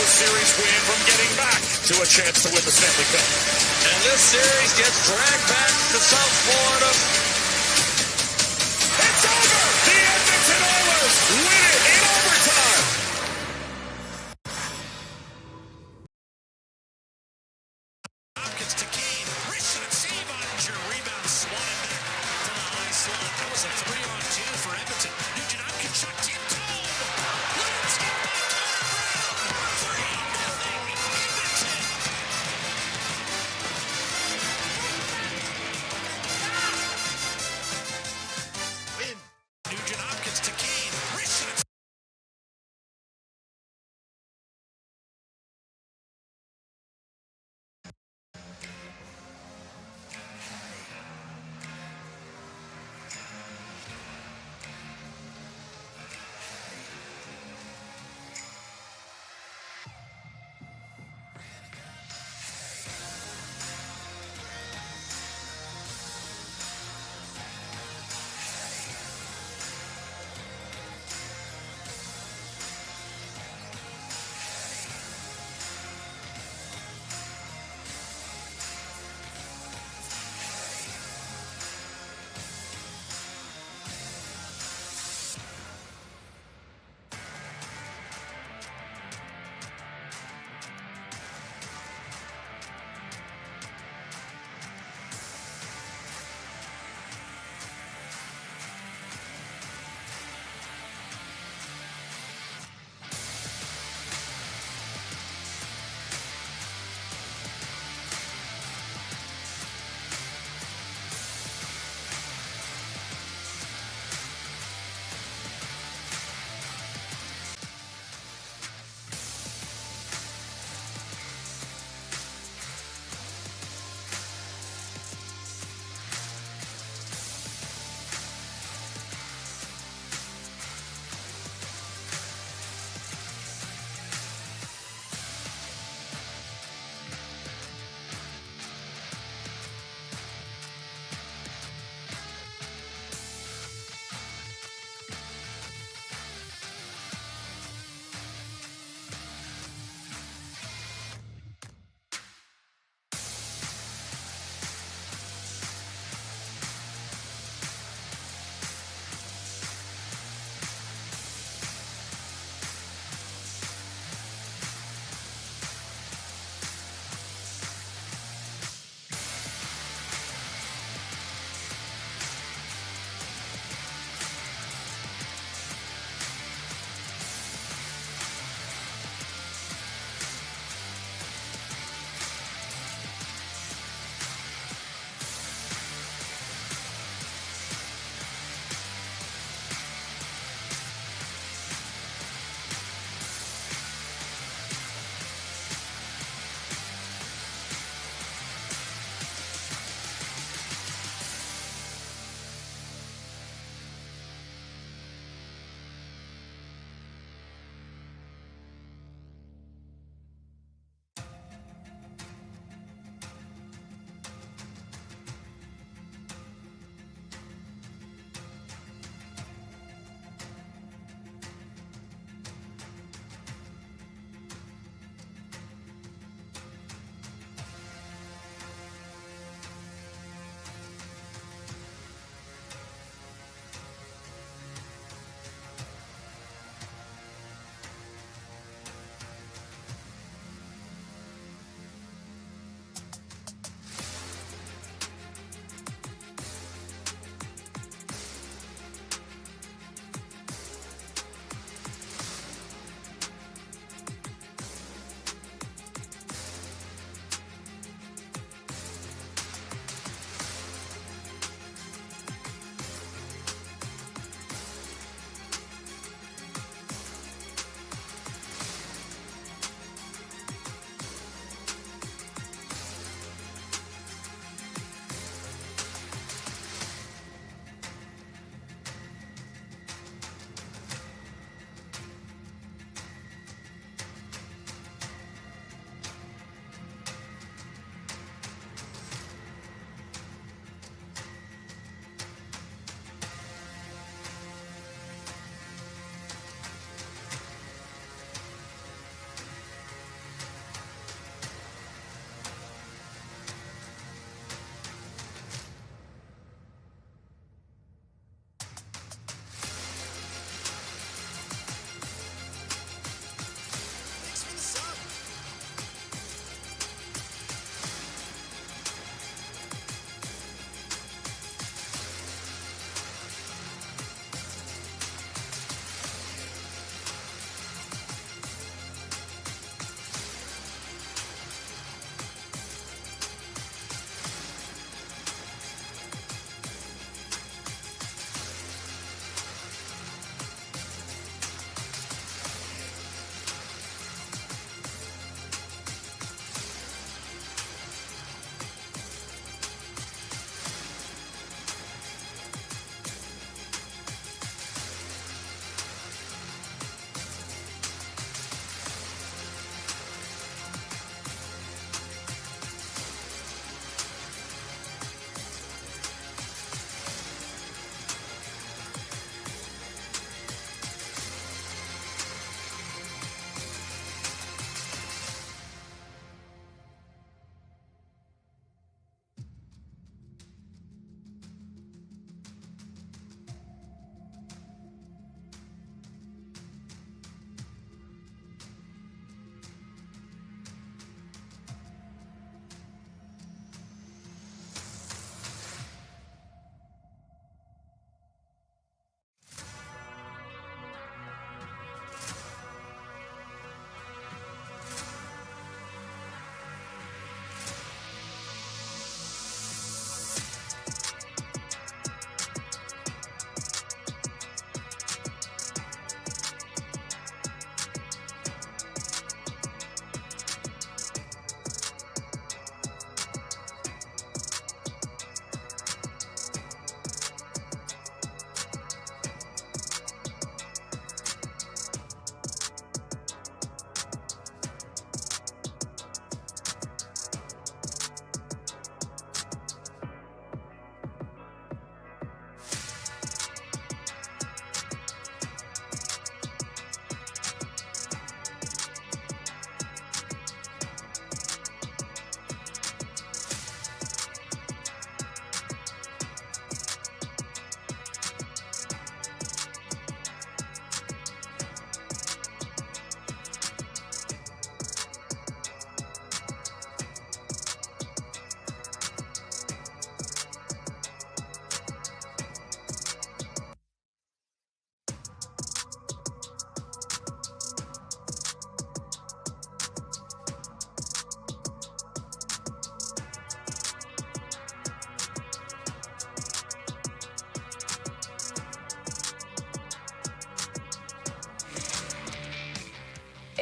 series win from getting back to a chance to win the Stanley Cup. And this series gets dragged back to South Florida. It's over! The Edmonton Oilers win it in overtime! Hopkins to Kane. Wrist shot save on Incher. Rebound swatted back to the high slot. That was a 3-on-2 for Edmonton. Nugent Hopkins shot tipped home. Let's get back to the ground. 3-0 Edmonton. Win. Nugent Hopkins to Kane. Wrist shot.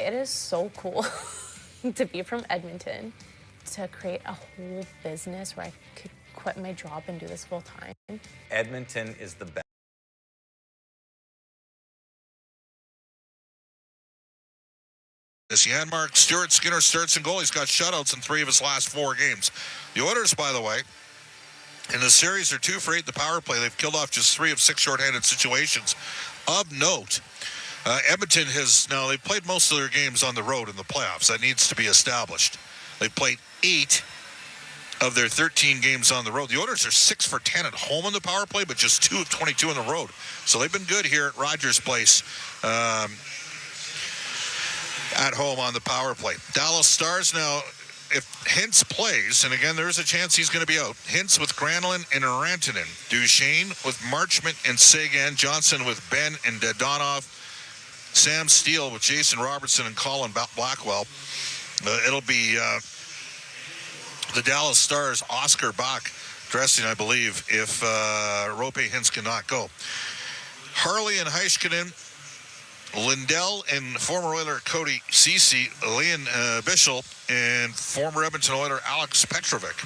it is so cool to be from Edmonton, to create a whole business where I could quit my job and do this full time. Edmonton is the best. As Janmark Stuart Skinner starts in goal, he's got shutouts in 3 of his last 4 games. The Oilers, by the way, in the series are 2 for 8 in the power play. They've killed off just 3 of 6 shorthanded situations. Of note, Edmonton they've played most of their games on the road in the playoffs. That needs to be established. They've played 8 of their 13 games on the road. The Oilers are 6 for 10 at home in the power play, but just 2 of 22 on the road. So they've been good here at Rogers Place at home on the power play. Dallas Stars now, if Hintz plays, and again, there's a chance he's going to be out. Hintz with Granlund and Rantanen. Duchesne with Marchment and Sagan. Johnson with Ben and Dadonov. Sam Steele with Jason Robertson and Colin Blackwell. It'll be the Dallas Stars, Oscar Bach dressing, I believe, if Roope Hintz cannot go. Harley and Heiskanen, Lindell and former Oiler Cody Ceci, Leon Bischel, and former Edmonton Oiler Alex Petrovic.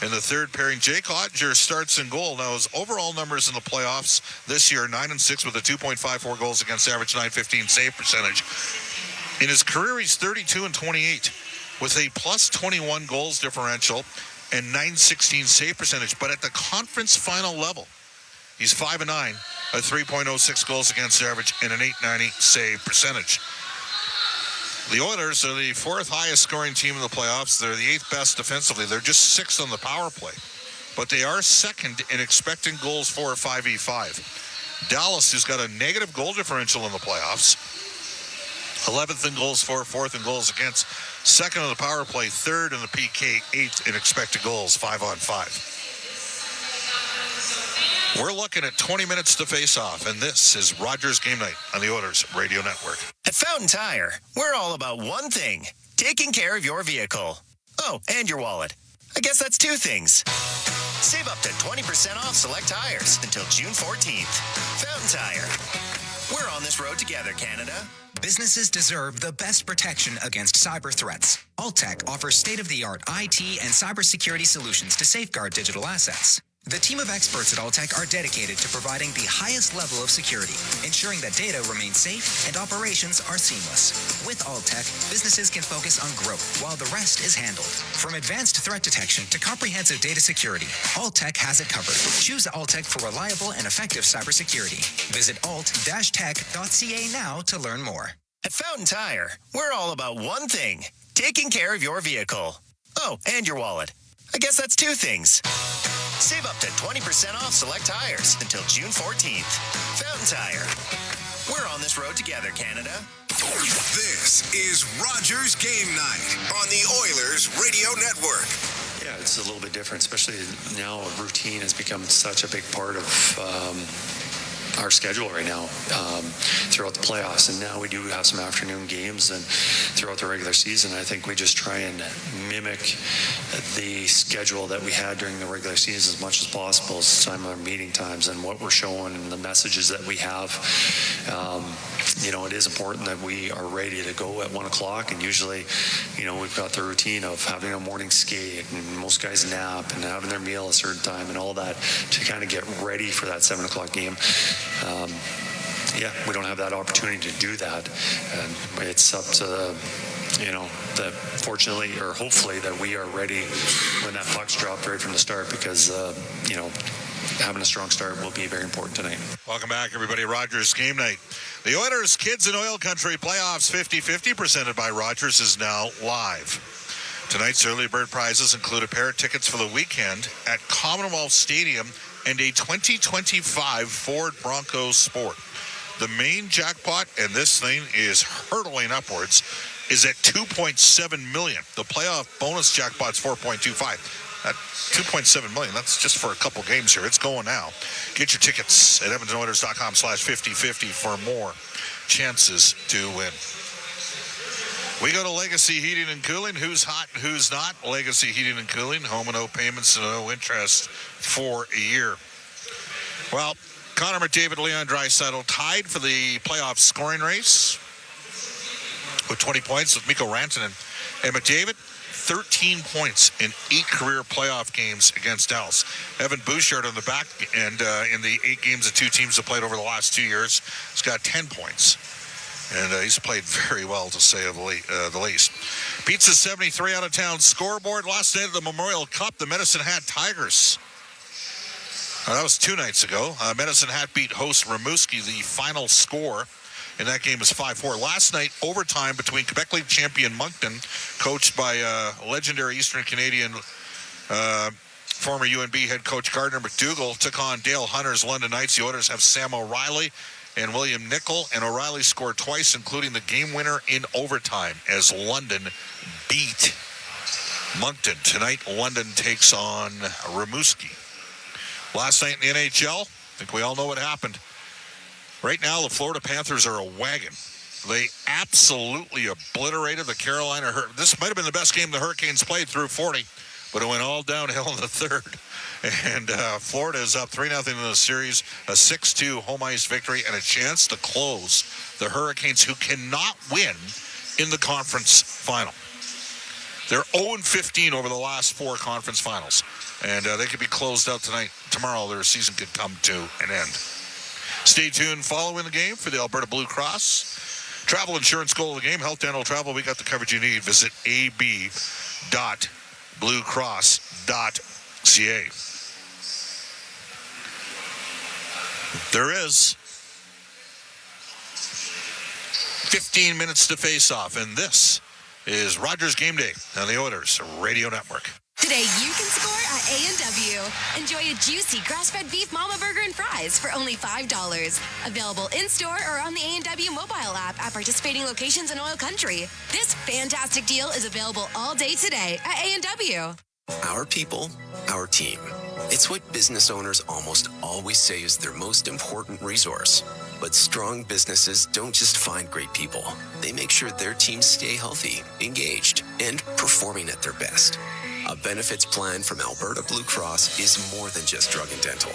In the third pairing, Jake Ottinger starts in goal. Now, his overall numbers in the playoffs this year, 9-6 with a 2.54 goals against average, 9.15 save percentage. In his career, he's 32-28 with a plus 21 goals differential and 9.16 save percentage. But at the conference final level, he's 5-9, a 3.06 goals against average, and an 8.90 save percentage. The Oilers are the 4th highest scoring team in the playoffs. They're the 8th best defensively. They're just 6th on the power play. But they are 2nd in expecting goals for 5v5. Dallas, who's got a negative goal differential in the playoffs, 11th in goals for, 4th in goals against, 2nd on the power play, 3rd in the PK, 8th in expected goals, 5-on-5. We're looking at 20 minutes to face off, and this is Rogers Game Night on the Oilers Radio Network. At Fountain Tire, we're all about one thing, taking care of your vehicle. Oh, and your wallet. I guess that's 2 things. Save up to 20% off select tires until June 14th. Fountain Tire. We're on this road together, Canada. Businesses deserve the best protection against cyber threats. Alltech offers state-of-the-art IT and cybersecurity solutions to safeguard digital assets. The team of experts at Alltech are dedicated to providing the highest level of security, ensuring that data remains safe and operations are seamless. With Alltech, businesses can focus on growth while the rest is handled. From advanced threat detection to comprehensive data security, Alltech has it covered. Choose Alltech for reliable and effective cybersecurity. Visit alt-tech.ca now to learn more. At Fountain Tire, we're all about one thing, taking care of your vehicle. Oh, and your wallet. I guess that's 2 things. Save up to 20% off select tires until June 14th. Fountain Tire. We're on this road together, Canada. This is Rogers Game Night on the Oilers Radio Network. Yeah, it's a little bit different, especially now a routine has become such a big part of our schedule right now throughout the playoffs, and now we do have some afternoon games, and throughout the regular season I think we just try and mimic the schedule that we had during the regular season as much as possible, time our meeting times and what we're showing and the messages that we have. It is important that we are ready to go at 1 o'clock, and usually we've got the routine of having a morning skate, and most guys nap and having their meal a certain time and all that to kind of get ready for that 7 o'clock game. We don't have that opportunity to do that, and it's up to fortunately or hopefully that we are ready when that puck's dropped right from the start, because having a strong start will be very important tonight. Welcome back, everybody. Rogers Game Night. The Oilers Kids in OilCountry Playoffs 50-50 presented by Rogers is now live. Tonight's early bird prizes include a pair of tickets for the weekend at Commonwealth Stadium and a 2025 Ford Bronco Sport. The main jackpot, and this thing is hurtling upwards, is at $2.7 million. The playoff bonus jackpot's $4.25. At $2.7 million, that's just for a couple games here. It's going now. Get your tickets at EdmontonOilers.com/5050 for more chances to win. We go to Legacy Heating and Cooling. Who's hot and who's not? Legacy Heating and Cooling. Home and no payments and no interest for a year. Well, Connor McDavid, Leon Draisaitl tied for the playoff scoring race. with 20 points with Mikko Rantanen. And McDavid, 13 points in 8 career playoff games against Dallas. Evan Bouchard on the back end in the 8 games the two teams have played over the last 2 years has got 10 points. And he's played very well, to say the least. Pizza 73 out of town. Scoreboard last night at the Memorial Cup, the Medicine Hat Tigers. That was 2 nights ago. Medicine Hat beat host Rimouski. The final score in that game was 5-4. Last night, overtime between Quebec League champion Moncton, coached by legendary Eastern Canadian former UNB head coach Gardner McDougall, took on Dale Hunter's London Knights. The Oilers have Sam O'Reilly and William Nickel, and O'Reilly scored twice, including the game winner in overtime as London beat Moncton. Tonight, London takes on Rimouski. Last night in the NHL, I think we all know what happened. Right now, the Florida Panthers are a wagon. They absolutely obliterated the Carolina Hurricanes. This might have been the best game the Hurricanes played through 40, but it went all downhill in the third. And Florida is up 3-0 in the series, a 6-2 home ice victory, and a chance to close the Hurricanes, who cannot win in the conference final. They're 0-15 over the last 4 conference finals, and they could be closed out tonight. Tomorrow, their season could come to an end. Stay tuned following the game for the Alberta Blue Cross. Travel insurance goal of the game, health, dental, travel. We got the coverage you need. Visit ab.bluecross.ca. There is 15 minutes to face off, and this is Rogers Game Day on the Oilers Radio Network. Today, you can score at A&W. Enjoy a juicy grass-fed beef mama burger and fries for only $5. Available in-store or on the A&W mobile app at participating locations in OilCountry. This fantastic deal is available all day today at A&W. Our people, our team. It's what business owners almost always say is their most important resource. But strong businesses don't just find great people. They make sure their teams stay healthy, engaged, and performing at their best. A benefits plan from Alberta Blue Cross is more than just drug and dental.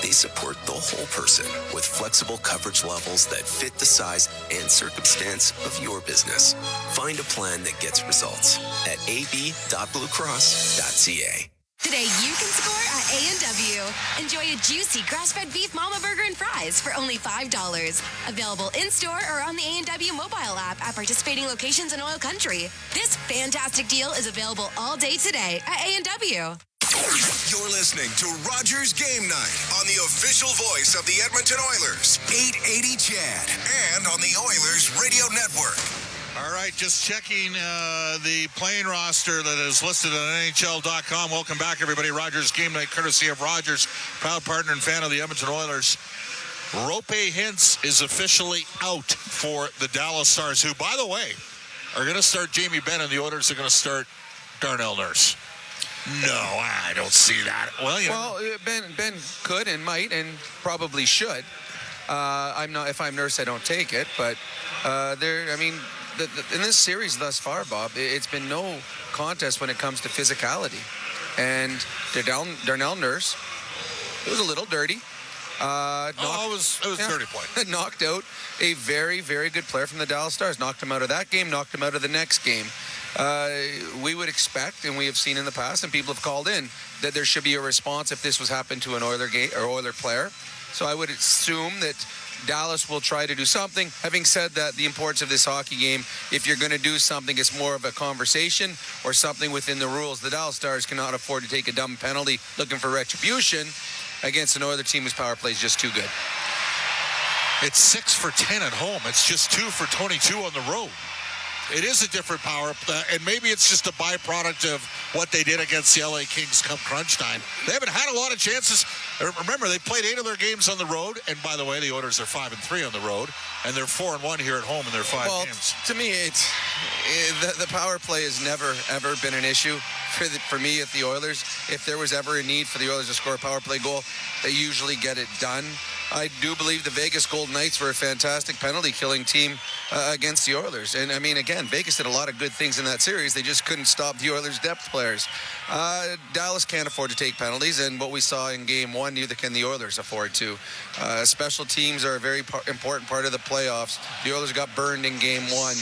They support the whole person with flexible coverage levels that fit the size and circumstance of your business. Find a plan that gets results at ab.bluecross.ca. Today, you can score at A&W. Enjoy a juicy grass-fed beef mama burger and fries for only $5. Available in-store or on the A&W mobile app at participating locations in OilCountry. This fantastic deal is available all day today at A&W. You're listening to Rogers Game Night on the official voice of the Edmonton Oilers, 880 CHAD, and on the Oilers Radio Network. All right, just checking the playing roster that is listed on NHL.com. Welcome back, everybody. Rogers Game Night, courtesy of Rogers, proud partner and fan of the Edmonton Oilers. Rope Hintz is officially out for the Dallas Stars, who, by the way, are going to start Jamie Benn, and the Oilers are going to start Darnell Nurse. No, I don't see that. Well, Ben could and might and probably should. I'm not. If I'm Nurse, I don't take it. But in this series thus far, Bob, it's been no contest when it comes to physicality. And Darnell Nurse, it was a little dirty. It was a dirty play. Knocked out a very, very good player from the Dallas Stars. Knocked him out of that game, knocked him out of the next game. We would expect, and we have seen in the past, and people have called in, that there should be a response if this was happened to an Oiler player. So I would assume that Dallas will try to do something. Having said that, the importance of this hockey game, if you're going to do something, it's more of a conversation or something within the rules. The Dallas Stars cannot afford to take a dumb penalty looking for retribution against an Oiler team whose power play is just too good. It's 6 for 10 at home. It's just 2 for 22 on the road. It is a different power, and maybe it's just a byproduct of what they did against the LA Kings come crunch time. They haven't had a lot of chances. Remember, they played 8 of their games on the road, and by the way, the Oilers are 5-3 on the road, and they're 4-1 here at home in their 5 games. To me, the power play has never, ever been an issue for me at the Oilers. If there was ever a need for the Oilers to score a power play goal, they usually get it done. I do believe the Vegas Golden Knights were a fantastic penalty-killing team against the Oilers. And, I mean, again, Vegas did a lot of good things in that series. They just couldn't stop the Oilers' depth players. Dallas can't afford to take penalties, and what we saw in Game 1, neither can the Oilers afford to. Special teams are a very important part of the playoffs. The Oilers got burned in Game 1.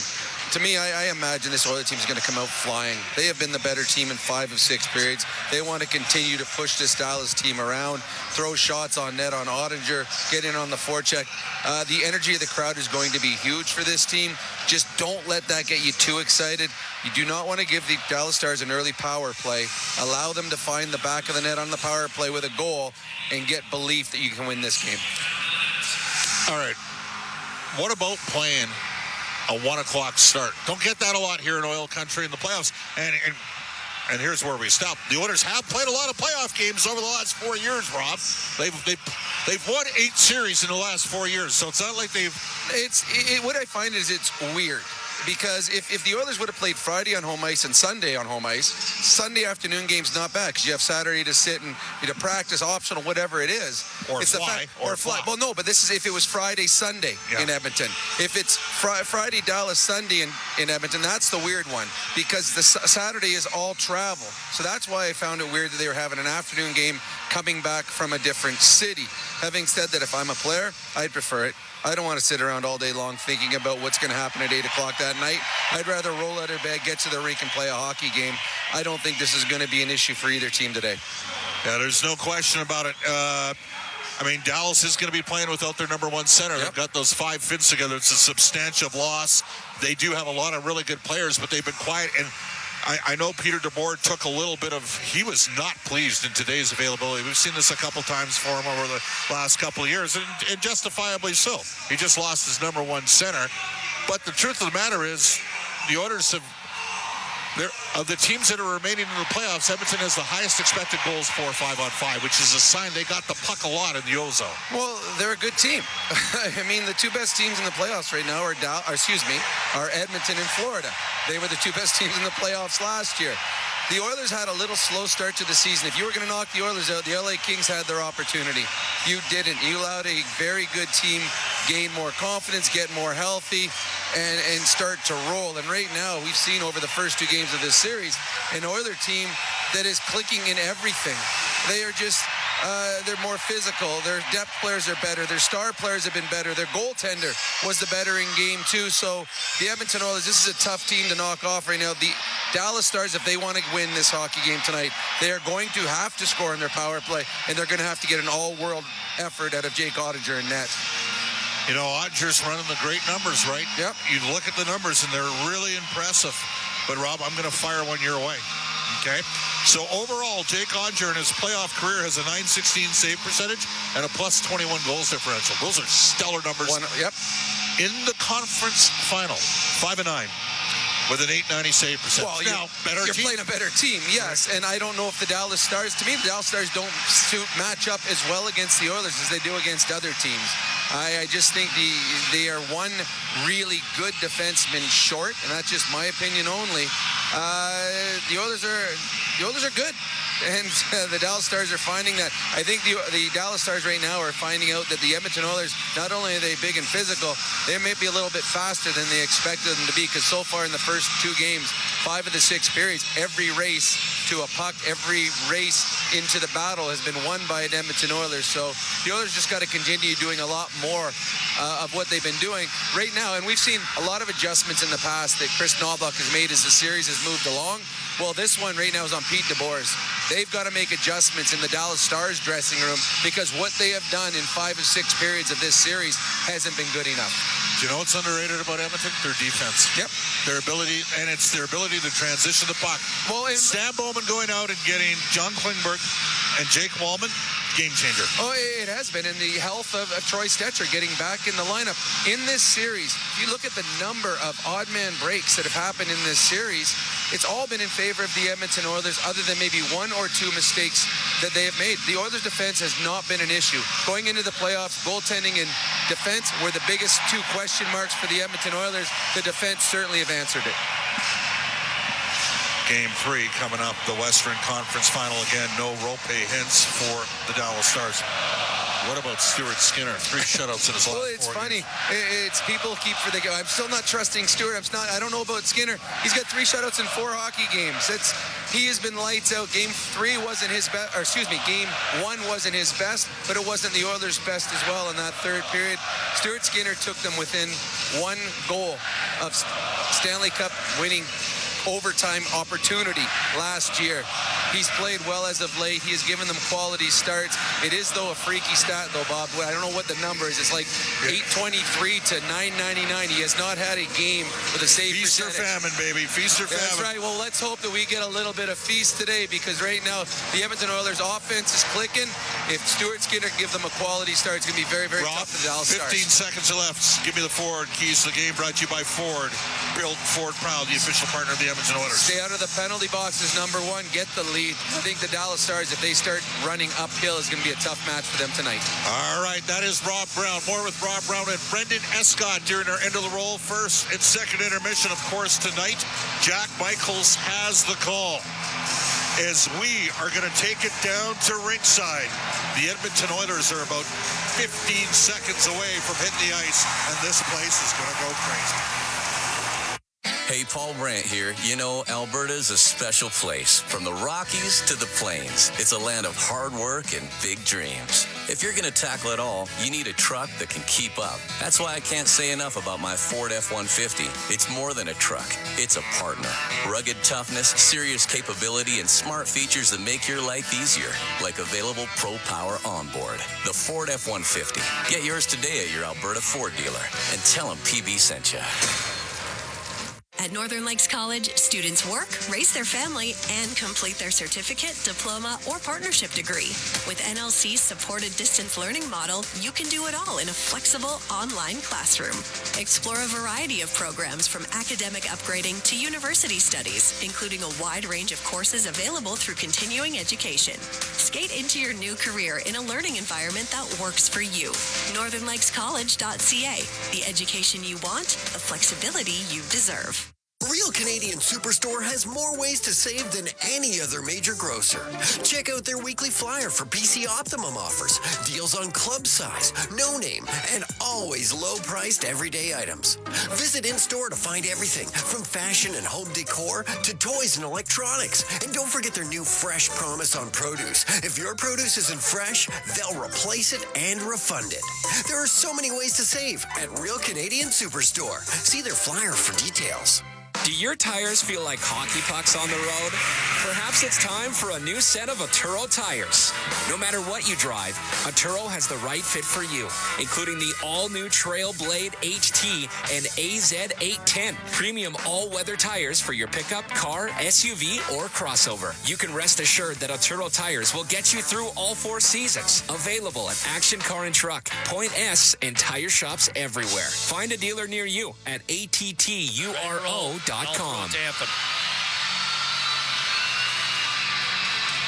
to me, I imagine this Oilers team is going to come out flying. They have been the better team in 5 of 6 periods. They want to continue to push this Dallas team around, throw shots on net on Ottinger, get in on the forecheck. The energy of the crowd is going to be huge for this team. Just don't let that get you too excited. You do not want to give the Dallas Stars an early power play. Allow them to find the back of the net on the power play with a goal and get belief that you can win this game. All right. What about playing a 1 o'clock start? Don't get that a lot here in OilCountry in the playoffs. And here's where we stop. The Oilers have played a lot of playoff games over the last 4 years, Rob. They've won 8 series in the last 4 years, so it's not like they've... What I find is it's weird. Because if the Oilers would have played Friday on home ice and Sunday on home ice, Sunday afternoon game's not bad because you have Saturday to sit and practice, optional, whatever it is. Or it's fly. Or fly. Well, no, but this is if it was Friday, Sunday in Edmonton. If it's Friday, Dallas, Sunday in Edmonton, that's the weird one because the Saturday is all travel. So that's why I found it weird that they were having an afternoon game coming back from a different city. Having said that, if I'm a player, I'd prefer it. I don't want to sit around all day long thinking about what's going to happen at 8 o'clock that night. I'd rather roll out of bed, get to the rink, and play a hockey game. I don't think this is going to be an issue for either team today. Yeah, there's no question about it. Dallas is going to be playing without their number 1 center. They've got those 5 Finns together. It's a substantial loss. They do have a lot of really good players, but they've been quiet. And I know Peter DeBoer took a little bit of... He was not pleased in today's availability. We've seen this a couple times for him over the last couple of years, and justifiably so. He just lost his number 1 center. But the truth of the matter is, the Oilers have... Of the teams that are remaining in the playoffs, Edmonton has the highest expected goals for 5-on-5, which is a sign they got the puck a lot in the ozone. Well, they're a good team. The 2 best teams in the playoffs right now are Edmonton and Florida. They were the 2 best teams in the playoffs last year. The Oilers had a little slow start to the season. If you were going to knock the Oilers out, the LA Kings had their opportunity. You didn't. You allowed a very good team gain more confidence, get more healthy, and start to roll. And right now, we've seen over the first 2 games of this series, an Oiler team that is clicking in everything. They are just... they're more physical. Their depth players are better. Their star players have been better. Their goaltender was the better in game 2. So the Edmonton Oilers, this is a tough team to knock off right now. The Dallas Stars, if they want to win this hockey game tonight, they are going to have to score in their power play, and they're going to have to get an all-world effort out of Jake Ottinger in net. Ottinger's running the great numbers, right? Yep. You look at the numbers, and they're really impressive. But, Rob, I'm going to fire one your way. Okay? So, overall, Jake Ottinger in his playoff career has a .916 save percentage and a plus 21 goals differential. Those are stellar numbers. In the conference final, 5-9. With an .890 save percentage. Well, you're playing a better team, yes. And I don't know if the Dallas Stars, to me, the Dallas Stars don't match up as well against the Oilers as they do against other teams. I just think they are one really good defenseman short, and that's just my opinion only. The Oilers are good. And the Dallas Stars are finding that. I think the Dallas Stars right now are finding out that the Edmonton Oilers, not only are they big and physical, they may be a little bit faster than they expected them to be, because so far in the first 2 games, 5 of the 6 periods, every race to a puck, every race into the battle has been won by an Edmonton Oilers. So the Oilers just got to continue doing a lot more of what they've been doing right now. And we've seen a lot of adjustments in the past that Chris Knobloch has made as the series has moved along. Well, this one right now is on Pete DeBoer's. They've got to make adjustments in the Dallas Stars dressing room because what they have done in 5 of 6 periods of this series hasn't been good enough. Do you know what's underrated about Edmonton? Their defense. Yep. Their ability, and it's their ability to transition the puck. Well, Stan Bowman going out and getting John Klingberg and Jake Wallman, game changer. Oh, it has been. And the health of Troy Stetcher getting back in the lineup. In this series, if you look at the number of odd man breaks that have happened in this series, it's all been in favor of the Edmonton Oilers, other than maybe 1 or 2 mistakes that they have made. The Oilers' defense has not been an issue. Going into the playoffs, goaltending and defense were the biggest 2 question marks for the Edmonton Oilers. The defense certainly have answered it. Game 3 coming up, the Western Conference Final again. No Rope Hintz for the Dallas Stars. What about Stuart Skinner? 3 shutouts in his last 4 Well, it's funny. It's people keep for the game. I'm still not trusting Stuart. I don't know about Skinner. He's got 3 shutouts in 4 hockey games. He has been lights out. Game 3 wasn't his best, or excuse me, Game 1 wasn't his best, but it wasn't the Oilers' best as well in that third period. Stuart Skinner took them within 1 goal of Stanley Cup winning overtime opportunity last year. He's played well as of late. He has given them quality starts. It is, though, a freaky stat, though, Bob. I don't know what the number is. It's like 823 to 999. He has not had a game with a save Feast percentage. or famine, baby. Feast or famine. That's right. Well, let's hope that we get a little bit of feast today, because right now the Edmonton Oilers offense is clicking. If Stuart Skinner can give them a quality start, it's going to be very, very tough for the Dallas 15 Stars. seconds left. Give me the Ford keys to the game, brought to you by Ford. Built Ford proud, the official partner of the Edmonton Oilers. Stay out of the penalty box is number 1. Get the lead. I think the Dallas Stars, if they start running uphill, is going to be a tough match for them tonight. All right, that is Rob Brown. More with Rob Brown and Brendan Escott during our end of the roll. First and second intermission, of course, tonight. Jack Michaels has the call, as we are going to take it down to ringside. The Edmonton Oilers are about 15 seconds away from hitting the ice, and this place is going to go crazy. Hey, Paul Brandt here. You know, Alberta's a special place. From the Rockies to the Plains, it's a land of hard work and big dreams. If you're going to tackle it all, you need a truck that can keep up. That's why I can't say enough about my Ford F-150. It's more than a truck. It's a partner. Rugged toughness, serious capability, and smart features that make your life easier, like available Pro Power onboard. The Ford F-150. Get yours today at your Alberta Ford dealer, and tell them PB sent you. At Northern Lakes College, students work, raise their family, and complete their certificate, diploma, or partnership degree. With NLC's supported distance learning model, you can do it all in a flexible online classroom. Explore a variety of programs from academic upgrading to university studies, including a wide range of courses available through continuing education. Skate into your new career in a learning environment that works for you. NorthernLakesCollege.ca. The education you want, the flexibility you deserve. Real Canadian Superstore has more ways to save than any other major grocer. Check out their weekly flyer for PC Optimum offers, deals on club size, no name, and always low-priced everyday items. Visit in-store to find everything from fashion and home decor to toys and electronics. And don't forget their new Fresh Promise on produce. If your produce isn't fresh, they'll replace it and refund it. There are so many ways to save at Real Canadian Superstore. See their flyer for details. Do your tires feel like hockey pucks on the road? Perhaps it's time for a new set of Atturo tires. No matter what you drive, Atturo has the right fit for you, including the all-new Trailblade HT and AZ810, premium all-weather tires for your pickup, car, SUV, or crossover. You can rest assured that Atturo tires will get you through all 4 seasons. Available at Action Car and Truck, Point S, and tire shops everywhere. Find a dealer near you at ATTURO.com.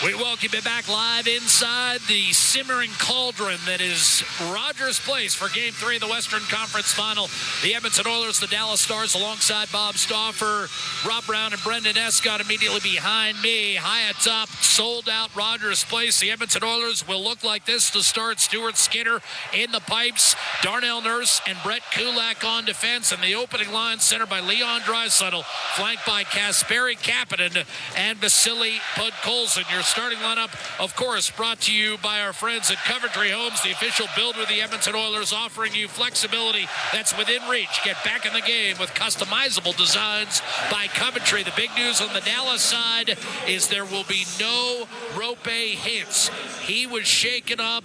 We welcome you back live inside the simmering cauldron that is Rogers Place for Game 3 of the Western Conference Final. The Edmonton Oilers, the Dallas Stars, alongside Bob Stauffer, Rob Brown, and Brendan Escott immediately behind me. High atop, sold out Rogers Place. The Edmonton Oilers will look like this to start. Stuart Skinner in the pipes, Darnell Nurse and Brett Kulak on defense, and the opening line centered by Leon Draisaitl, flanked by Kasperi Kapanen and Vasily Podkolzin. Your starting lineup, of course, brought to you by our friends at Coventry Homes, the official builder of the Edmonton Oilers, offering you flexibility that's within reach. Get back in the game with customizable designs by Coventry. The big news on the Dallas side is there will be no Rope Hintz. He was shaken up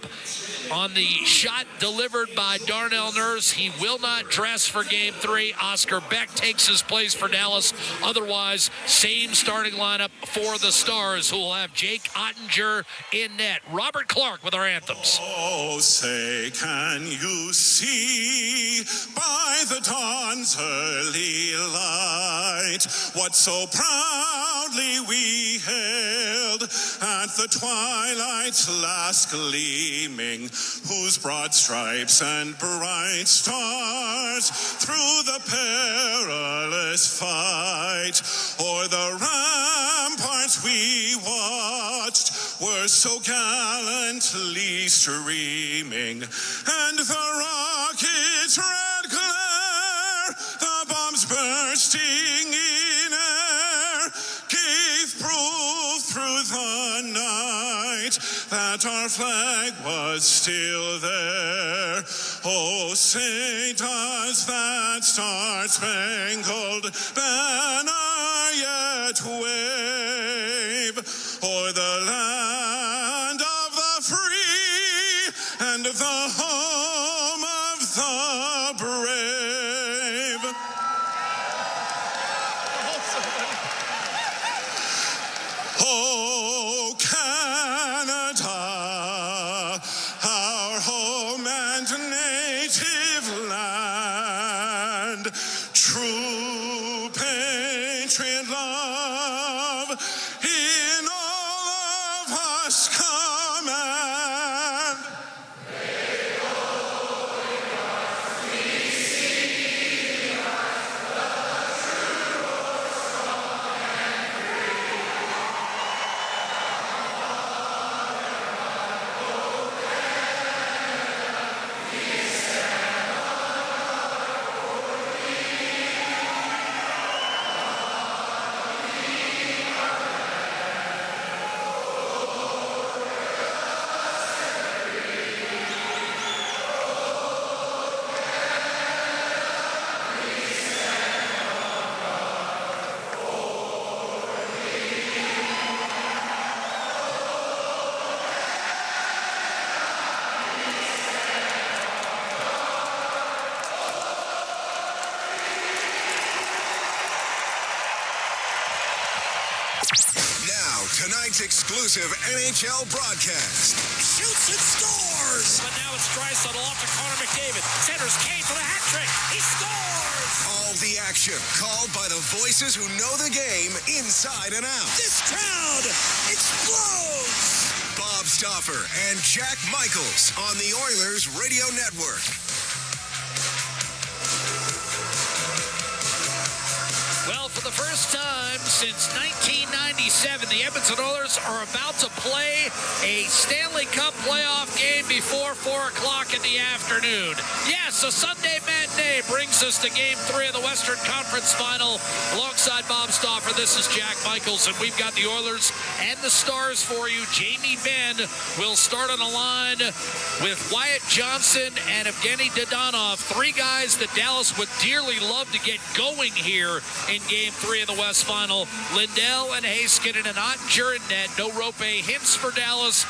on the shot delivered by Darnell Nurse. He will not dress for Game 3. Oscar Beck takes his place for Dallas. Otherwise, same starting lineup for the Stars, who will have Jake Ottinger in net. Robert Clark with our anthems. Oh, say, can you see by the dawn's early light what so proudly we hailed at the twilight's last gleaming, whose broad stripes and bright stars through the perilous fight o'er the ramparts we watched were so gallantly streaming, and the rocket's red glare, the bombs bursting in air, gave proof through the night that our flag was still there. Oh, say does that star-spangled banner yet wave o'er the land of the free and of the home of the brave? Oh, Canada, our home and native land, true patriot love in all of us command. Now, tonight's exclusive NHL broadcast. Shoots and scores! But now it's Draisaitl off to Connor McDavid. Centers Kane for the hat trick. He scores! All the action called by the voices who know the game inside and out. This crowd explodes! Bob Stauffer and Jack Michaels on the Oilers Radio Network. Well, for the first time since 1997, the Edmonton Oilers are about to play a Stanley Cup playoff game before 4 o'clock in the afternoon. Yes, a Sunday matinee brings us to Game 3 of the Western Conference Final. Alongside Bob Stauffer, this is Jack Michaels, and we've got the Oilers and the Stars for you. Jamie Benn will start on the line with Wyatt Johnson and Evgeny Dadonov, three guys that Dallas would dearly love to get going here in Game 3 of the West Final. Lindell and Heiskanen and Ottinger in net. No Rope Hintz for Dallas.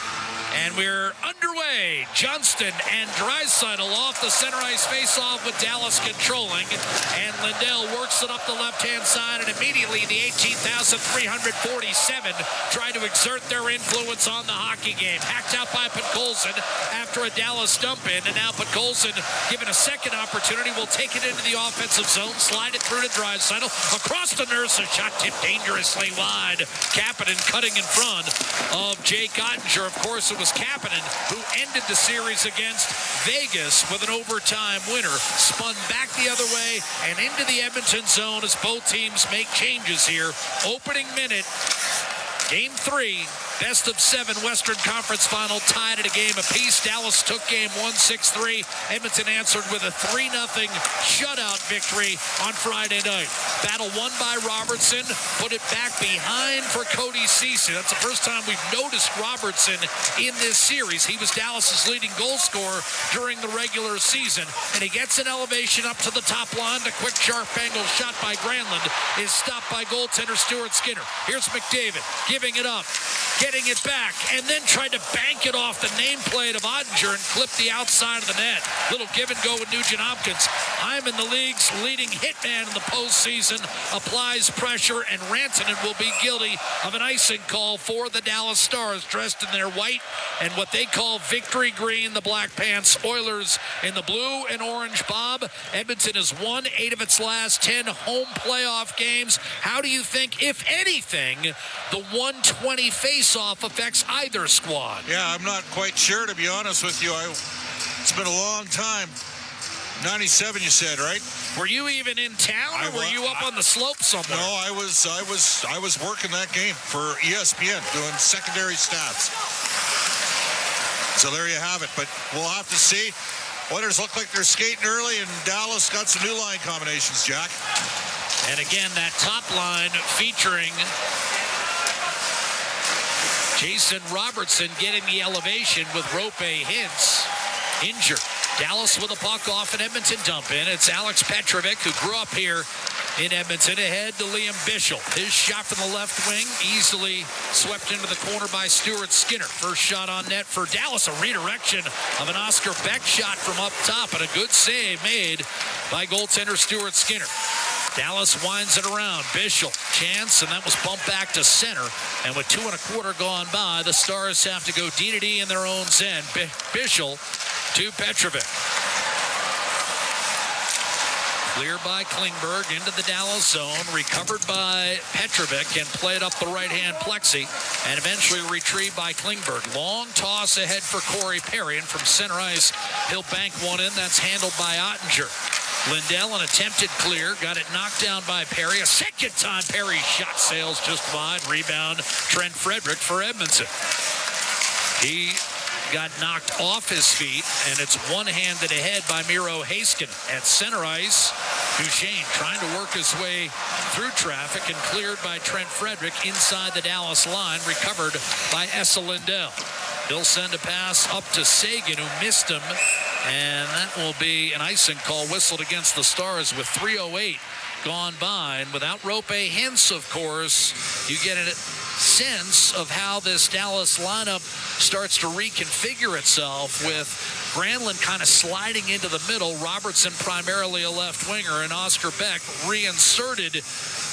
And we're underway. Johnston and Draisaitl off the center ice face-off with Dallas controlling. And Lindell works it up the left-hand side, and immediately the 18,347 try to exert their influence on the hockey game. Hacked out by Podkolzin after a Dallas dump-in, and now Podkolzin, given a second opportunity, will take it into the offensive zone, slide it through to Draisaitl. Across the nurse, a shot tipped dangerously wide. Kapanen cutting in front of Jake Ottinger. Of course, it was Kapanen who ended the series against Vegas with an overtime winner. Spun back the other way and into the Edmonton zone as both teams make changes here. Opening minute, Game 3, best of 7 Western Conference Final, tied at a game apiece. Dallas took Game 1 6-3. Edmonton answered with a 3-0 shutout victory on Friday night. Battle won by Robertson, put it back behind for Cody Ceci. That's the first time we've noticed Robertson in this series. He was Dallas's leading goal scorer during the regular season, and he gets an elevation up to the top line. The quick, sharp angle shot by Granlund is stopped by goaltender Stuart Skinner. Here's McDavid giving it up, getting it back, and then tried to bank it off the nameplate of Ottinger and clip the outside of the net. Little give and go with Nugent Hopkins. Hyman, the league's leading hitman in the postseason, applies pressure, and Rantanen will be guilty of an icing call for the Dallas Stars, dressed in their white and what they call victory green, the black pants. Oilers in the blue and orange. Bob, Edmonton has won 8 of its last 10 home playoff games. How do you think, if anything, the 120 face-off affects either squad? Yeah, I'm not quite sure, to be honest with you. It's been a long time. 97, you said, right? Were you even in town, or were you up on the slope somewhere? No, I was working that game for ESPN, doing secondary stats. So there you have it. But we'll have to see. Oilers look like they're skating early, and Dallas got some new line combinations, Jack. And again, that top line featuring Jason Robertson getting the elevation with Rope Hintz injured. Dallas with a puck off an Edmonton dump in. It's Alex Petrovic, who grew up here in Edmonton, ahead to Liam Bichel. His shot from the left wing, easily swept into the corner by Stuart Skinner. First shot on net for Dallas, a redirection of an Oscar Beck shot from up top, and a good save made by goaltender Stuart Skinner. Dallas winds it around. Bichel, chance, and that was bumped back to center. And with 2 1/4 gone by, the Stars have to go D-to-D in their own end. Bichel to Petrovic. Cleared by Klingberg into the Dallas zone. Recovered by Petrovic and played up the right-hand plexi. And eventually retrieved by Klingberg. Long toss ahead for Corey Perry. And from center ice, he'll bank one in. That's handled by Ottinger. Lindell, an attempted clear, got it knocked down by Perry. A second time, Perry's shot sails just wide. Rebound, Trent Frederick for Edmonton. He got knocked off his feet, and it's one-handed ahead by Miro Haskin at center ice. Duchesne trying to work his way through traffic and cleared by Trent Frederick inside the Dallas line, recovered by Esa Lindell. He'll send a pass up to Sagan, who missed him, and that will be an icing call whistled against the Stars with 3:08 gone by. And without Rope Hintz, of course, you get a sense of how this Dallas lineup starts to reconfigure itself, with Granlund kind of sliding into the middle, Robertson primarily a left winger, and Oscar Beck reinserted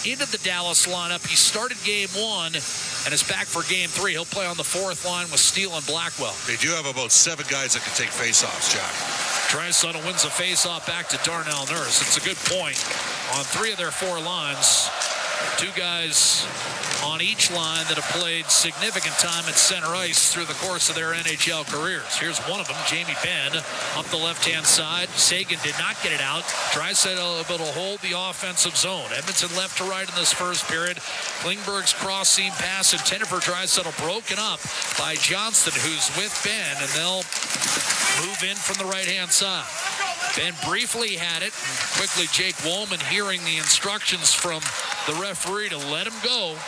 into the Dallas lineup. He started game 1 and is back for game 3. He'll play on the 4th line with Steele and Blackwell. They do have about 7 guys that can take faceoffs, Jack. Draisaitl wins a faceoff back to Darnell Nurse. It's a good point. On 3 of their 4 lines, 2 guys on each line that have played significant time at center ice through the course of their NHL careers. Here's one of them, Jamie Benn, up the left-hand side. Sagan did not get it out. Draisaitl able to hold the offensive zone. Edmonton left to right in this first period. Klingberg's cross-seam pass intended for Draisaitl broken up by Johnston, who's with Benn, and they'll move in from the right-hand side. Ben briefly had it. Quickly, Jake Woolman, hearing the instructions from the referee to let him go.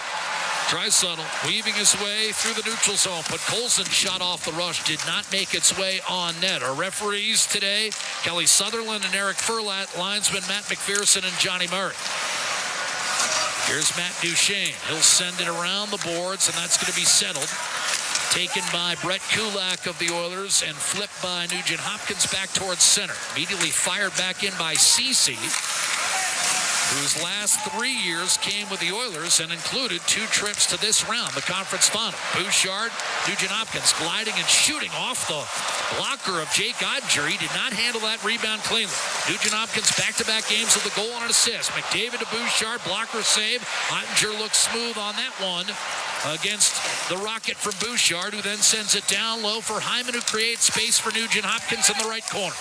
Draisaitl weaving his way through the neutral zone, but Colson shot off the rush, did not make its way on net. Our referees today, Kelly Sutherland and Eric Furlat, linesman Matt McPherson and Johnny Murray. Here's Matt Duchesne. He'll send it around the boards, and that's going to be settled. Taken by Brett Kulak of the Oilers and flipped by Nugent Hopkins back towards center. Immediately fired back in by Ceci, whose last 3 years came with the Oilers and included 2 trips to this round, the conference final. Bouchard, Nugent Hopkins gliding and shooting off the blocker of Jake Ottinger. He did not handle that rebound cleanly. Nugent Hopkins back-to-back games with a goal and an assist. McDavid to Bouchard, blocker save. Ottinger looks smooth on that one against the rocket from Bouchard, who then sends it down low for Hyman, who creates space for Nugent Hopkins in the right corner.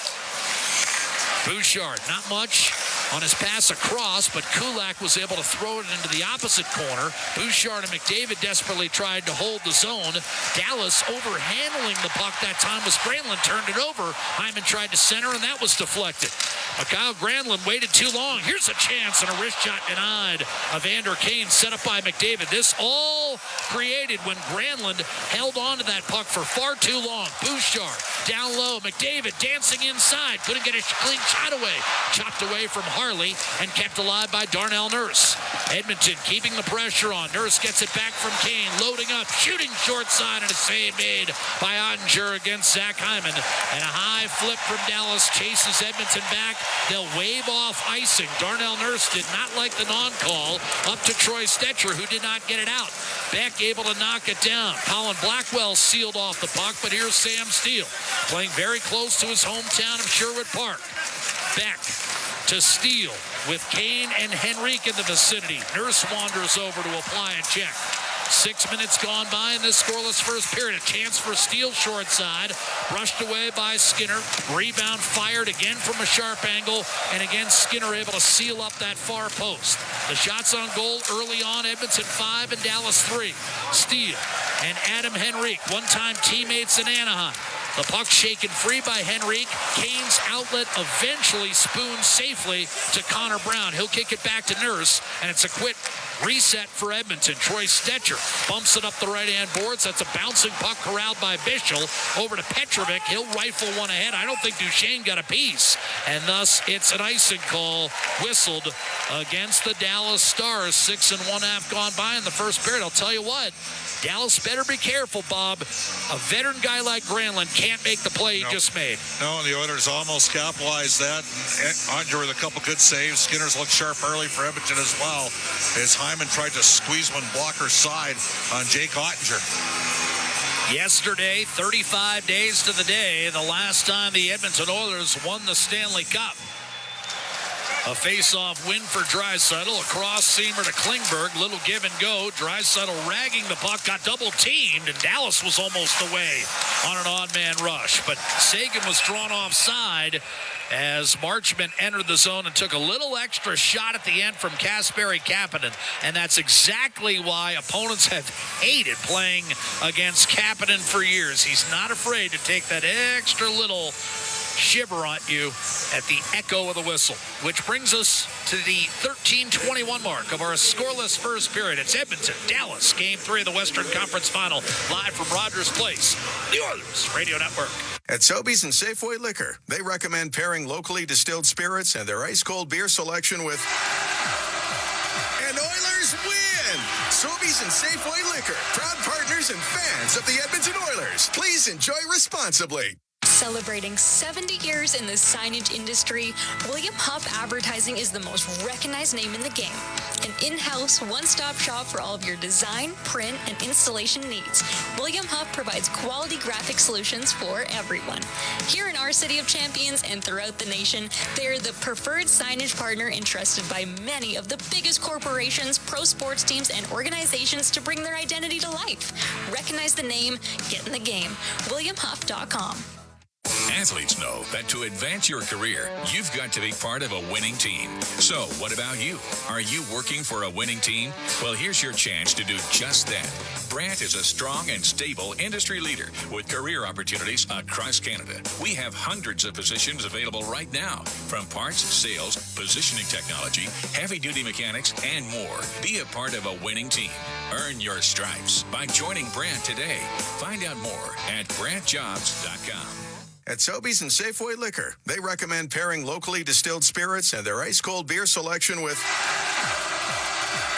Bouchard, not much on his pass across, but Kulak was able to throw it into the opposite corner. Bouchard and McDavid desperately tried to hold the zone. Dallas overhandling the puck that time was Granlund, turned it over. Hyman tried to center, and that was deflected. Kyle Granlund waited too long. Here's a chance, and a wrist shot denied. Evander Kane set up by McDavid. This all created when Granlund held on to that puck for far too long. Bouchard down low. McDavid dancing inside. Couldn't get a clean shot away. Chopped away from Harley and kept alive by Darnell Nurse. Edmonton keeping the pressure on. Nurse gets it back from Kane. Loading up. Shooting short side, and a save made by Ottinger against Zach Hyman. And a high flip from Dallas chases Edmonton back. They'll wave off icing. Darnell Nurse did not like the non-call. Up to Troy Stetcher, who did not get it out. Beck able to knock it down. Colin Blackwell sealed off the puck, but here's Sam Steele, playing very close to his hometown of Sherwood Park. Beck to Steele with Kane and Henrique in the vicinity. Nurse wanders over to apply a check. 6 minutes gone by in this scoreless first period. A chance for a steal short side. Brushed away by Skinner. Rebound fired again from a sharp angle. And again, Skinner able to seal up that far post. The shots on goal early on. Edmonton 5 and Dallas 3. Steele and Adam Henrique, one-time teammates in Anaheim. The puck shaken free by Henrique. Kane's outlet eventually spoons safely to Connor Brown. He'll kick it back to Nurse, and it's a quick reset for Edmonton. Troy Stetcher bumps it up the right-hand boards. That's a bouncing puck corralled by Bichel. Over to Petrovic. He'll rifle one ahead. I don't think Duchesne got a piece. And thus, it's an icing call whistled against the Dallas Stars. 6 1/2 gone by in the first period. I'll tell you what, Dallas better be careful, Bob. A veteran guy like Granlund can't make the play he just made. No, and the Oilers almost capitalized that. Andre with a couple good saves. Skinner's looked sharp early for Edmonton as well, as Hyman tried to squeeze one blocker side on Jake Ottinger. Yesterday, 35 days to the day, the last time the Edmonton Oilers won the Stanley Cup. A face-off win for Draisaitl. A cross-seamer to Klingberg. Little give and go. Draisaitl ragging the puck. Got double-teamed, and Dallas was almost away on an odd-man rush. But Sagan was drawn offside as Marchment entered the zone and took a little extra shot at the end from Kasperi Kapanen. And that's exactly why opponents have hated playing against Kapanen for years. He's not afraid to take that extra little shiver on you at the echo of the whistle, which brings us to the 13:21 mark of our scoreless first period. It's Edmonton, Dallas, Game 3 of the Western Conference Final, live from Rogers Place, the Oilers Radio Network. At Sobeys and Safeway Liquor, they recommend pairing locally distilled spirits and their ice-cold beer selection with... And Oilers win! Sobeys and Safeway Liquor, proud partners and fans of the Edmonton Oilers. Please enjoy responsibly. Celebrating 70 years in the signage industry, William Huff Advertising is the most recognized name in the game. An in-house, one-stop shop for all of your design, print, and installation needs. William Huff provides quality graphic solutions for everyone. Here in our City of Champions and throughout the nation, they are the preferred signage partner entrusted by many of the biggest corporations, pro sports teams, and organizations to bring their identity to life. Recognize the name, get in the game. WilliamHuff.com. Athletes know that to advance your career, you've got to be part of a winning team. So, what about you? Are you working for a winning team? Well, here's your chance to do just that. Brandt is a strong and stable industry leader with career opportunities across Canada. We have hundreds of positions available right now, from parts, sales, positioning technology, heavy-duty mechanics, and more. Be a part of a winning team. Earn your stripes by joining Brandt today. Find out more at BrandtJobs.com. At Sobeys and Safeway Liquor, they recommend pairing locally distilled spirits and their ice-cold beer selection with...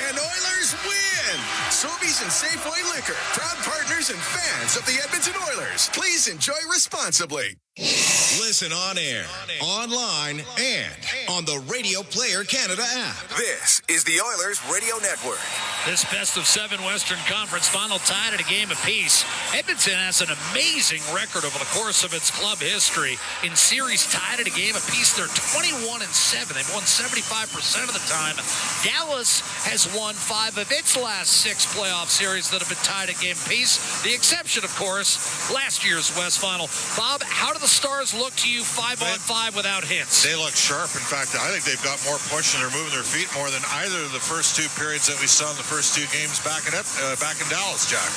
And Oilers win! Sobeys and Safeway Liquor, proud partners and fans of the Edmonton Oilers. Please enjoy responsibly. Listen on air, online, and on the Radio Player Canada app. This is the Oilers Radio Network. This best-of-7 Western Conference Final tied at a game apiece. Edmonton has an amazing record over the course of its club history. In series tied at a game apiece, they're 21-7. They've won 75% of the time. Dallas has won 5 of its last 6 playoff series that have been tied at game apiece. The exception, of course, last year's West Final. Bob, how do the Stars look to you 5-on-5 without hits? They look sharp. In fact, I think they've got more push and they're moving their feet more than either of the first 2 periods that we saw in the first 2 games back in Dallas, Jack.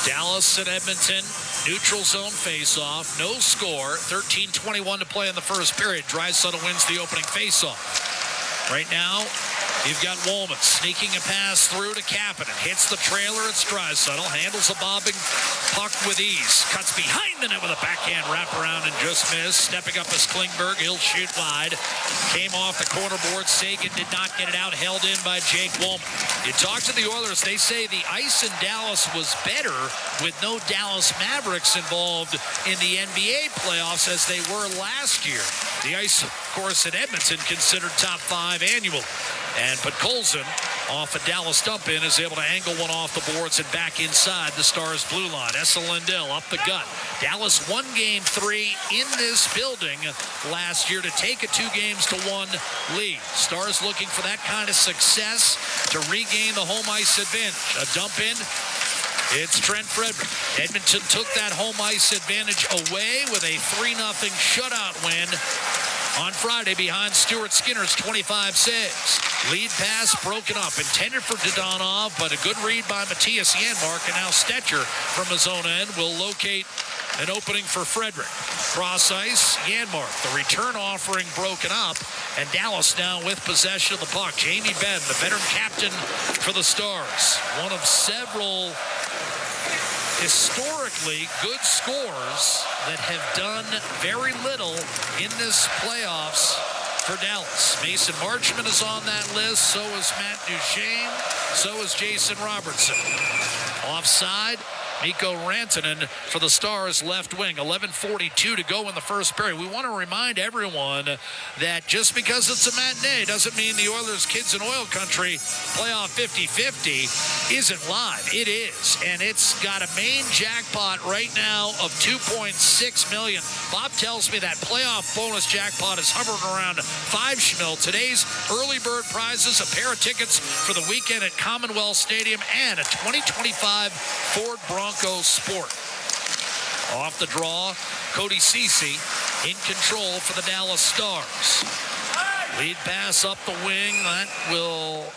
Dallas and Edmonton, neutral zone face-off, no score, 13:21 to play in the first period. Draisaitl wins the opening face-off. Right now, you've got Woolman sneaking a pass through to Kapanen. Hits the trailer. It's Draisaitl. Handles a bobbing puck with ease. Cuts behind the net with a backhand wraparound and just missed. Stepping up is Clingberg. He'll shoot wide. Came off the corner board. Sagan did not get it out. Held in by Jake Woolman. You talk to the Oilers. They say the ice in Dallas was better with no Dallas Mavericks involved in the NBA playoffs as they were last year. The ice, of course, at Edmonton considered top 5 annual. But Colson off a Dallas dump in, is able to angle one off the boards and back inside the Stars' blue line. Esa Lindell up the gut. Dallas won Game 3 in this building last year to take a 2-1 lead. Stars looking for that kind of success to regain the home ice advantage. A dump in. It's Trent Frederick. Edmonton took that home ice advantage away with a 3-0 shutout win on Friday behind Stuart Skinner's 25 saves. Lead pass broken up, intended for Dodonov, but a good read by Matthias Janmark, and now Stetcher from his own end will locate an opening for Frederick. Cross ice, Janmark. The return offering broken up, and Dallas now with possession of the puck. Jamie Benn, the veteran captain for the Stars. One of several historically good scores that have done very little in this playoffs for Dallas. Mason Marchment is on that list. So is Matt Duchene. So is Jason Robertson. Offside, Mikko Rantanen for the Stars left wing. 11:42 to go in the first period. We want to remind everyone that just because it's a matinee doesn't mean the Oilers Kids in Oil Country playoff 50-50 isn't live. It is, and it's got a main jackpot right now of $2.6 million. Bob tells me that playoff bonus jackpot is hovering around $5 million. Today's early bird prizes, a pair of tickets for the weekend at Commonwealth Stadium, and a 2025 Ford Bronco Sport. Off the draw, Cody Ceci in control for the Dallas Stars. Lead pass up the wing. That will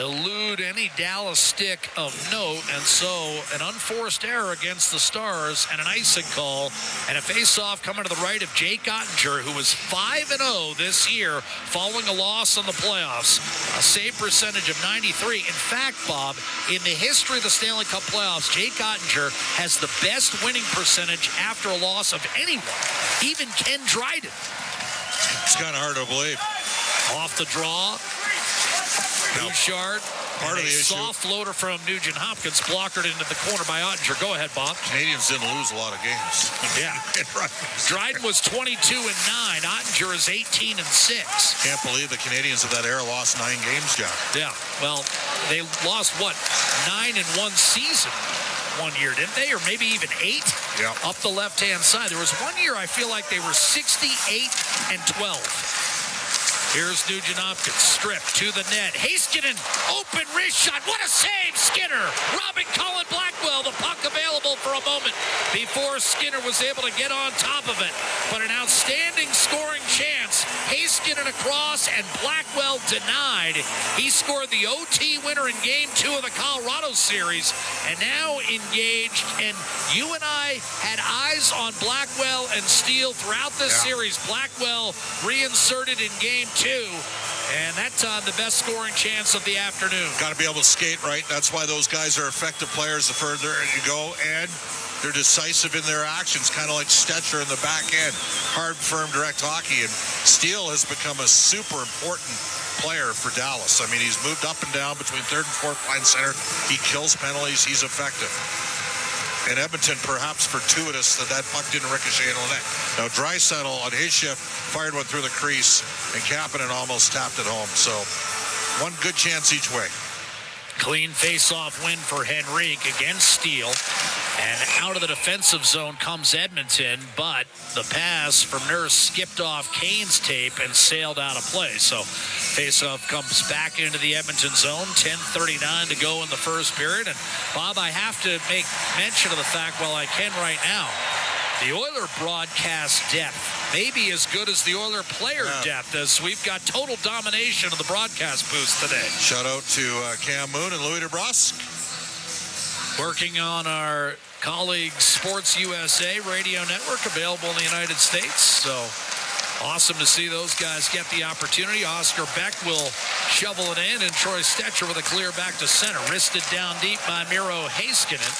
elude any Dallas stick of note, and so an unforced error against the Stars and an icing call, and a face-off coming to the right of Jake Ottinger, who was 5-0 this year following a loss in the playoffs. A save percentage of 93. In fact, Bob, in the history of the Stanley Cup playoffs, Jake Ottinger has the best winning percentage after a loss of anyone, even Ken Dryden. It's kind of hard to believe. Off the draw, Bouchard, part of the issue. Soft floater from Nugent Hopkins, blockered into the corner by Ottinger. Go ahead, Bob. Canadians didn't lose a lot of games. Yeah. Dryden was 22-9. Ottinger is 18-6. Can't believe the Canadians of that era lost 9 games, John. Yeah. Well, they lost, 9 in one season one year, didn't they? Or maybe even 8? Yeah. Up the left-hand side. There was one year I feel like they were 68-12. Here's Nugent Hopkins, stripped to the net. Heiskanen, open wrist shot. What a save, Skinner. Robbing Colin Blackwell, the puck available for a moment before Skinner was able to get on top of it. But an outstanding scoring chance. Heiskanen across, and Blackwell denied. He scored the OT winner in Game 2 of the Colorado series, and now engaged. And you and I had eyes on Blackwell and Steele throughout this series. Blackwell reinserted in Game 2. And that time, the best scoring chance of the afternoon. Got to be able to skate right. That's why those guys are effective players the further you go. And they're decisive in their actions, kind of like Stetcher in the back end. Hard, firm, direct hockey. And Steele has become a super important player for Dallas. I mean, he's moved up and down between third and fourth line center. He kills penalties. He's effective. And Edmonton perhaps fortuitous that puck didn't ricochet in the net. Now Draisaitl on his shift fired one through the crease, and Kapanen almost tapped it home. So one good chance each way. Clean face-off win for Henrique against Steele. And out of the defensive zone comes Edmonton, but the pass from Nurse skipped off Kane's tape and sailed out of play. So face-off comes back into the Edmonton zone. 10:39 to go in the first period. And Bob, I have to make mention of the fact, while I can right now, the Oiler broadcast depth may be as good as the Oiler player depth, as we've got total domination of the broadcast booth today. Shout out to Cam Moon and Louis DeBrusque. Working on our colleagues Sports USA radio network, available in the United States. So awesome to see those guys get the opportunity. Oscar Beck will shovel it in, and Troy Stetcher with a clear back to center. Wristed down deep by Miro Heiskanen.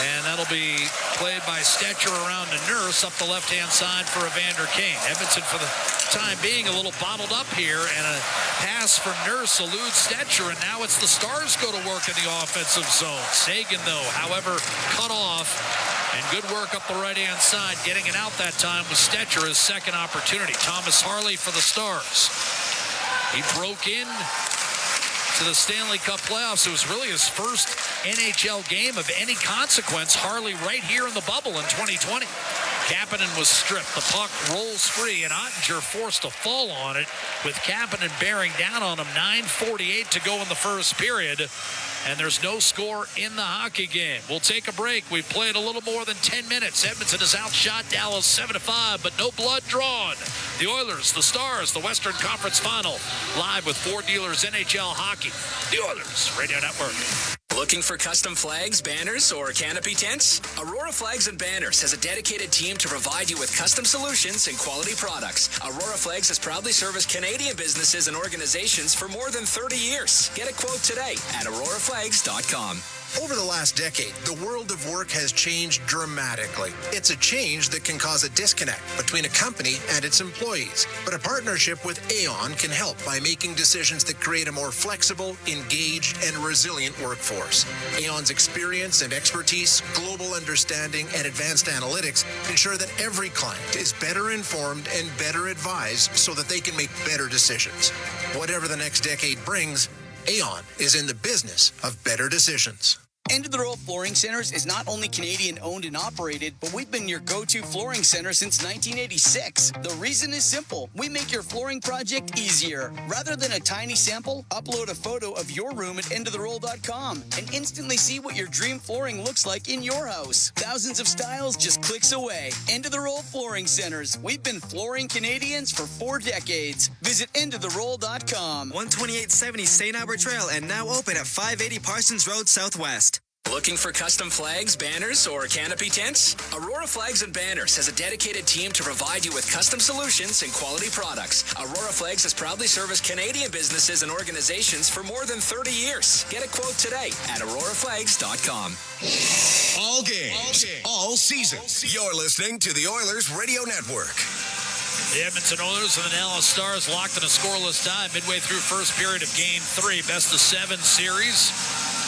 And that'll be played by Stetcher around to Nurse up the left-hand side for Evander Kane. Edmonton, for the time being, a little bottled up here, and a pass from Nurse eludes Stetcher, and now it's the Stars go to work in the offensive zone. Sagan, though, however, cut off, and good work up the right-hand side. Getting it out that time with Stetcher, his second opportunity. Thomas Harley for the Stars. He broke in to the Stanley Cup playoffs. It was really his first NHL game of any consequence, Harley, right here in the bubble in 2020. Kapanen was stripped. The puck rolls free, and Ottinger forced a fall on it with Kapanen bearing down on him. 9:48 to go in the first period, and there's no score in the hockey game. We'll take a break. We've played a little more than 10 minutes. Edmonton has outshot Dallas 7-5, but no blood drawn. The Oilers, the Stars, the Western Conference Final, live with Ford Dealers NHL Hockey. The Oilers Radio Network. Looking for custom flags, banners, or canopy tents? Aurora Flags and Banners has a dedicated team to provide you with custom solutions and quality products. Aurora Flags has proudly serviced Canadian businesses and organizations for more than 30 years. Get a quote today at auroraflags.com. Over the last decade, the world of work has changed dramatically. It's a change that can cause a disconnect between a company and its employees. But a partnership with Aon can help by making decisions that create a more flexible, engaged, and resilient workforce. Aon's experience and expertise, global understanding, and advanced analytics ensure that every client is better informed and better advised so that they can make better decisions. Whatever the next decade brings, Aon is in the business of better decisions. End of the Road Flooring Centers is not only Canadian owned and operated, but we've been your go-to flooring center since 1986. The reason is simple. We make your flooring project easier. Rather than a tiny sample, upload a photo of your room at endoftheroll.com and instantly see what your dream flooring looks like in your house. Thousands of styles just clicks away. End of the Roll Flooring Centers. We've been flooring Canadians for 4 decades. Visit endoftheroll.com. 12870 St. Albert Trail and now open at 580 Parsons Road Southwest. Looking for custom flags, banners, or canopy tents? Aurora Flags and Banners has a dedicated team to provide you with custom solutions and quality products. Aurora Flags has proudly serviced Canadian businesses and organizations for more than 30 years. Get a quote today at auroraflags.com. All games, all seasons. You're listening to the Oilers Radio Network. The Edmonton Oilers and the Dallas Stars locked in a scoreless tie midway through first period of Game 3. Best of 7 series.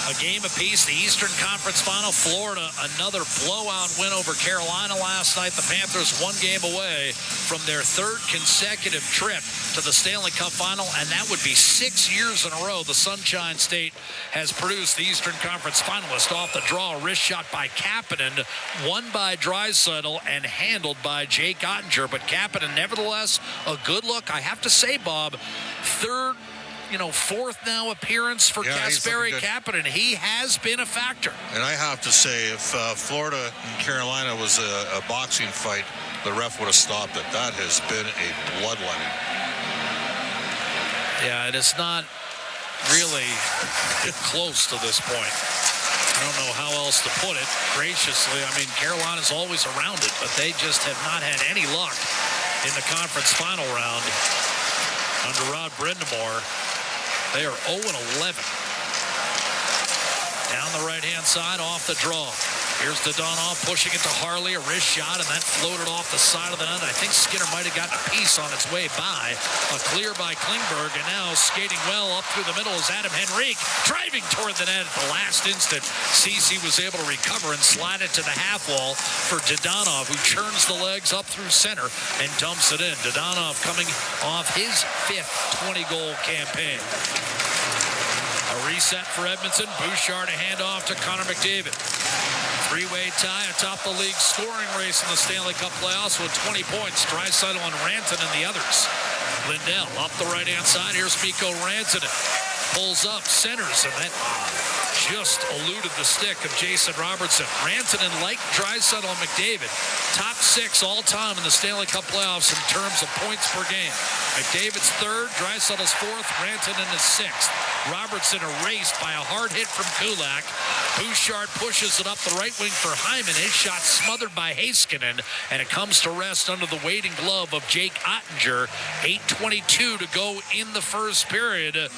A game apiece. The Eastern Conference Final. Florida, another blowout win over Carolina last night. The Panthers 1 game away from their 3rd consecutive trip to the Stanley Cup Final, and that would be 6 years in a row the Sunshine State has produced the Eastern Conference finalist. Off the draw, a wrist shot by Kapanen, won by Draisaitl, and handled by Jake Ottinger. But Kapanen, nevertheless, a good look. I have to say, Bob, 4th now appearance for Kasperi Kapanen. He has been a factor. And I have to say, if Florida and Carolina was a boxing fight, the ref would have stopped it. That has been a bloodletting. Yeah, it is not really close to this point. I don't know how else to put it graciously. I mean, Carolina's always around it, but they just have not had any luck in the conference final round under Rod Brindamore. They are 0-11. Down the right-hand side, off the draw. Here's Dadonov pushing it to Harley, a wrist shot, and that floated off the side of the net. I think Skinner might have gotten a piece on its way by. A clear by Clingberg, and now skating well up through the middle is Adam Henrique, driving toward the net at the last instant. Ceci was able to recover and slide it to the half wall for Dadonov, who churns the legs up through center and dumps it in. Dadonov coming off his 5th 20-goal campaign. A reset for Edmonton. Bouchard a handoff to Connor McDavid. 3-way tie atop the league scoring race in the Stanley Cup playoffs with 20 points. Draisaitl and Rantanen and the others. Lindell up the right-hand side. Here's Mikko Rantanen. Pulls up, centers, and that just eluded the stick of Jason Robertson. Rantanen, like Draisaitl and McDavid, top 6 all-time in the Stanley Cup playoffs in terms of points per game. McDavid's 3rd, Draisaitl's 4th, Rantanen is 6th. Robertson erased by a hard hit from Kulak. Bouchard pushes it up the right wing for Hyman. His shot smothered by Heiskanen, and it comes to rest under the waiting glove of Jake Ottinger. 8:22 to go in the first period.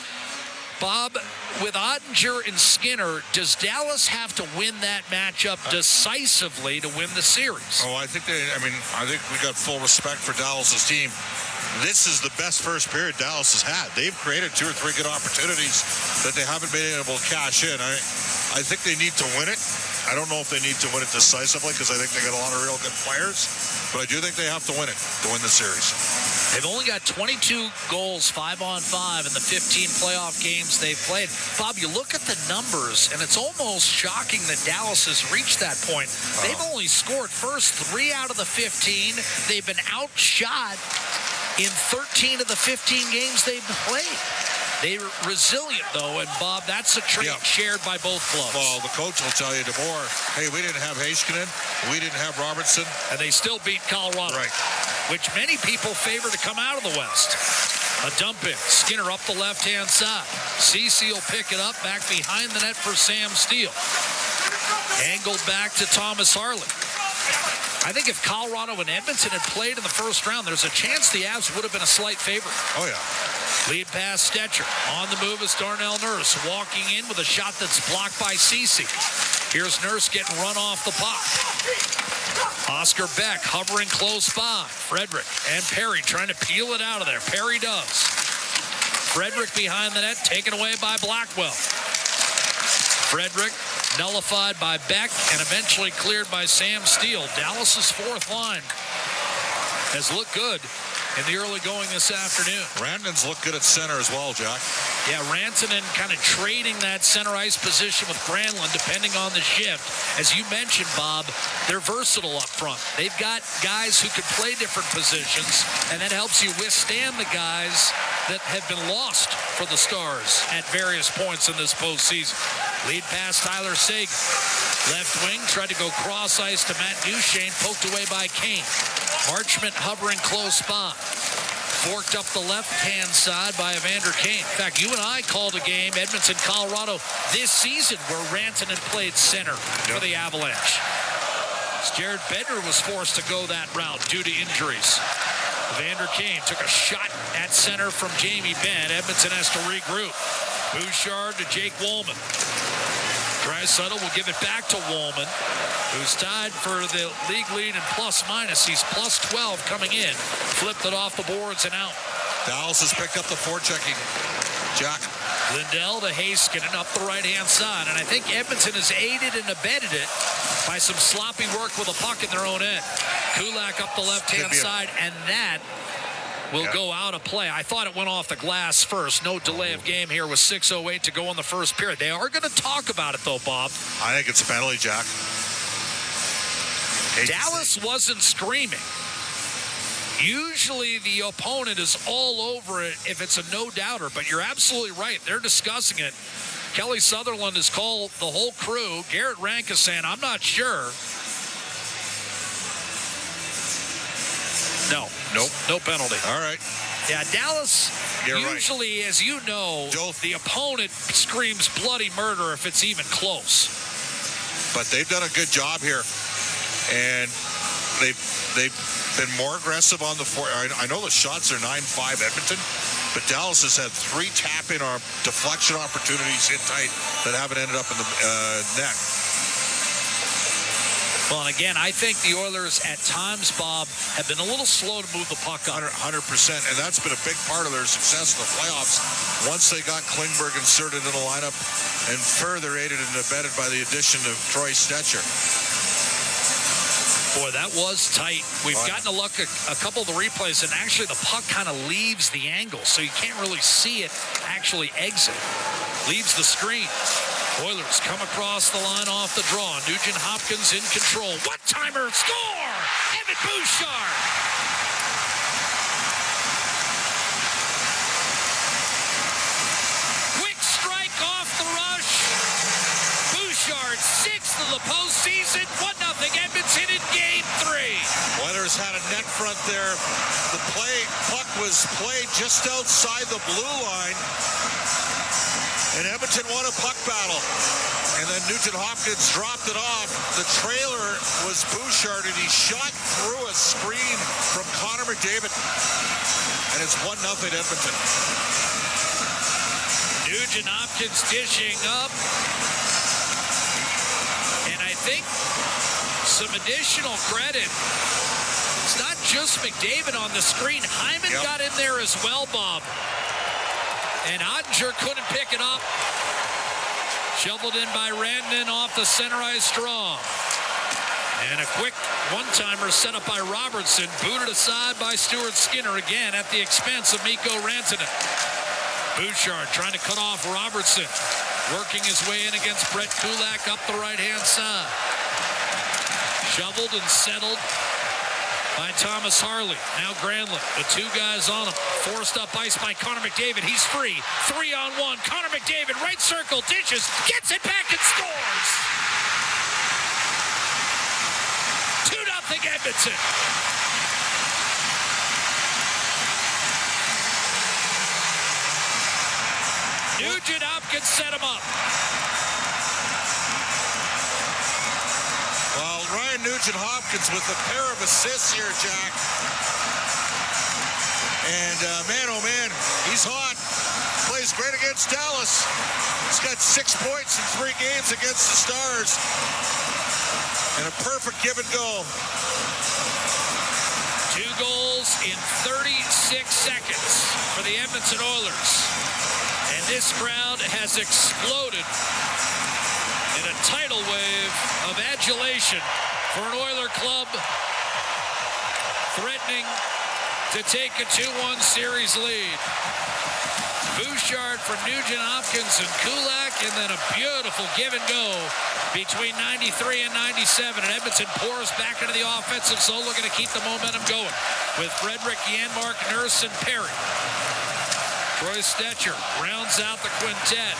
Bob, with Ottinger and Skinner, does Dallas have to win that matchup decisively to win the series? Oh, I think we got full respect for Dallas's team. This is the best first period Dallas has had. They've created 2 or 3 good opportunities that they haven't been able to cash in. I think they need to win it. I don't know if they need to win it decisively because I think they got a lot of real good players, but I do think they have to win it to win the series. They've only got 22 goals, 5-on-5 in the 15 playoff games they've played. Bob, you look at the numbers, and it's almost shocking that Dallas has reached that point. They've only scored first 3 out of the 15. They've been outshot in 13 of the 15 games they've played. They're resilient, though, and, Bob, that's a trait shared by both clubs. Well, the coach will tell you tomorrow, hey, we didn't have Heiskanen, we didn't have Robertson. And they still beat Colorado, right? Which many people favor to come out of the West. A dump in. Skinner up the left-hand side. Ceci will pick it up back behind the net for Sam Steele. Angled back to Thomas Harley. I think if Colorado and Edmonton had played in the first round, there's a chance the Avs would have been a slight favorite. Oh, yeah. Lead pass, Stetcher. On the move is Darnell Nurse. Walking in with a shot that's blocked by Ceci. Here's Nurse getting run off the puck. Oscar Beck hovering close by. Frederick and Perry trying to peel it out of there. Perry does. Frederick behind the net, taken away by Blackwell. Frederick nullified by Beck and eventually cleared by Sam Steele. Dallas's fourth line has looked good in the early going this afternoon. Rantanen's looked good at center as well, Jack. Yeah, Rantanen kind of trading that center ice position with Granlund depending on the shift. As you mentioned, Bob, they're versatile up front. They've got guys who can play different positions, and that helps you withstand the guys that have been lost for the Stars at various points in this postseason. Lead pass, Tyler Seguin. Left wing, tried to go cross ice to Matt Duchene, poked away by Kane. Marchment hovering close by. Forked up the left-hand side by Evander Kane. In fact, you and I called a game, Edmonton, Colorado, this season where Rantanen played center for the Avalanche. Jared Bednar was forced to go that route due to injuries. Evander Kane took a shot at center from Jamie Benn. Edmonton has to regroup. Bouchard to Jake Woolman. Draisaitl will give it back to Woolman, who's tied for the league lead in plus-minus. He's plus 12 coming in. Flipped it off the boards and out. Dallas has picked up the forechecking. Jack. Lindell to Heiskanen up the right-hand side. And I think Edmonton has aided and abetted it by some sloppy work with a puck in their own end. Kulak up the left-hand side, and that will go out of play. I thought it went off the glass first. No delay of game here with 6:08 to go in the first period. They are going to talk about it, though, Bob. I think it's a penalty, Jack. Dallas wasn't screaming. Usually the opponent is all over it if it's a no-doubter, but you're absolutely right. They're discussing it. Kelly Sutherland has called the whole crew. Garrett Rank is saying, I'm not sure. No. Nope. No penalty. All right. Yeah, Dallas, You're usually, as you know, the opponent screams bloody murder if it's even close. But they've done a good job here. And they've been more aggressive on the four. I know the shots are 9-5 Edmonton, but Dallas has had 3 tap-in or deflection opportunities in tight that haven't ended up in the net. Well, and again, I think the Oilers at times, Bob, have been a little slow to move the puck up. 100%, and that's been a big part of their success in the playoffs once they got Klingberg inserted in the lineup and further aided and abetted by the addition of Troy Stetcher. Boy, that was tight. We've gotten a look at a couple of the replays, and actually the puck kind of leaves the angle, so you can't really see it actually exit. Leaves the screen. Oilers come across the line off the draw. Nugent Hopkins in control. One-timer, score! Evan Bouchard! Quick strike off the rush. Bouchard, 6th of the postseason. 1-0 Edmonton in Game 3. Oilers had a net front there. The puck was played just outside the blue line. And Edmonton won a puck battle. And then Nugent Hopkins dropped it off. The trailer was Bouchard, and he shot through a screen from Connor McDavid. And it's 1-0 Edmonton. Nugent Hopkins dishing up. And I think some additional credit. It's not just McDavid on the screen. Hyman got in there as well, Bob. And Ottinger couldn't pick it up. Shoveled in by Rantanen off the center ice draw. And a quick one-timer set up by Robertson, booted aside by Stuart Skinner again at the expense of Mikko Rantanen. Bouchard trying to cut off Robertson, working his way in against Brett Kulak up the right-hand side. Shoveled and settled by Thomas Harley. Now Granlund, the two guys on him. Forced up ice by Connor McDavid. He's free. 3-on-1. Connor McDavid, right circle, dishes, gets it back and scores. 2-0 Edmonton. Nugent Hopkins set him up. Well, Ryan Nugent-Hopkins with a pair of assists here, Jack. And man, oh man, he's hot. Plays great against Dallas. He's got 6 points in 3 games against the Stars. And a perfect give and go. 2 goals in 36 seconds for the Edmonton Oilers. And this crowd has exploded in a tidal wave of adulation for an Oiler club threatening to take a 2-1 series lead. Bouchard for Nugent Hopkins and Kulak, and then a beautiful give and go between 93 and 97. And Edmonton pours back into the offensive zone, looking to keep the momentum going with Frederick, Janmark, Nurse, and Perry. Troy Stetcher rounds out the quintet.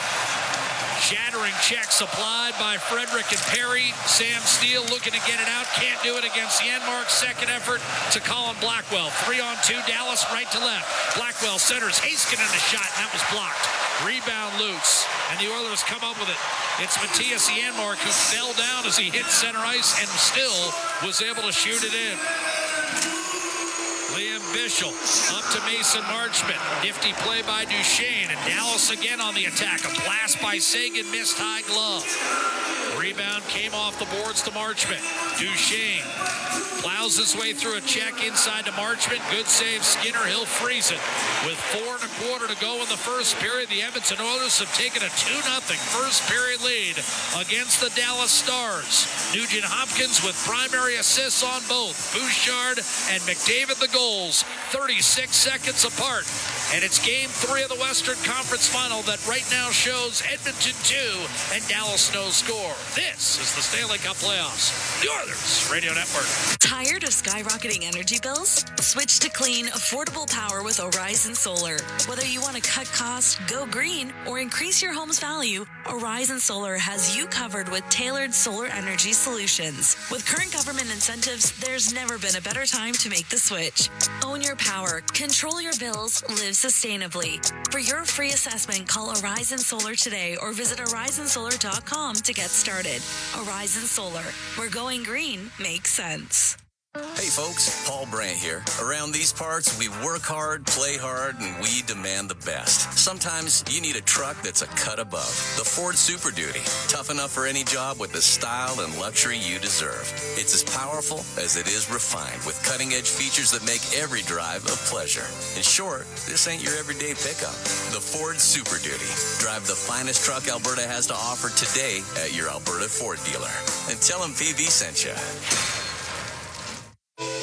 Shattering check supplied by Frederick and Perry. Sam Steele looking to get it out. Can't do it against Janmark. Second effort to Colin Blackwell. 3-on-2, Dallas right to left. Blackwell centers. Haskin in a shot, and that was blocked. Rebound loose, and the Oilers come up with it. It's Matthias Janmark who fell down as he hit center ice and still was able to shoot it in. Liam Bichel up to Mason Marchment. Nifty play by Duchesne, and Dallas again on the attack. A blast by Sagan, missed high glove. Rebound came off the boards to Marchment. Duchesne plows his way through a check inside to Marchment. Good save, Skinner. He'll freeze it. With 4 1/4 to go in the first period, the Edmonton Oilers have taken a 2-0 first period lead against the Dallas Stars. Nugent Hopkins with primary assists on both. Bouchard and McDavid the goals, 36 seconds apart. And it's Game 3 of the Western Conference Final that right now shows Edmonton 2 and Dallas no score. This is the Stanley Cup Playoffs. The Oilers Radio Network. Tired of skyrocketing energy bills? Switch to clean, affordable power with Horizon Solar. Whether you want to cut costs, go green, or increase your home's value, Horizon Solar has you covered with tailored solar energy solutions. With current government incentives, there's never been a better time to make the switch. Own your power, control your bills, live sustainably. For your free assessment, call Horizon Solar today or visit horizonsolar.com to get started. Horizon Solar, where going green makes sense. Hey folks, Paul Brandt here. Around these parts, we work hard, play hard, and we demand the best. Sometimes you need a truck that's a cut above. The Ford Super Duty. Tough enough for any job with the style and luxury you deserve. It's as powerful as it is refined, with cutting-edge features that make every drive a pleasure. In short, this ain't your everyday pickup. The Ford Super Duty. Drive the finest truck Alberta has to offer today at your Alberta Ford dealer. And tell them PV sent you.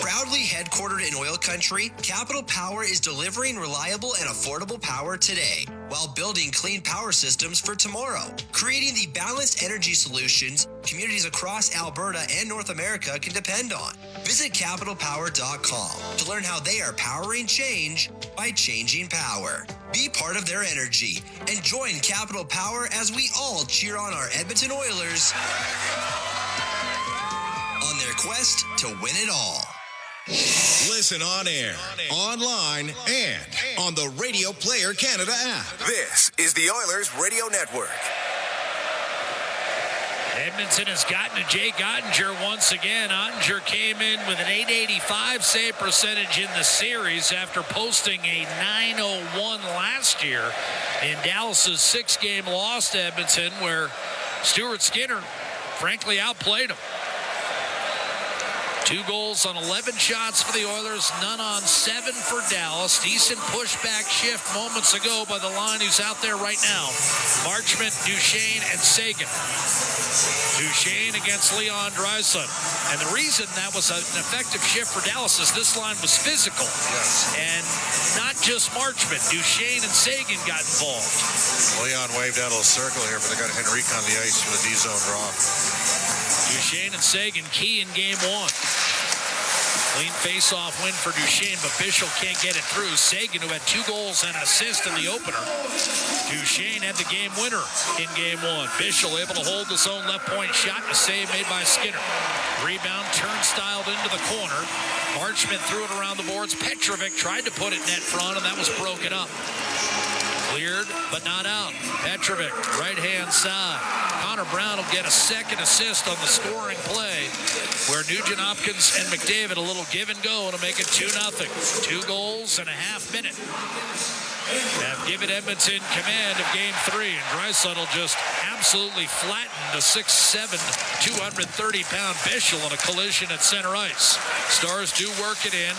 Proudly headquartered in OilCountry, Capital Power is delivering reliable and affordable power today while building clean power systems for tomorrow, creating the balanced energy solutions communities across Alberta and North America can depend on. Visit capitalpower.com to learn how they are powering change by changing power. Be part of their energy and join Capital Power as we all cheer on our Edmonton Oilers on their quest to win it all. Listen on air, online, and on the Radio Player Canada app. This is the Oilers Radio Network. Edmonton has gotten to Jake Ottinger once again. Ottinger came in with an .885 save percentage in the series after posting a .901 last year in Dallas's 6-game loss to Edmonton, where Stuart Skinner frankly outplayed him. 2 goals on 11 shots for the Oilers, none on 7 for Dallas. Decent pushback shift moments ago by the line who's out there right now. Marchment, Duchesne, and Seguin. Duchesne against Leon Draisaitl. And the reason that was an effective shift for Dallas is this line was physical. Yes. And not just Marchment. Duchesne and Seguin got involved. Leon waved out of the circle here, but they got Henrique on the ice for the D-zone draw. Duchesne and Seguin key in game 1. Clean face-off win for Duchesne, but Bischel can't get it through. Seguin, who had 2 goals and an assist in the opener. Duchesne had the game winner in game 1. Bischel able to hold his own left point shot, a save made by Skinner. Rebound turnstiled into the corner. Marchment threw it around the boards. Petrovic tried to put it net front, and that was broken up. Cleared, but not out. Petrovic, right-hand side. Connor Brown will get a second assist on the scoring play, where Nugent Hopkins and McDavid a little give and go to make it 2-0. 2 goals in a half minute have given Edmonton command of game 3, and Draisaitl just absolutely flattened the 6'7", 230-pound Bischel in a collision at center ice. Stars do work it in.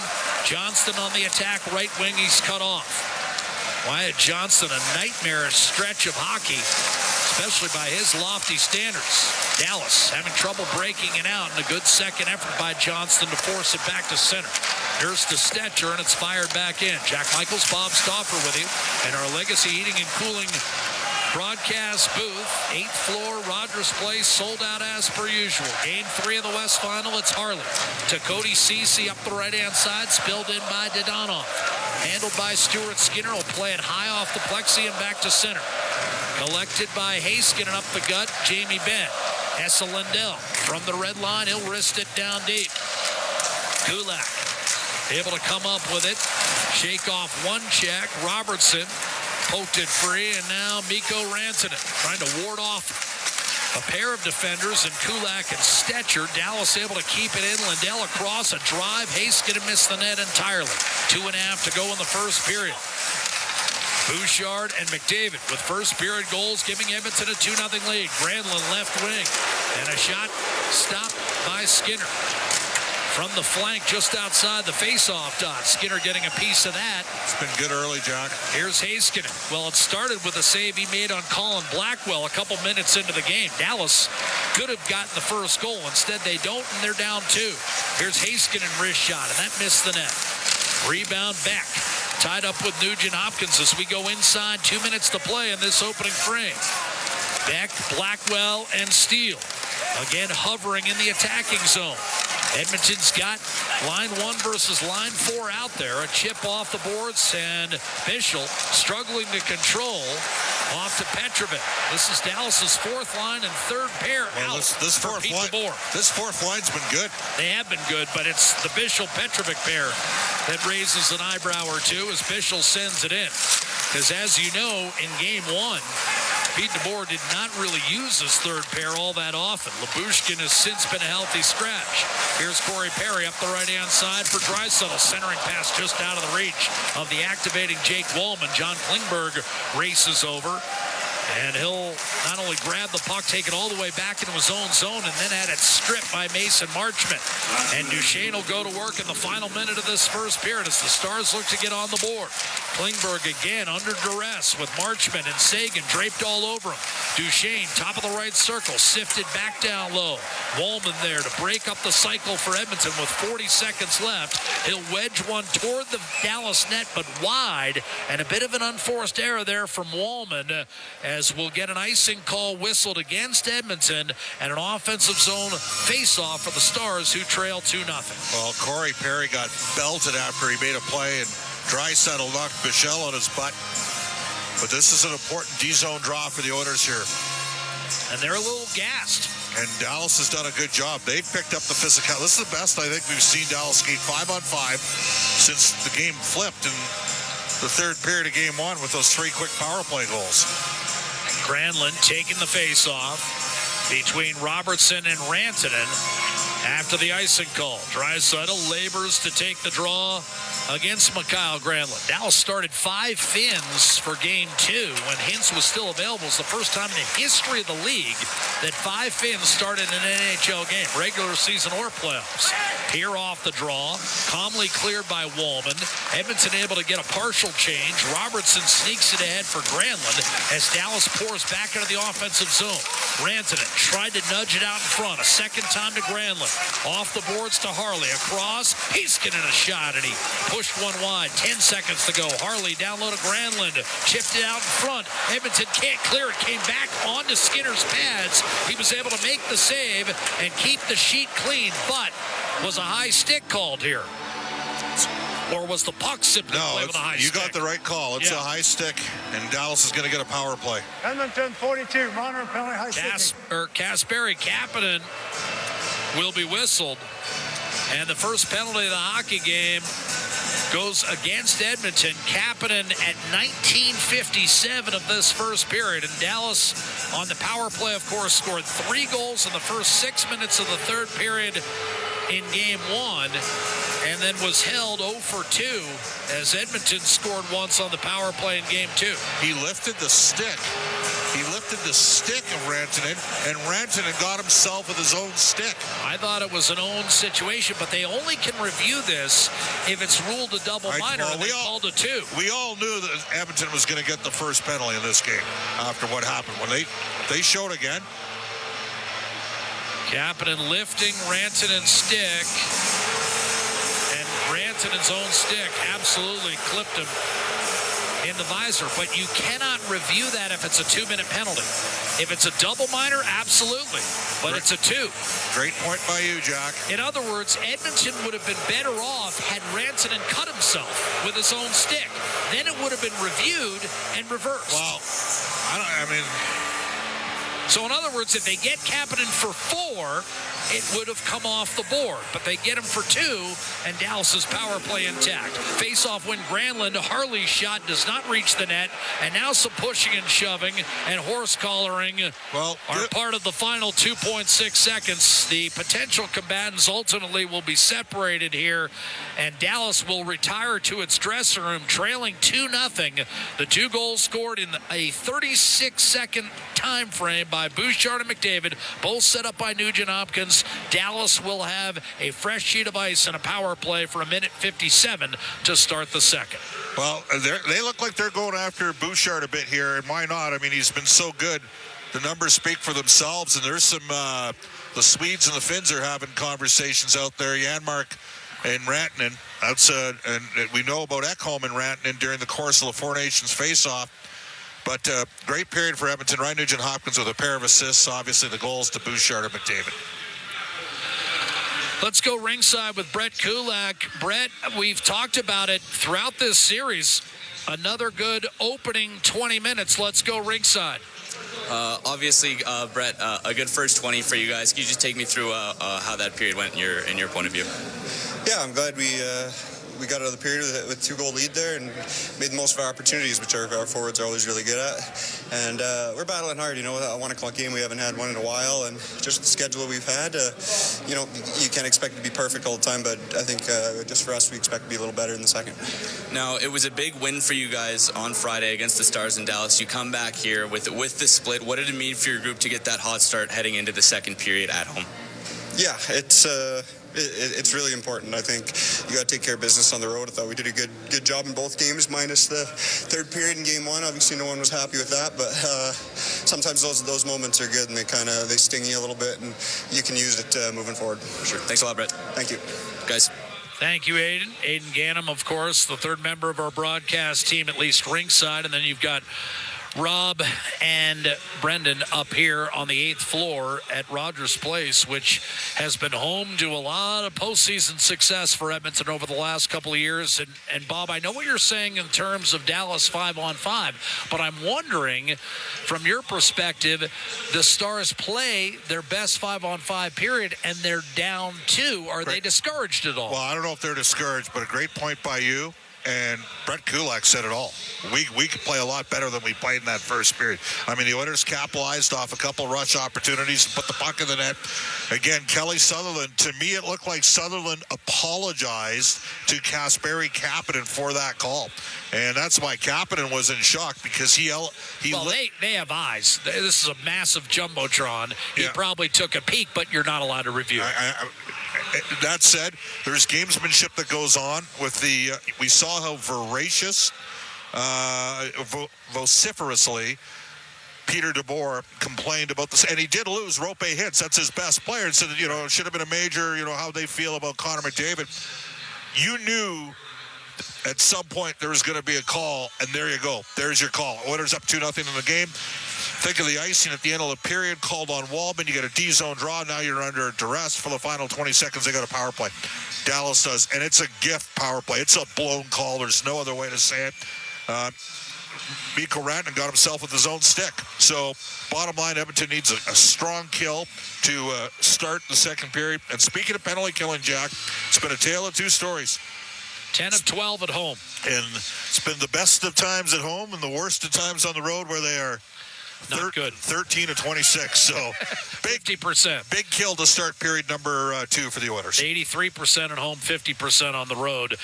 Johnston on the attack, right wing, he's cut off. Wyatt Johnston, a nightmarish stretch of hockey, especially by his lofty standards. Dallas having trouble breaking it out, and a good second effort by Johnston to force it back to center. Nurse to Stetcher, and it's fired back in. Jack Michaels, Bob Stauffer with you, and our Legacy Heating and Cooling broadcast booth, 8th floor, Rogers Place, sold out as per usual. Game 3 of the West Final, it's Harley. To Cody Ceci up the right-hand side, spilled in by Dodonov. Handled by Stuart Skinner, will play it high off the plexi and back to center. Collected by Haskin and up the gut, Jamie Benn. Essa Lindell from the red line, he'll wrist it down deep. Kulak able to come up with it. Shake off one check. Robertson poked it free, and now Mikko Rantanen trying to ward off a pair of defenders, and Kulak and Stetcher. Dallas able to keep it in. Lindell across, a drive. Haskin missed the net entirely. 2.5 to go in the first period. Bouchard and McDavid with first period goals, giving Edmonton a 2-0 lead. Granlund left wing, and a shot stopped by Skinner. From the flank just outside the face-off dot. Skinner getting a piece of that. It's been good early, Jock. Here's Heiskanen. Well, it started with a save he made on Colin Blackwell a couple minutes into the game. Dallas could have gotten the first goal. Instead, they don't, and they're down 2. Here's Heiskanen wrist shot, and that missed the net. Rebound back. Tied up with Nugent Hopkins as we go inside. 2 minutes to play in this opening frame. Beck, Blackwell, and Steele. Again, hovering in the attacking zone. Edmonton's got line 1 versus line 4 out there. A chip off the boards, and Bischel struggling to control off to Petrovic. This is Dallas's 4th line and 3rd pair out. This fourth line's been good. They have been good, but it's the Bischel-Petrovic pair that raises an eyebrow or two as Bischel sends it in. Because as you know, in game 1, Pete DeBoer did not really use his 3rd pair all that often. Lyubushkin has since been a healthy scratch. Here's Corey Perry up the right-hand side for Draisaitl. Centering pass just out of the reach of the activating Jake Wallman. John Klingberg races over. And he'll not only grab the puck, take it all the way back into his own zone, and then had it stripped by Mason Marchment. And Duchesne will go to work in the final minute of this first period as the Stars look to get on the board. Klingberg again under duress with Marchment and Seguin draped all over him. Duchesne, top of the right circle, sifted back down low. Wallman there to break up the cycle for Edmonton with 40 seconds left. He'll wedge one toward the Dallas net, but wide, and a bit of an unforced error there from Wallman, as we'll get an icing call whistled against Edmonton and an offensive zone face-off for the Stars, who trail 2-0. Well, Corey Perry got belted after he made a play, and Draisaitl knocked Bischel on his butt. But this is an important D-zone draw for the Oilers here. And they're a little gassed. And Dallas has done a good job. They've picked up the physical. This is the best I think we've seen Dallas skate 5-on-5 since the game flipped in the 3rd period of game 1 with those 3 quick power play goals. Granlund taking the face-off between Robertson and Rantanen after the icing call. Draisaitl labors to take the draw against Mikael Granlund. Dallas started 5 Finns for game 2 when Hintz was still available. It's the first time in the history of the league that 5 Finns started an NHL game, regular season or playoffs. Here off the draw, calmly cleared by Wallman. Edmonton able to get a partial change. Robertson sneaks it ahead for Granlund as Dallas pours back into the offensive zone. Rantanen tried to nudge it out in front. A second time to Granlund. Off the boards to Harley. Across. He's getting a shot, and he pushed one wide. 10 seconds to go. Harley down low to Granlund. Chipped it out in front. Edmonton can't clear it. Came back onto Skinner's pads. He was able to make the save and keep the sheet clean, but was a high stick called here? Or was the puck simply played with a high stick? You got the right call. It's a high stick, and Dallas is going to get a power play. Edmonton 42, Monroe penalty, high stick. Kasperi Kapanen will be whistled, and the first penalty of the hockey game goes against Edmonton. Kapanen at 19:57 of this first period, and Dallas on the power play, of course, scored 3 goals in the first 6 minutes of the third period in game 1, and then was held 0 for 2 as Edmonton scored once on the power play in game 2. He lifted the stick. He lifted the stick of Rantanen, and Rantanen got himself with his own stick. I thought it was an own situation, but they only can review this if it's ruled a double minor, and they called a 2. We all knew that Edmonton was going to get the first penalty in this game after what happened. When they showed again. Kapanen lifting Rantanen's stick, and Rantanen's own stick absolutely clipped him in the visor, but you cannot review that if it's a 2-minute penalty. If it's a double minor, absolutely, but it's a 2. Great point by you, Jack. In other words, Edmonton would have been better off had Rantanen cut himself with his own stick. Then it would have been reviewed and reversed. Well, so in other words, if they get Kapanen for 4, it would have come off the board. But they get him for 2, and Dallas's power play intact. Face-off win Granlund. Harley's shot does not reach the net, and now some pushing and shoving and horse-collaring are part of the final 2.6 seconds. The potential combatants ultimately will be separated here, and Dallas will retire to its dressing room trailing 2-0. The 2 goals scored in a 36-second time frame by Bouchard and McDavid, both set up by Nugent-Hopkins. Dallas will have a fresh sheet of ice and a power play for 1:57 to start the second. Well, they look like they're going after Bouchard a bit here, and why not? I mean, he's been so good. The numbers speak for themselves, and there's some the Swedes and the Finns are having conversations out there. Janmark and Rantanen. And we know about Ekholm and Rantanen during the course of the Four Nations face-off. But great period for Edmonton. Ryan Nugent-Hopkins with a pair of assists. Obviously, the goals to Bouchard and McDavid. Let's go ringside with Brett Kulak. Brett, we've talked about it throughout this series. Another good opening 20 minutes. Let's go ringside. Obviously, Brett, a good first 20 for you guys. Can you just take me through how that period went in your point of view? Yeah, I'm glad we got out of the period with 2-goal lead there and made the most of our opportunities, which our forwards are always really good at. And we're battling hard, a 1 o'clock game. We haven't had one in a while, and just the schedule we've had, you can't expect it to be perfect all the time, but I think just for us, we expect to be a little better in the second. Now, it was a big win for you guys on Friday against the Stars in Dallas. You come back here with the split. What did it mean for your group to get that hot start heading into the second period at home? Yeah, it's really important. I think you got to take care of business on the road. I thought we did a good job in both games, minus the third period in game 1. Obviously, no one was happy with that, but sometimes those moments are good, and they sting you a little bit, and you can use it moving forward. Sure. Thanks a lot, Brett. Thank you, guys. Thank you, Aiden. Aiden Gannum, of course, the third member of our broadcast team, at least ringside, and then you've got Rob and Brendan up here on the 8th floor at Rogers Place, which has been home to a lot of postseason success for Edmonton over the last couple of years. And Bob, I know what you're saying in terms of Dallas 5-on-5, but I'm wondering, from your perspective, the Stars play their best 5-on-5 period, and they're down 2. Are they discouraged at all? Well, I don't know if they're discouraged, but a great point by you. And Brett Kulak said it all. We could play a lot better than we played in that first period. I mean, the Oilers capitalized off a couple rush opportunities and put the puck in the net. Again, Kelly Sutherland, to me, it looked like Sutherland apologized to Kasperi Kapanen for that call. And that's why Kapanen was in shock, because they have eyes. This is a massive jumbotron. He probably took a peek, but you're not allowed to review. That said, there's gamesmanship that goes on with the. We saw how voracious, vociferously, Peter DeBoer complained about this, and he did lose Rope Hintz. That's his best player, and said, it should have been a major. How they feel about Connor McDavid. You knew at some point there was going to be a call, and there you go. There's your call. Oilers up 2-0 in the game. Think of the icing at the end of the period, called on Waldman. You get a D-zone draw. Now you're under duress for the final 20 seconds. They got a power play. Dallas does, and it's a gift power play. It's a blown call. There's no other way to say it. Mikko Rantanen got himself with his own stick. So, bottom line, Edmonton needs a strong kill to start the second period. And speaking of penalty killing, Jack, it's been a tale of two stories. 10 of 12 at home. And it's been the best of times at home and the worst of times on the road, where they are not good. 13 of 26. So 50%. Big kill to start period number 2 for the Oilers. 83% at home, 50% on the road.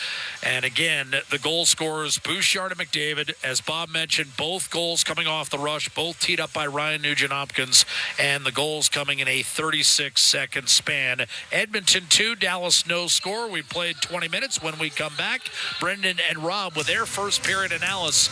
And again, the goal scorers, Bouchard and McDavid, as Bob mentioned, both goals coming off the rush, both teed up by Ryan Nugent-Hopkins, and the goals coming in a 36-second span. Edmonton 2, Dallas no score. We played 20 minutes. When we come back, Brendan and Rob with their first period analysis.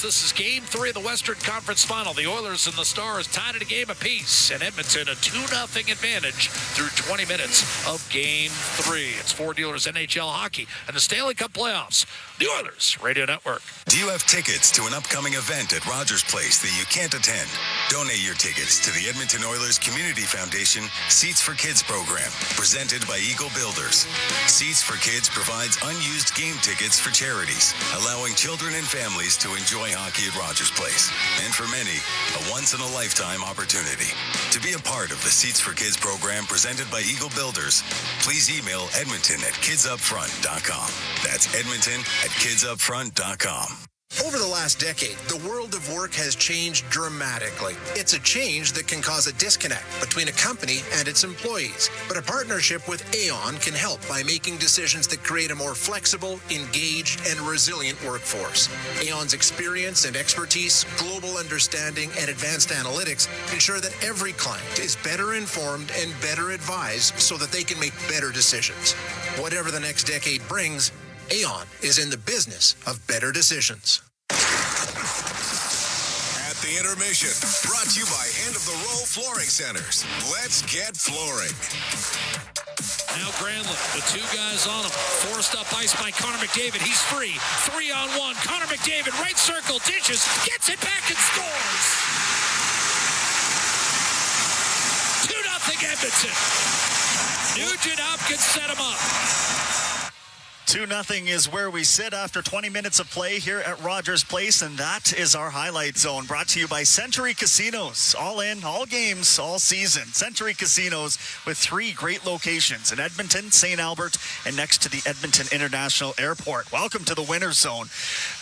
This is Game 3 of the Western Conference Final. The Oilers and the Stars tied at a game apiece, and Edmonton a 2-0 advantage through 20 minutes of Game 3. It's Four Dealers NHL Hockey and the Stanley Cup Playoffs. The Oilers Radio Network. Do you have tickets to an upcoming event at Rogers Place that you can't attend? Donate your tickets to the Edmonton Oilers Community Foundation Seats for Kids program, presented by Eagle Builders. Seats for Kids provides unused game tickets for charities, allowing children and families to enjoy hockey at Rogers Place. And for many, a once-in-a-lifetime opportunity. To be a part of the Seats for Kids program presented by Eagle Builders, please email edmonton@kidsupfront.com. That's edmonton@kidsupfront.com. Over the last decade, the world of work has changed dramatically. It's a change that can cause a disconnect between a company and its employees. But a partnership with Aon can help by making decisions that create a more flexible, engaged, and resilient workforce. Aon's experience and expertise, global understanding, and advanced analytics ensure that every client is better informed and better advised so that they can make better decisions. Whatever the next decade brings, Aon is in the business of better decisions. At the intermission, brought to you by End of the Row Flooring Centers. Let's get flooring. Now Granlund, the two guys on him. Forced up ice by Connor McDavid. He's free. 3-on-1. Connor McDavid, right circle, dishes, gets it back and scores. 2-0 Edmonton. Nugent-Hopkins set him up. 2-0 is where we sit after 20 minutes of play here at Rogers Place, and that is our highlight zone, brought to you by Century Casinos. All in, all games, all season. Century Casinos with 3 great locations in Edmonton, St. Albert, and next to the Edmonton International Airport. Welcome to the Winner's Zone.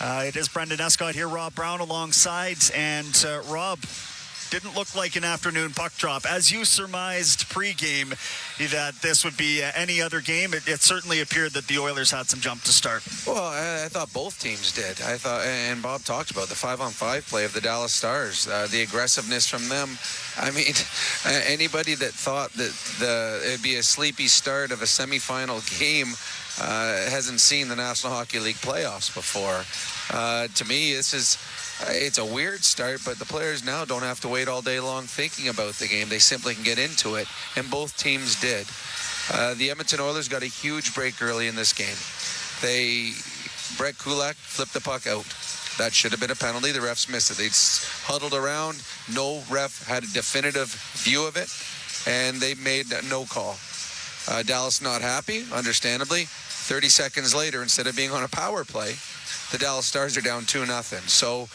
It is Brendan Escott here, Rob Brown alongside, and Rob, didn't look like an afternoon puck drop. As you surmised pregame that this would be any other game, it certainly appeared that the Oilers had some jump to start. Well, I thought both teams did. I thought, and Bob talked about the 5-on-5 play of the Dallas Stars, the aggressiveness from them. I mean, anybody that thought that it'd be a sleepy start of a semifinal game hasn't seen the National Hockey League playoffs before. To me, it's a weird start, but the players now don't have to wait all day long thinking about the game. They simply can get into it, and both teams did. The Edmonton Oilers got a huge break early in this game. Brett Kulak flipped the puck out. That should have been a penalty. The refs missed it. They huddled around. No ref had a definitive view of it, and they made no call. Dallas not happy, understandably. 30 seconds later, instead of being on a power play, the Dallas Stars are down 2-0. So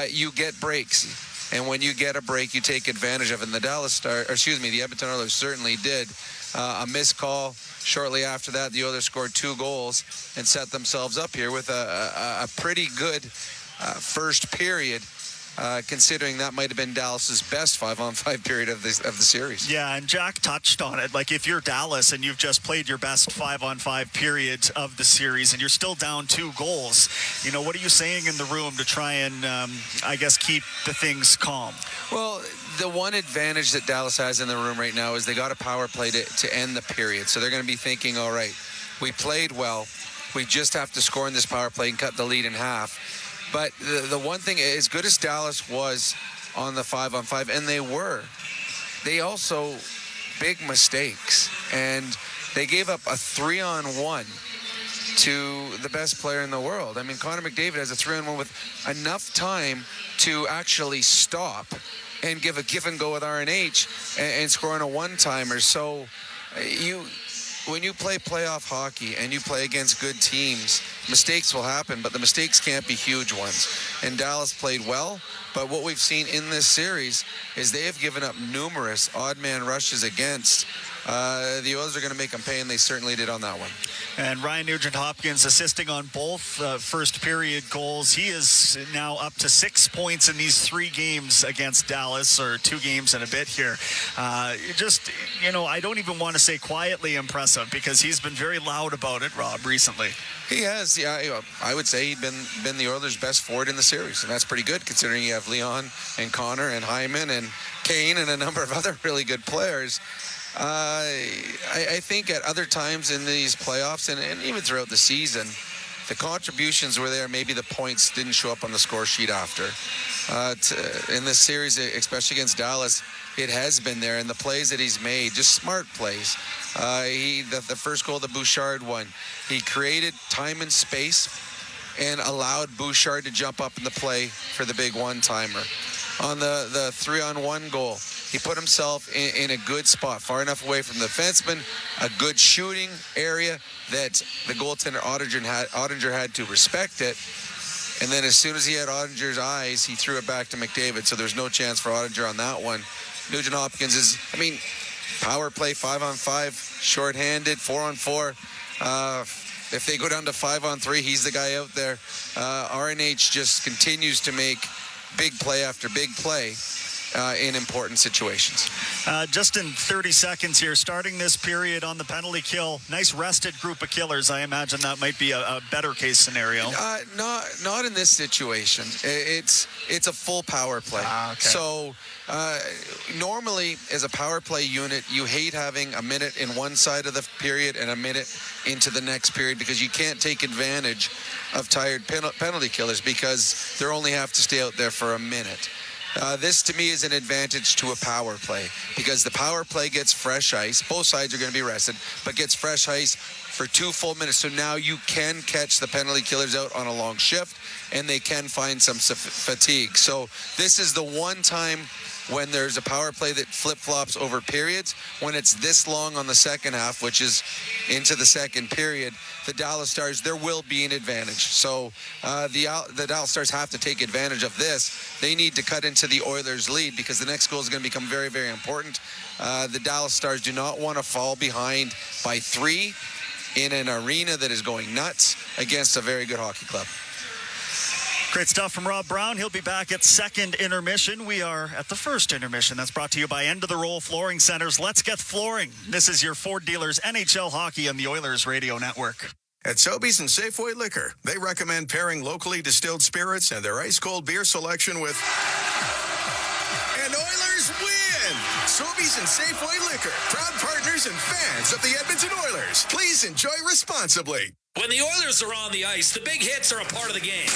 you get breaks. And when you get a break, you take advantage of it. And the Edmonton Oilers certainly did. a missed call. Shortly after that, the Oilers scored 2 goals and set themselves up here with a pretty good first period, considering that might have been Dallas's best 5-on-5 period of the series. Yeah, and Jack touched on it. Like, if you're Dallas and you've just played your best 5-on-5 period of the series and you're still down 2 goals, you know, what are you saying in the room to try and, I guess, keep the things calm? Well, the one advantage that Dallas has in the room right now is they got a power play to end the period. So they're going to be thinking, all right, we played well. We just have to score in this power play and cut the lead in half. But the one thing, as good as Dallas was on the 5-on-5, and they also big mistakes. And they gave up a 3-on-1 to the best player in the world. I mean, Connor McDavid has a 3-on-1 with enough time to actually stop and give a give and go with RNH and score on a one-timer. So when you play playoff hockey and you play against good teams, mistakes will happen, but the mistakes can't be huge ones. And Dallas played well, but what we've seen in this series is they have given up numerous odd man rushes against. The Oilers are going to make them pay, and they certainly did on that one. And Ryan Nugent-Hopkins assisting on both first period goals. He is now up to 6 points in these 3 games against Dallas, or 2 games and a bit here. Just, you know, I don't even want to say quietly impressive, because he's been very loud about it, Rob, recently. He has, yeah. I would say he's been the Oilers' best forward in the series, and that's pretty good considering you have Leon and Connor and Hyman and Kane and a number of other really good players. I think at other times in these playoffs and even throughout the season, the contributions were there. Maybe the points didn't show up on the score sheet after. In this series, especially against Dallas, it has been there. And the plays that he's made, just smart plays. The first goal, the Bouchard one, he created time and space and allowed Bouchard to jump up in the play for the big one-timer. On the 3-on-1 goal, he put himself in a good spot, far enough away from the defenseman, a good shooting area that the goaltender Ottinger had to respect it. And then as soon as he had Ottinger's eyes, he threw it back to McDavid, so there's no chance for Ottinger on that one. Nugent-Hopkins is, power play, 5-on-5, shorthanded, 4-on-4. If they go down to 5-on-3, he's the guy out there. RNH just continues to make big play after big play in important situations. Just in 30 seconds here, starting this period on the penalty kill, nice rested group of killers. I imagine that might be a better case scenario. Not in this situation. It's a full power play. Okay. So normally as a power play unit, you hate having a minute in one side of the period and a minute into the next period, because you can't take advantage of tired penalty killers because they only have to stay out there for a minute. This, to me, is an advantage to a power play, because the power play gets fresh ice. Both sides are going to be rested, but gets fresh ice for 2 full minutes. So now you can catch the penalty killers out on a long shift, and they can find some fatigue. So this is the one time when there's a power play that flip-flops over periods. When it's this long on the second half, which is into the second period, the Dallas Stars, there will be an advantage. So the Dallas Stars have to take advantage of this. They need to cut into the Oilers' lead, because the next goal is going to become very, very important. The Dallas Stars do not want to fall behind by 3 in an arena that is going nuts against a very good hockey club. Great stuff from Rob Brown. He'll be back at second intermission. We are at the first intermission. That's brought to you by End of the Roll Flooring Centers. Let's get flooring. This is your Ford Dealers NHL Hockey on the Oilers Radio Network. At Sobeys and Safeway Liquor, they recommend pairing locally distilled spirits and their ice-cold beer selection with... And Oilers win! Sobeys and Safeway Liquor, proud partners and fans of the Edmonton Oilers. Please enjoy responsibly. When the Oilers are on the ice, the big hits are a part of the game.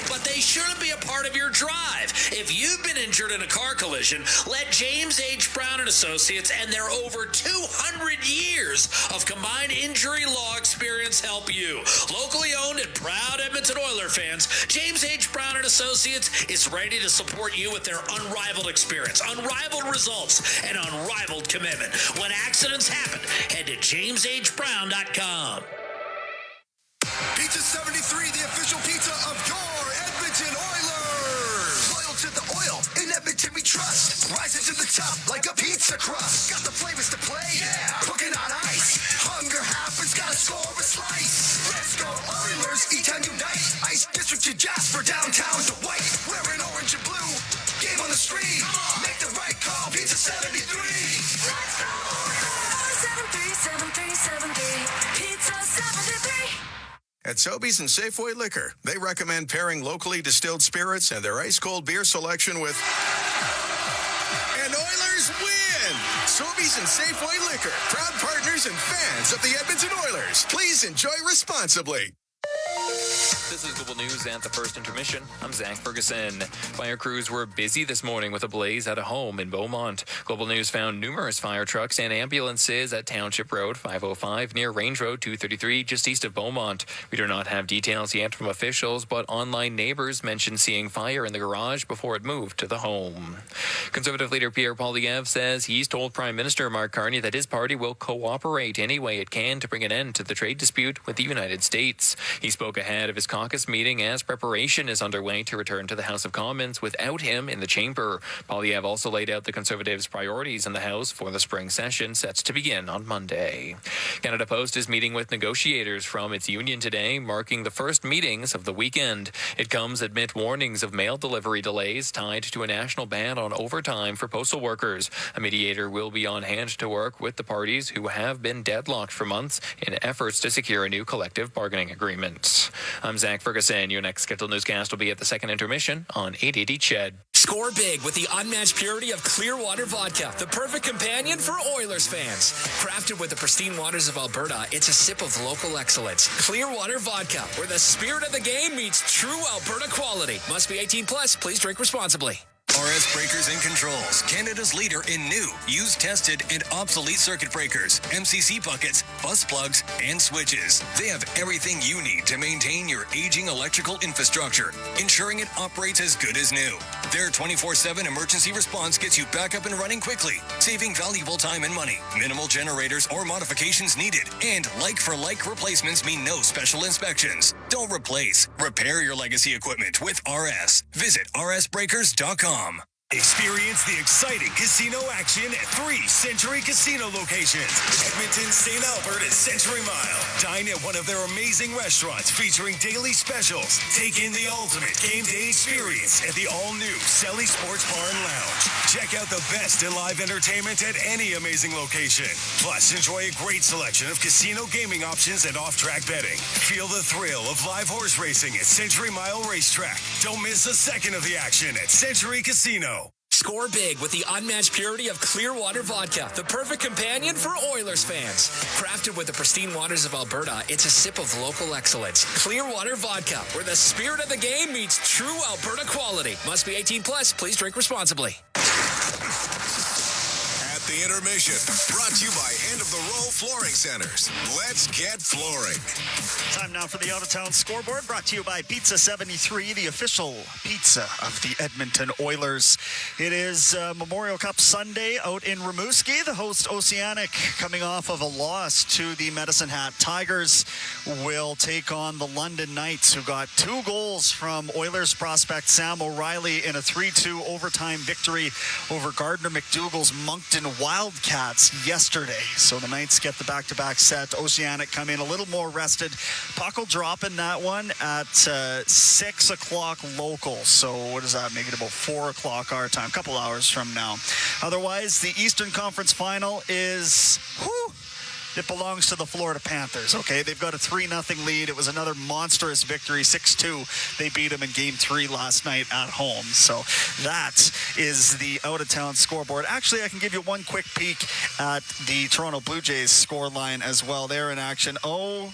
But they shouldn't be a part of your drive. If you've been injured in a car collision, let James H. Brown & Associates and their over 200 years of combined injury law experience help you. Locally owned and proud Edmonton Oilers fans, James H. Brown & Associates is ready to support you with their unrivaled experience, unrivaled results, and unrivaled commitment. When accidents happen, head to jameshbrown.com. Pizza 73, the official pizza of your Edmonton Oilers. Loyal to the oil, in Edmonton we trust. Rising to the top like a pizza crust. Got the flavors to play, yeah. Cook it Sobeys and Safeway Liquor. They recommend pairing locally distilled spirits and their ice-cold beer selection with... And Oilers win! Sobeys and Safeway Liquor, proud partners and fans of the Edmonton Oilers. Please enjoy responsibly. This is Global News at the first intermission. I'm Zach Ferguson. Fire crews were busy this morning with a blaze at a home in Beaumont. Global News found numerous fire trucks and ambulances at Township Road 505 near Range Road 233 just east of Beaumont. We do not have details yet from officials, but online neighbors mentioned seeing fire in the garage before it moved to the home. Conservative leader Pierre Poilievre says he's told Prime Minister Mark Carney that his party will cooperate any way it can to bring an end to the trade dispute with the United States. He spoke ahead of his caucus meeting as preparation is underway to return to the House of Commons without him in the chamber. Poilievre also laid out the Conservatives' priorities in the House for the spring session set to begin on Monday. Canada Post is meeting with negotiators from its union today, marking the first meetings of the weekend. It comes amid warnings of mail delivery delays tied to a national ban on overtime for postal workers. A mediator will be on hand to work with the parties who have been deadlocked for months in efforts to secure a new collective bargaining agreement. I'm Zach Ferguson. Your next scheduled newscast will be at the second intermission on 880 CHED. Score big with the unmatched purity of Clearwater Vodka, the perfect companion for Oilers fans. Crafted with the pristine waters of Alberta, it's a sip of local excellence. Clearwater Vodka, where the spirit of the game meets true Alberta quality. Must be 18 plus. Please drink responsibly. RS Breakers and Controls, Canada's leader in new, used, tested, and obsolete circuit breakers, MCC buckets, bus plugs, and switches. They have everything you need to maintain your aging electrical infrastructure, ensuring it operates as good as new. Their 24/7 emergency response gets you back up and running quickly, saving valuable time and money. Minimal generators or modifications needed, and like-for-like replacements mean no special inspections. Don't replace, repair your legacy equipment with RS. Visit rsbreakers.com. Experience the exciting casino action at 3 Century Casino locations. Edmonton, St. Albert, and Century Mile. Dine at one of their amazing restaurants featuring daily specials. Take in the ultimate game day experience at the all-new Selly Sports Bar and Lounge. Check out the best in live entertainment at any amazing location. Plus, enjoy a great selection of casino gaming options and off-track betting. Feel the thrill of live horse racing at Century Mile Racetrack. Don't miss a second of the action at Century Casino. Score big with the unmatched purity of Clearwater Vodka, the perfect companion for Oilers fans. Crafted with the pristine waters of Alberta, it's a sip of local excellence. Clearwater Vodka, where the spirit of the game meets true Alberta quality. Must be 18 plus. Please drink responsibly. The Intermission, brought to you by End of the Row Flooring Centers. Let's get flooring. Time now for the out-of-town scoreboard, brought to you by Pizza 73, the official pizza of the Edmonton Oilers. It is Memorial Cup Sunday out in Rimouski. The host Oceanic, coming off of a loss to the Medicine Hat Tigers, will take on the London Knights, who got 2 goals from Oilers prospect Sam O'Reilly in a 3-2 overtime victory over Gardner McDougall's Moncton Wildcats yesterday. So the Knights get the back-to-back set. Oceanic come in a little more rested. Puck will drop in that one at 6 o'clock local. So what does that make it? About 4 o'clock our time, a couple hours from now. Otherwise, the Eastern Conference Final is... it belongs to the Florida Panthers, okay? They've got a 3-0 lead. It was another monstrous victory, 6-2. They beat them in Game 3 last night at home. So that is the out-of-town scoreboard. Actually, I can give you one quick peek at the Toronto Blue Jays scoreline as well. They're in action. Oh,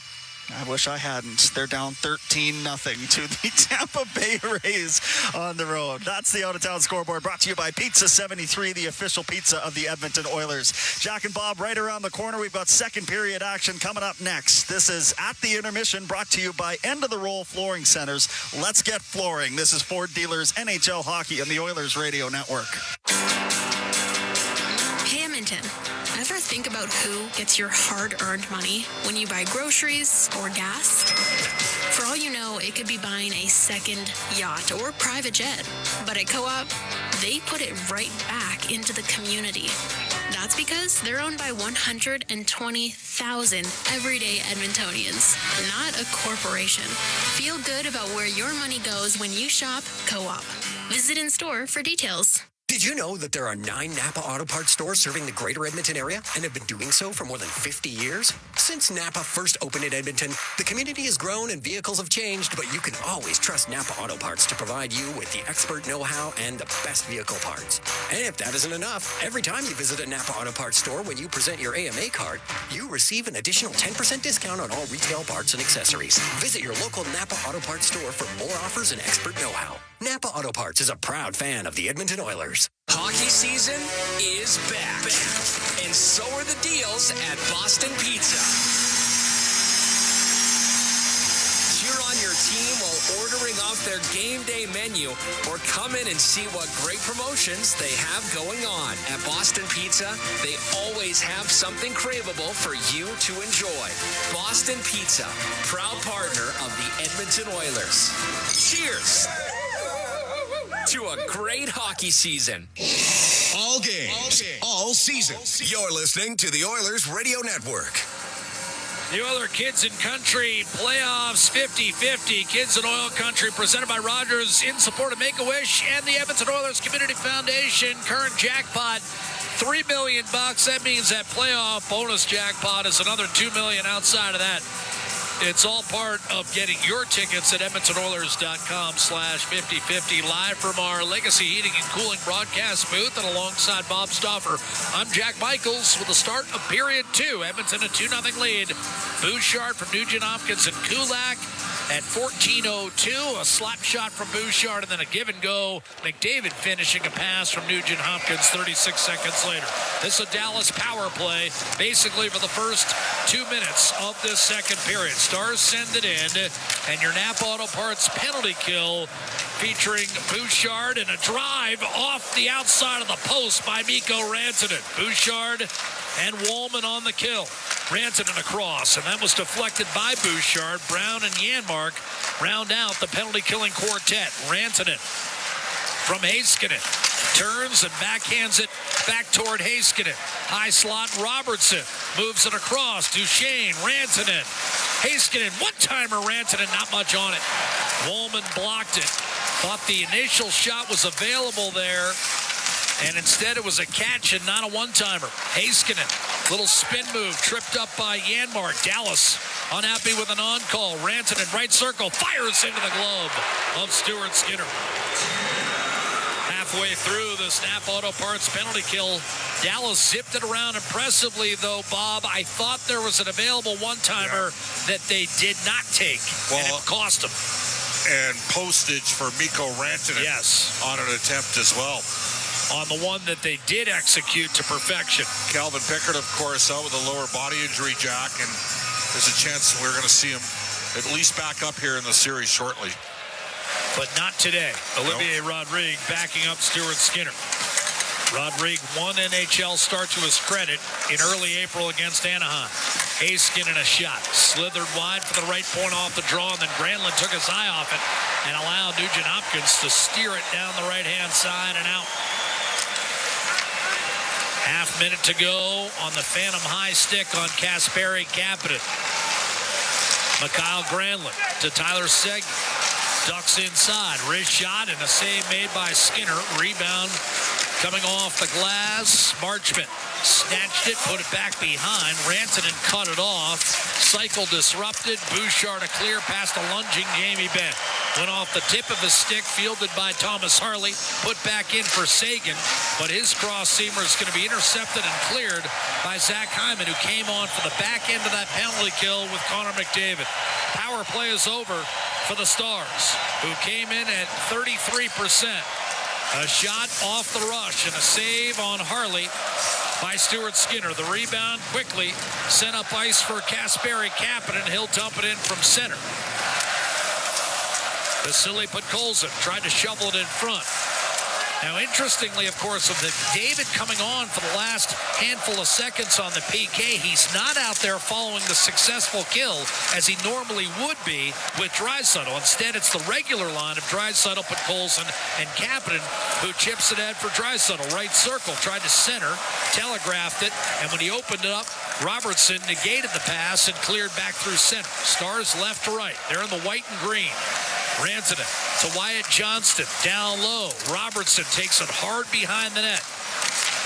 I wish I hadn't. They're down 13-0 to the Tampa Bay Rays on the road. That's the out-of-town scoreboard, brought to you by Pizza 73, the official pizza of the Edmonton Oilers. Jack and Bob right around the corner. We've got second period action coming up next. This is At the Intermission, brought to you by End of the Roll Flooring Centers. Let's get flooring. This is Ford Dealers NHL Hockey on the Oilers Radio Network. Hey, Edmonton. Ever think about who gets your hard-earned money when you buy groceries or gas? For all you know, it could be buying a second yacht or private jet. But at Co-op, they put it right back into the community. That's because they're owned by 120,000 everyday Edmontonians, not a corporation. Feel good about where your money goes when you shop Co-op. Visit in store for details. Did you know that there are 9 Napa Auto Parts stores serving the greater Edmonton area and have been doing so for more than 50 years? Since Napa first opened in Edmonton, the community has grown and vehicles have changed, but you can always trust Napa Auto Parts to provide you with the expert know-how and the best vehicle parts. And if that isn't enough, every time you visit a Napa Auto Parts store when you present your AMA card, you receive an additional 10% discount on all retail parts and accessories. Visit your local Napa Auto Parts store for more offers and expert know-how. Napa Auto Parts is a proud fan of the Edmonton Oilers. Hockey season is back. And so are the deals at Boston Pizza. Cheer on your team while ordering off their game day menu, or come in and see what great promotions they have going on. At Boston Pizza, they always have something craveable for you to enjoy. Boston Pizza, proud partner of the Edmonton Oilers. Cheers to a great hockey season. All games, all seasons. You're listening to the Oilers Radio Network. The Oiler Kids and Country playoffs 50-50. Kids and Oil Country presented by Rogers in support of Make-A-Wish and the Edmonton Oilers Community Foundation. Current jackpot, $3 million. That means that playoff bonus jackpot is another $2 million outside of that. It's all part of getting your tickets at EdmontonOilers.com/5050. Live from our Legacy Heating and Cooling broadcast booth and alongside Bob Stauffer, I'm Jack Michaels with the start of period 2. Edmonton a 2-0 lead. Bouchard from Nugent Hopkins and Kulak at 14:02. A slap shot from Bouchard and then a give and go. McDavid finishing a pass from Nugent Hopkins 36 seconds later. This is a Dallas power play basically for the first 2 minutes of this second period. Stars send it in, and your Napa Auto Parts penalty kill featuring Bouchard and a drive off the outside of the post by Mikko Rantanen. Bouchard and Wallman on the kill. Rantanen across, and that was deflected by Bouchard. Brown and Janmark round out the penalty-killing quartet. Rantanen from Heiskanen turns and backhands it back toward Heiskanen. High slot, Robertson moves it across. Duchesne, Rantanen, Heiskanen, one-timer. Rantanen, not much on it. Wallman blocked it. Thought the initial shot was available there, and instead it was a catch and not a one-timer. Heiskanen, little spin move, tripped up by Janmark. Dallas unhappy with an on-call. Rantanen, right circle, fires into the glove of Stuart Skinner. Halfway through the Snap Auto Parts penalty kill, Dallas zipped it around impressively, though, Bob. I thought there was an available one-timer that they did not take, and it cost them. And postage for Mikko Rantanen on an attempt as well. On the one that they did execute to perfection. Calvin Pickard, of course, out with a lower body injury, Jack, and there's a chance we're going to see him at least back up here in the series shortly. But not today. Olivier Rodrigue backing up Stuart Skinner. Rodrigue, one NHL start to his credit in early April against Anaheim. Heiskanen a shot. Slithered wide for the right point off the draw, and then Granlund took his eye off it and allowed Nugent Hopkins to steer it down the right-hand side and out. Half minute to go on the Phantom high stick on Kasperi Kapanen. Mikhail Granlund to Tyler Seguin. Ducks inside. Wrist shot and a save made by Skinner. Rebound coming off the glass. Marchment snatched it, put it back behind. Rantanen cut it off. Cycle disrupted. Bouchard a clear past the lunging Jamie Benn. Went off the tip of his stick, fielded by Thomas Harley. Put back in for Seguin, but his cross-seamer is going to be intercepted and cleared by Zach Hyman, who came on for the back end of that penalty kill with Connor McDavid. Power play is over for the Stars, who came in at 33%. A shot off the rush and a save on Harley by Stuart Skinner. The rebound quickly sent up ice for Kasperi Kapanen. He'll dump it in from center. Vasily Podkolzin tried to shovel it in front. Now, interestingly, of course, with David coming on for the last handful of seconds on the PK, he's not out there following the successful kill as he normally would be with Draisaitl. Instead, it's the regular line of Draisaitl, Podkolzin, and Kapanen, who chips it in for Draisaitl. Right circle, tried to center, telegraphed it, and when he opened it up, Robertson negated the pass and cleared back through center. Stars left to right. They're in the white and green. Rantanen to Wyatt Johnston. Down low. Robertson takes it hard behind the net.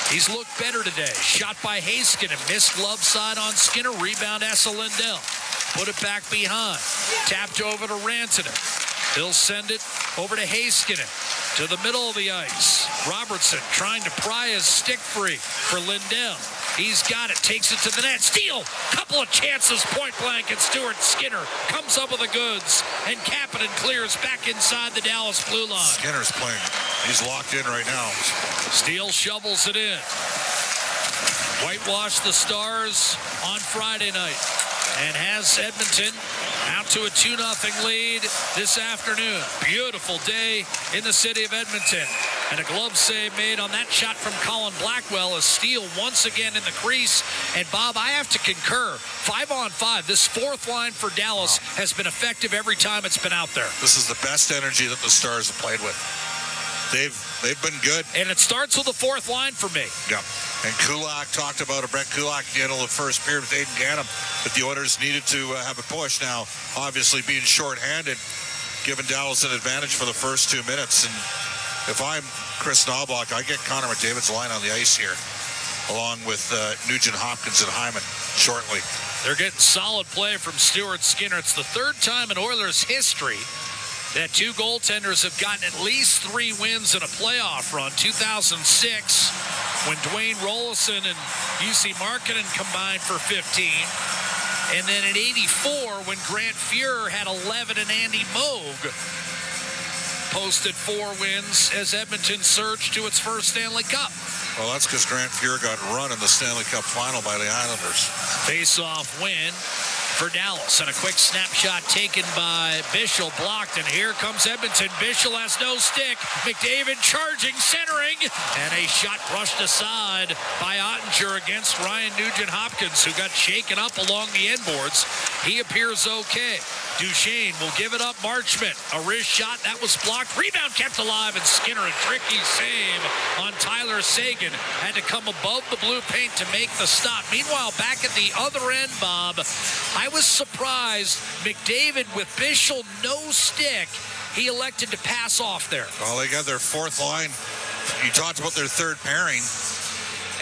He's looked better today. Shot by Heiskanen. Missed glove side on Skinner. Rebound Esa Lindell. Put it back behind. Tapped over to Rantanen. He'll send it over to Heiskanen. To the middle of the ice. Robertson trying to pry his stick free for Lindell. He's got it. Takes it to the net. Steal. Couple of chances point blank. And Stuart Skinner comes up with the goods. And Kapanen clears back inside the Dallas blue line. Skinner's playing. He's locked in right now. Steele shovels it in. Whitewash the Stars on Friday night. And has Edmonton out to a 2-0 lead this afternoon. Beautiful day in the city of Edmonton. And a glove save made on that shot from Colin Blackwell as Steele once again in the crease. And Bob, I have to concur. 5-on-5, this fourth line for Dallas has been effective every time it's been out there. This is the best energy that the Stars have played with. They've been good. And it starts with the fourth line for me. Yeah. And Kulak talked about it. Brett Kulak at the end of the first period with Aiden Ganem. But the Oilers needed to have a push. Now, obviously being shorthanded, giving Dallas an advantage for the first 2 minutes. And if I'm Chris Knobloch, I get Connor McDavid's line on the ice here, along with Nugent Hopkins and Hyman shortly. They're getting solid play from Stuart Skinner. It's the third time in Oilers history that two goaltenders have gotten at least 3 wins in a playoff run. 2006, when Dwayne Rollison and UC Markkinen combined for 15. And then in 84, when Grant Fuhrer had 11 and Andy Moog posted 4 wins as Edmonton surged to its first Stanley Cup. Well, that's because Grant Fuhrer got run in the Stanley Cup final by the Islanders. Face-off win for Dallas, and a quick snapshot taken by Bischel, blocked, and here comes Edmonton. Bischel has no stick. McDavid charging, centering, and a shot brushed aside by Ottinger against Ryan Nugent-Hopkins, who got shaken up along the end boards. He appears okay. Duchesne will give it up. Marchment, a wrist shot that was blocked. Rebound kept alive, and Skinner, a tricky save on Tyler Seguin, had to come above the blue paint to make the stop. Meanwhile, back at the other end, Bob, I was surprised. McDavid with Bischel no stick. He elected to pass off there. Well, they got their fourth line. You talked about their third pairing,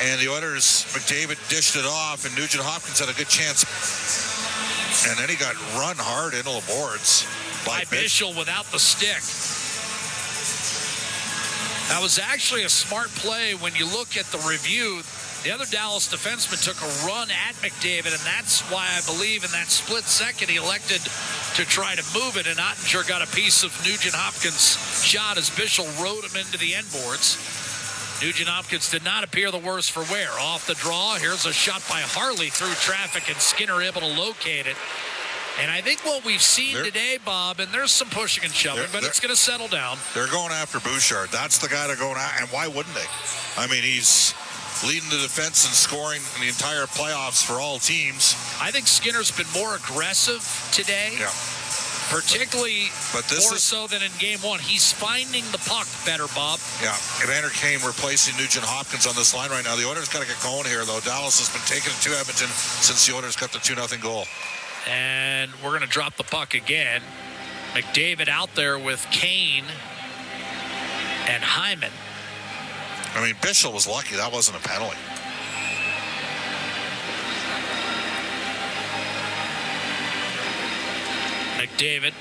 and the Oilers, McDavid dished it off, and Nugent Hopkins had a good chance. And then he got run hard into the boards by Bischel without the stick. That was actually a smart play when you look at the review. The other Dallas defenseman took a run at McDavid, and that's why I believe in that split second he elected to try to move it, and Ottinger got a piece of Nugent-Hopkins' shot as Bischel rode him into the end boards. Nugent-Hopkins did not appear the worse for wear. Off the draw, here's a shot by Harley through traffic, and Skinner able to locate it. And I think what we've seen today, Bob, and there's some pushing and shoving, but it's going to settle down. They're going after Bouchard. That's the guy they're going after, and why wouldn't they? I mean, he's leading the defense and scoring in the entire playoffs for all teams. I think Skinner's been more aggressive today. Yeah. Particularly more so than in game one. He's finding the puck better, Bob. Yeah, Evander Kane replacing Nugent-Hopkins on this line right now. The Oilers got to get going here, though. Dallas has been taking it to Edmonton since the Oilers got the 2-0 goal. And we're going to drop the puck again. McDavid out there with Kane and Hyman. I mean, Bischel was lucky. That wasn't a penalty. McDavid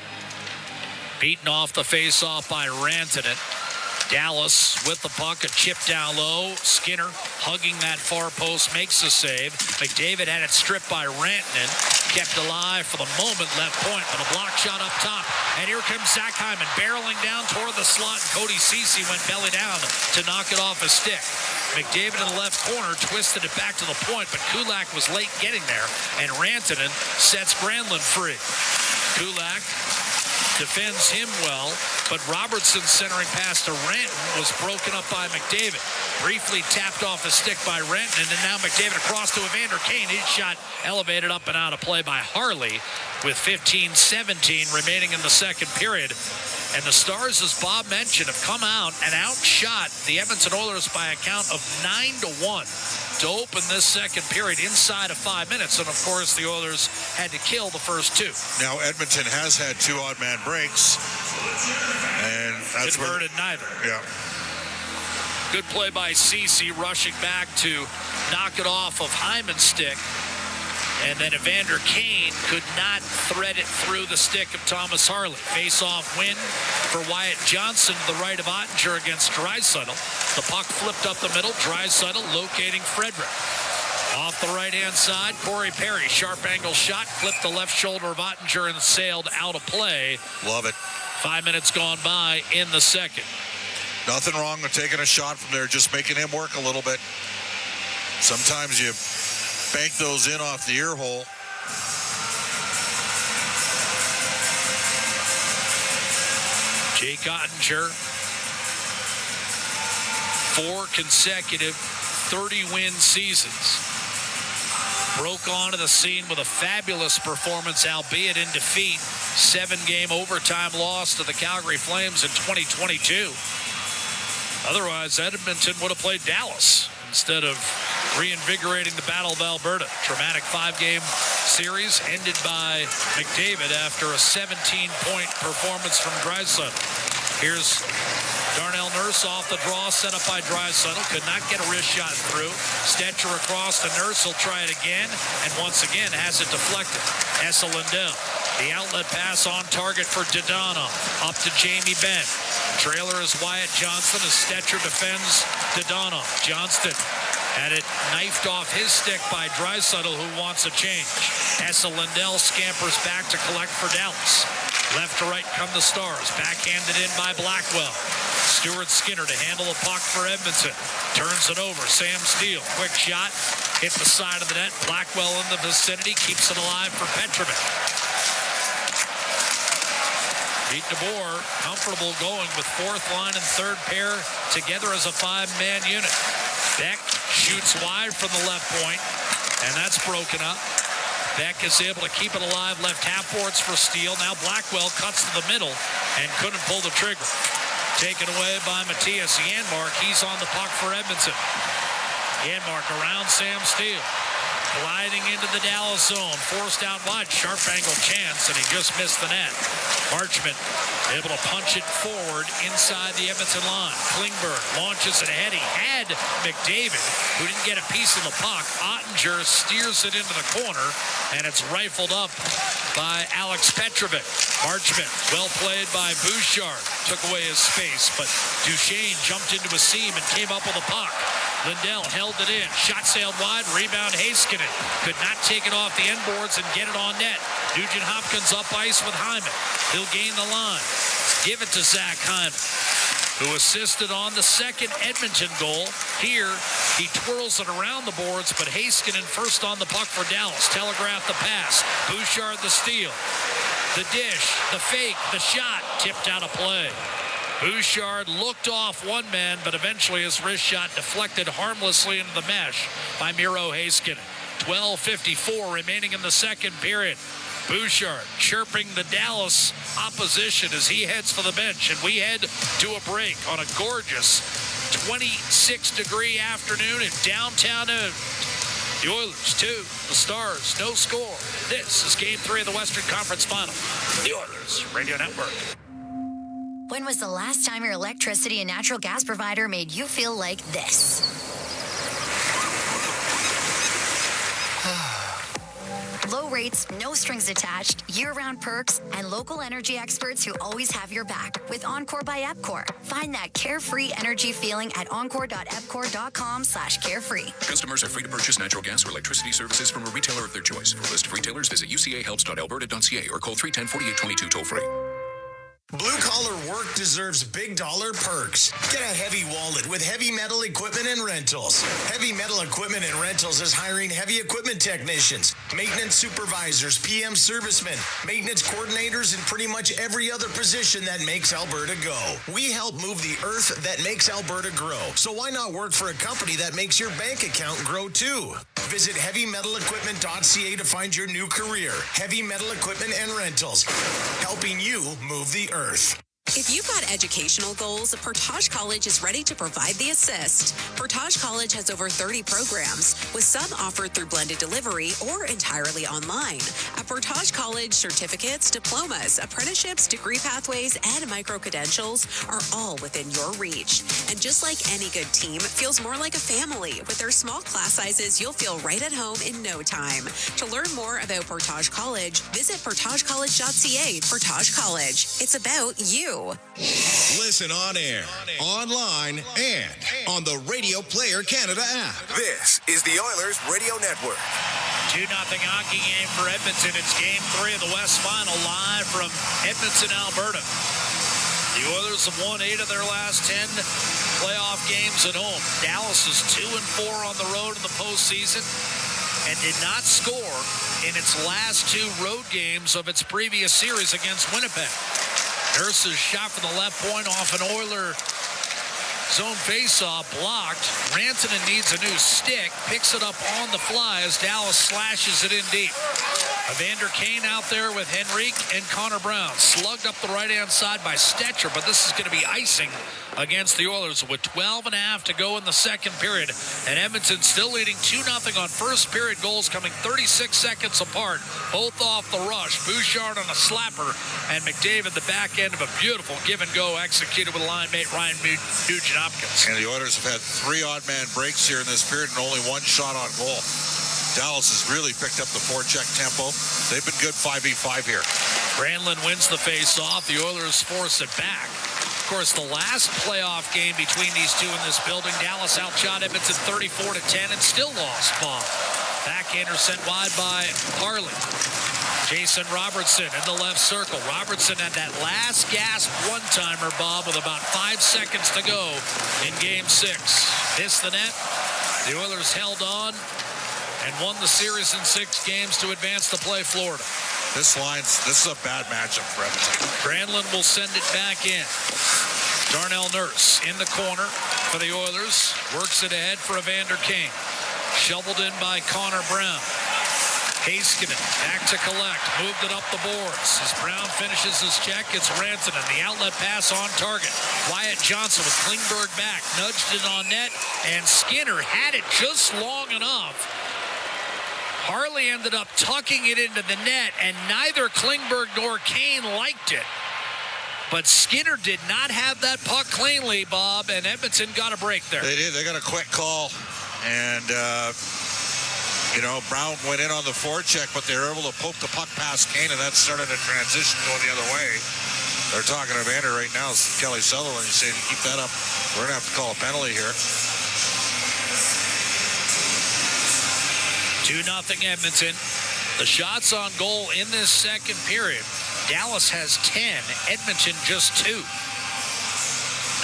beaten off the face-off by Rantanen. Dallas with the puck, a chip down low. Skinner hugging that far post, makes a save. McDavid had it stripped by Rantanen. Kept alive for the moment, left point, but a block shot up top. And here comes Zach Hyman barreling down toward the slot, and Cody Ceci went belly down to knock it off his stick. McDavid in the left corner twisted it back to the point, but Kulak was late getting there, and Rantanen sets Granlund free. Kulak defends him well, but Robertson's centering pass to Rantanen was broken up by McDavid. Briefly tapped off the stick by Rantanen, and now McDavid across to Evander Kane. His shot elevated up and out of play by Harley with 15-17 remaining in the second period. And the Stars, as Bob mentioned, have come out and outshot the Edmonton Oilers by a count of 9-1 to open this second period inside of 5 minutes. And, of course, the Oilers had to kill the first two. Now, Edmonton has had 2 odd-man breaks, and that's converted neither. Yeah. Good play by Ceci, rushing back to knock it off of Hyman's stick. And then Evander Kane could not thread it through the stick of Thomas Harley. Face-off win for Wyatt Johnson to the right of Ottinger against Draisaitl. The puck flipped up the middle. Draisaitl locating Frederick. Off the right-hand side, Corey Perry. Sharp angle shot. Flipped the left shoulder of Ottinger and sailed out of play. Love it. 5 minutes gone by in the second. Nothing wrong with taking a shot from there, just making him work a little bit. Sometimes you bank those in off the ear hole. Jake Ottinger, 4 consecutive 30-win seasons. Broke onto the scene with a fabulous performance, albeit in defeat. 7-game overtime loss to the Calgary Flames in 2022. Otherwise, Edmonton would have played Dallas instead of reinvigorating the Battle of Alberta. Dramatic 5-game series ended by McDavid after a 17-point performance from Draisaitl. Here's Darnell Nurse off the draw, set up by Draisaitl. Could not get a wrist shot through. Stetcher across to Nurse. He'll try it again, and once again has it deflected. Esa Lindell. The outlet pass on target for Dodonov. Up to Jamie Benn. Trailer is Wyatt Johnston as Stetcher defends Dodonov. Johnston had it knifed off his stick by Draisaitl, who wants a change. Esa Lindell scampers back to collect for Dallas. Left to right come the Stars. Backhanded in by Blackwell. Stuart Skinner to handle the puck for Edmonton. Turns it over. Sam Steele. Quick shot. Hit the side of the net. Blackwell in the vicinity. Keeps it alive for Petrovic. Pete DeBoer comfortable going with fourth line and third pair together as a 5-man unit. Beck shoots wide from the left point, and that's broken up. Beck is able to keep it alive. Left half boards for Steele. Now Blackwell cuts to the middle and couldn't pull the trigger. Taken away by Matthias Janmark. He's on the puck for Edmonton. Janmark around Sam Steele. Gliding into the Dallas zone. Forced out wide. Sharp angle chance, and he just missed the net. Marchment able to punch it forward inside the Edmonton line. Klingberg launches it ahead. He had McDavid, who didn't get a piece of the puck. Ottinger steers it into the corner, and it's rifled up by Alex Petrovic. Marchment, well played by Bouchard. Took away his space, but Duchesne jumped into a seam and came up with a puck. Lindell held it in. Shot sailed wide. Rebound Heiskanen. Could not take it off the end boards and get it on net. Nugent Hopkins up ice with Hyman. He'll gain the line. Give it to Zach Hyman, who assisted on the second Edmonton goal. Here, he twirls it around the boards, but Heiskanen first on the puck for Dallas. Telegraphed the pass. Bouchard the steal. The dish, the fake, the shot. Tipped out of play. Bouchard looked off one man, but eventually his wrist shot deflected harmlessly into the mesh by Miro Heiskanen. 12:54 remaining in the second period. Bouchard chirping the Dallas opposition as he heads for the bench, and we head to a break on a gorgeous 26-degree afternoon in downtown Edmonton. The Oilers 2, the Stars no score. This is Game 3 of the Western Conference Final. The Oilers Radio Network. When was the last time your electricity and natural gas provider made you feel like this? Low rates, no strings attached, year-round perks, and local energy experts who always have your back with Encore by Epcor. Find that carefree energy feeling at encore.epcor.com/carefree. Customers are free to purchase natural gas or electricity services from a retailer of their choice. For a list of retailers, visit ucahelps.alberta.ca or call 310-4822 toll-free. Blue-collar work deserves big dollar perks. Get a heavy wallet with Heavy Metal Equipment and Rentals. Heavy Metal Equipment and Rentals is hiring heavy equipment technicians, maintenance supervisors, PM servicemen, maintenance coordinators, and pretty much every other position that makes Alberta go. We help move the earth that makes Alberta grow. So why not work for a company that makes your bank account grow too? Visit heavymetalequipment.ca to find your new career. Heavy Metal Equipment and Rentals, helping you move the earth. If you've got educational goals, Portage College is ready to provide the assist. Portage College has over 30 programs, with some offered through blended delivery or entirely online. At Portage College, certificates, diplomas, apprenticeships, degree pathways, and micro-credentials are all within your reach. And just like any good team, it feels more like a family. With their small class sizes, you'll feel right at home in no time. To learn more about Portage College, visit portagecollege.ca. Portage College. It's about you. Listen on air, online, and on the Radio Player Canada app. This is the Oilers Radio Network. 2-0 hockey game for Edmonton. It's Game 3 of the West Final, live from Edmonton, Alberta. The Oilers have won 8 of their last 10 playoff games at home. Dallas is 2-4 on the road in the postseason and did not score in its last 2 road games of its previous series against Winnipeg. Nurse's shot from the left point off an Oiler zone faceoff blocked. Rantanen needs a new stick, picks it up on the fly as Dallas slashes it in deep. Evander Kane out there with Henrique and Connor Brown. Slugged up the right-hand side by Stetcher, but this is going to be icing against the Oilers with 12 and a half to go in the second period. And Edmonton still leading 2-0 on first period goals coming 36 seconds apart, both off the rush. Bouchard on a slapper and McDavid the back end of a beautiful give-and-go executed with line mate Ryan Nugent-Hopkins. And the Oilers have had 3 odd-man breaks here in this period and only 1 shot on goal. Dallas has really picked up the forecheck tempo. They've been good 5v5 here. Granlund wins the face-off. The Oilers force it back. Of course, the last playoff game between these two in this building, Dallas outshot Edmonton 34-10 and still lost Bob. Backhander sent wide by Harley. Jason Robertson in the left circle. Robertson had that last gasp one-timer, Bob, with about 5 seconds to go in Game 6. Missed the net. The Oilers held on and won the series in 6 games to advance to play Florida. This is a bad matchup for Edmonton. Granlund will send it back in. Darnell Nurse in the corner for the Oilers. Works it ahead for Evander Kane. Shoveled in by Connor Brown. Heiskanen back to collect. Moved it up the boards. As Brown finishes his check, it's Rantanen. The outlet pass on target. Wyatt Johnson with Klingberg back. Nudged it on net. And Skinner had it just long enough. Harley ended up tucking it into the net, and neither Klingberg nor Kane liked it. But Skinner did not have that puck cleanly, Bob, and Edmonton got a break there. They did. They got a quick call. And, Brown went in on the forecheck, but they were able to poke the puck past Kane, and that started a transition going the other way. They're talking to Evander right now. Kelly Sutherland. He's saying, keep that up. We're going to have to call a penalty here. 2-0 Edmonton. The shots on goal in this second period. Dallas has 10. Edmonton just 2.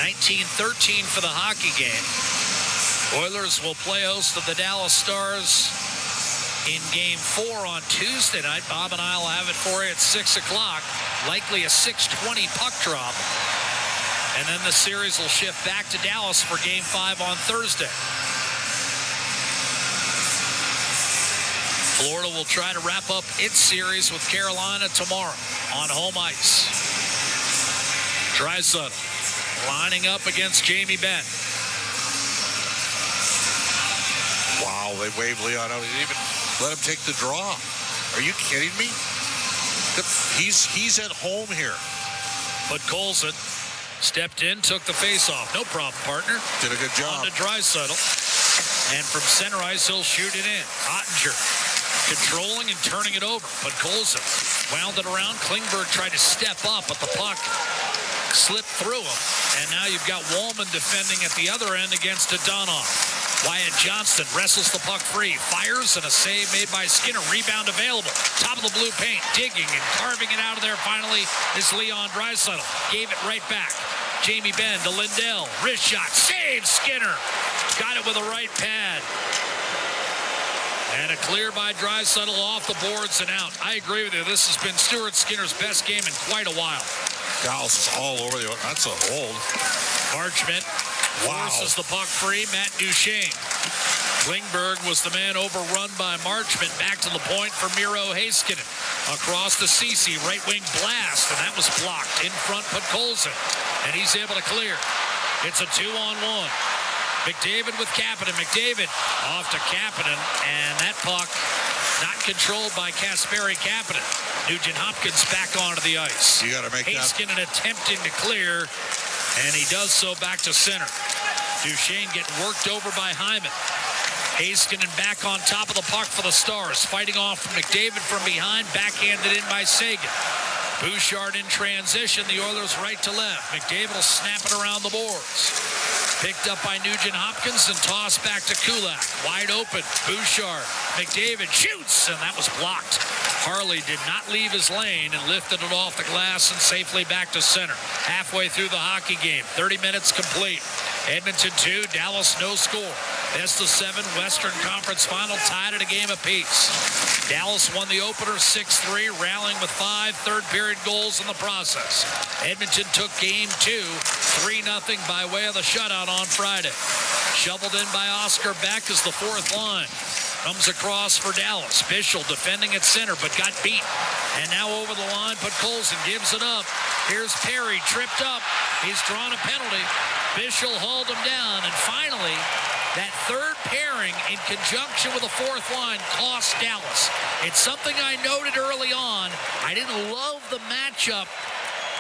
19-13 for the hockey game. Oilers will play host of the Dallas Stars in Game 4 on Tuesday night. Bob and I will have it for you at 6 o'clock. Likely a 6:20 puck drop. And then the series will shift back to Dallas for Game 5 on Thursday. Florida will try to wrap up its series with Carolina tomorrow on home ice. Draisaitl lining up against Jamie Benn. Wow, they waved Leon out. They didn't even let him take the draw. Are you kidding me? He's at home here. But Colson stepped in, took the face-off. No problem, partner. Did a good job. On to Draisaitl. And from center ice, he'll shoot it in. Ottinger controlling and turning it over. But Colson wound it around. Klingberg tried to step up, but the puck slipped through him. And now you've got Wallman defending at the other end against Dadonov. Wyatt Johnston wrestles the puck free. Fires, and a save made by Skinner. Rebound available. Top of the blue paint. Digging and carving it out of there finally is Leon Draisaitl. Gave it right back. Jamie Benn to Lindell. Wrist shot. Save Skinner. Got it with a right pad. And a clear by Draisaitl off the boards and out. I agree with you. This has been Stuart Skinner's best game in quite a while. Dallas is all over the. That's a hold. Marchment forces the puck free. Matt Duchene Clingberg was the man overrun by Marchment. Back to the point for Miro Heiskanen. Across the Cece, right wing blast, and that was blocked. In front, put Colson, and he's able to clear. It's a 2-on-1. McDavid with Kapanen. McDavid off to Kapanen, and that puck not controlled by Kasperi Kapanen. Nugent Hopkins back onto the ice. You got to make Heiskanen attempting to clear, and he does so back to center. Duchesne getting worked over by Hyman. Heiskanen back on top of the puck for the Stars. Fighting off from McDavid from behind. Backhanded in by Sagan. Bouchard in transition. The Oilers right to left. McDavid will snap it around the boards. Picked up by Nugent Hopkins and tossed back to Kulak. Wide open. Bouchard. McDavid shoots, and that was blocked. Harley did not leave his lane and lifted it off the glass and safely back to center. Halfway through the hockey game. 30 minutes complete. Edmonton 2, Dallas no score. Best of 7 Western Conference Final tied at a game apiece. Dallas won the opener 6-3, rallying with 5 third-period goals in the process. Edmonton took game 2, 3-0 by way of the shutout on Friday. Shoveled in by Oscar Beck as the fourth line. Comes across for Dallas. Bischel defending at center, but got beat. And now over the line, but Colson gives it up. Here's Perry, tripped up. He's drawn a penalty. Bischel hauled him down. And finally, that third pairing in conjunction with the fourth line cost Dallas. It's something I noted early on. I didn't love the matchup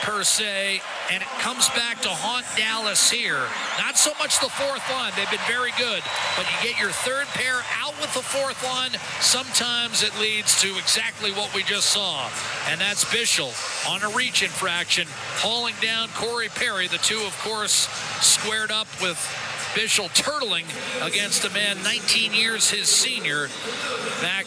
per se, and it comes back to haunt Dallas here. Not so much the fourth line. They've been very good, but you get your third pair out with the fourth line, sometimes it leads to exactly what we just saw, and that's Bischel on a reach infraction, hauling down Corey Perry. The two, of course, squared up with Bischel turtling against a man 19 years his senior back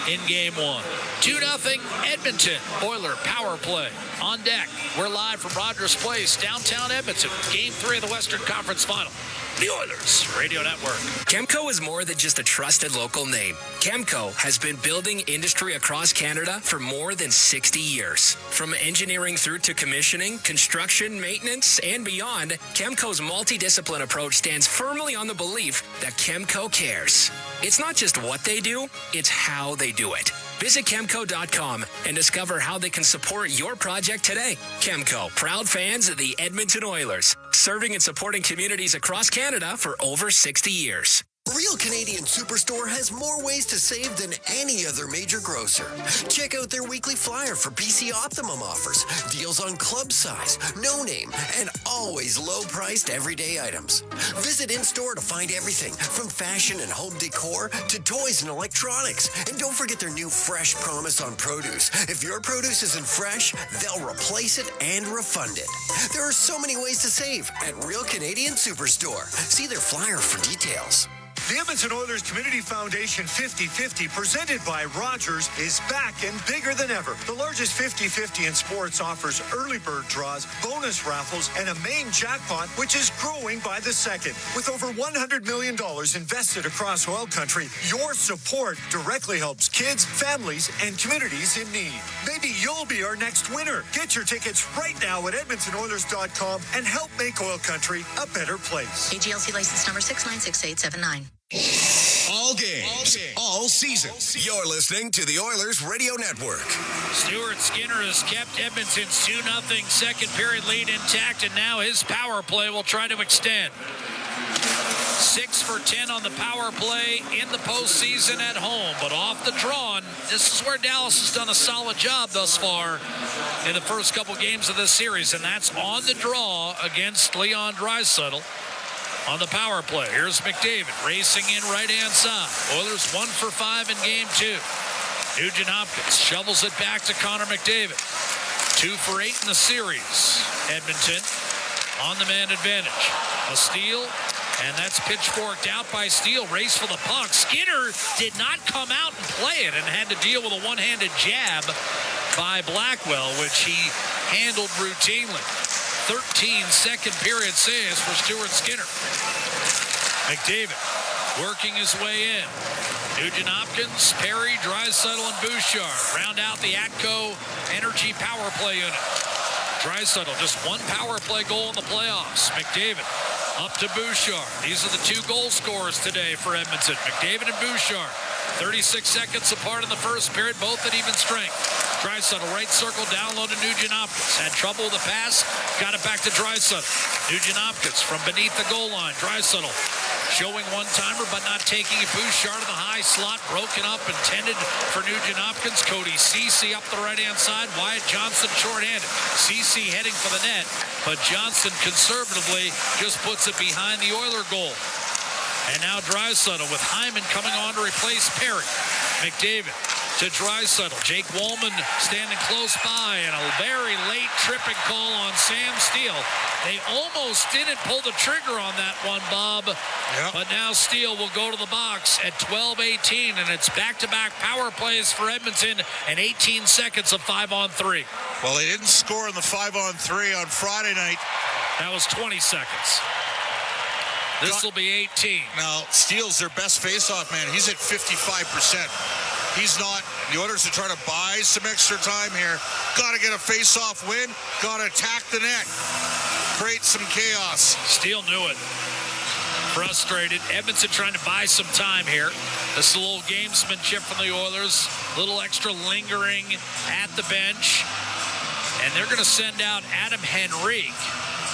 in game 1. 2-0 Edmonton. Oiler power play on deck. We're live from Rogers Place, downtown Edmonton. Game 3 of the Western Conference Final. The Oilers Radio Network. Chemco is more than just a trusted local name. Chemco has been building industry across Canada for more than 60 years. From engineering through to commissioning, construction, maintenance, and beyond, Chemco's multidiscipline approach stands firmly on the belief that Chemco cares. It's not just what they do, it's how they do it. Visit Chemco.com and discover how they can support your project today. Chemco, proud fans of the Edmonton Oilers, serving and supporting communities across Canada for over 60 years. Real Canadian Superstore has more ways to save than any other major grocer. Check out their weekly flyer for PC Optimum offers, deals on club size, no name, and always low-priced everyday items. Visit in-store to find everything from fashion and home decor to toys and electronics. And don't forget their new Fresh Promise on produce. If your produce isn't fresh, they'll replace it and refund it. There are so many ways to save at Real Canadian Superstore. See their flyer for details. The Edmonton Oilers Community Foundation 50-50, presented by Rogers, is back and bigger than ever. The largest 50-50 in sports offers early bird draws, bonus raffles, and a main jackpot, which is growing by the second. With over $100 million invested across OilCountry, your support directly helps kids, families, and communities in need. Maybe you'll be our next winner. Get your tickets right now at EdmontonOilers.com and help make OilCountry a better place. AGLC license number 696879. All games, all seasons. You're listening to the Oilers Radio Network. Stuart Skinner has kept Edmonton's 2-0 second period lead intact, and now his power play will try to extend. 6 for 10 on the power play in the postseason at home, but off the draw. And this is where Dallas has done a solid job thus far in the first couple games of this series, and that's on the draw against Leon Draisaitl. On the power play, here's McDavid racing in right-hand side. Oilers 1 for 5 in game 2. Nugent Hopkins shovels it back to Connor McDavid. 2 for 8 in the series. Edmonton on the man advantage. A steal, and that's pitchforked out by Steele. Race for the puck. Skinner did not come out and play it and had to deal with a one-handed jab by Blackwell, which he handled routinely. 13 second period saves for Stuart Skinner. McDavid working his way in. Nugent Hopkins, Perry, Draisaitl, and Bouchard round out the Atco Energy power play unit. Draisaitl just 1 power play goal in the playoffs. McDavid Up to Bouchard. These are the two goal scorers today for Edmonton. McDavid and Bouchard. 36 seconds apart in the first period, both at even strength. Draisaitl, right circle, down low to Nugent-Hopkins. Had trouble with the pass, got it back to Draisaitl. Nugent-Hopkins from beneath the goal line. Draisaitl showing one-timer, but not taking it. Bouchard in the high slot, broken up, intended for Nugent-Hopkins. Cody Ceci up the right-hand side. Wyatt Johnston short-handed. Ceci heading for the net, but Johnston conservatively just puts it behind the Oiler goal. And now Draisaitl with Hyman coming on to replace Perry. McDavid to Draisaitl. Jake Wollman standing close by, and a very late tripping call on Sam Steele. They almost didn't pull the trigger on that one, Bob. Yep. But now Steele will go to the box at 12:18, and it's back-to-back power plays for Edmonton and 18 seconds of 5-on-3. Well, they didn't score in the 5-on-3 on Friday night. That was 20 seconds. This will be 18. Now, Steele's their best face-off man. He's at 55%. He's not. The Oilers are trying to buy some extra time here. Got to get a face-off win. Got to attack the net. Create some chaos. Steele knew it. Frustrated. Edmonton trying to buy some time here. This is a little gamesmanship from the Oilers. A little extra lingering at the bench. And they're going to send out Adam Henrique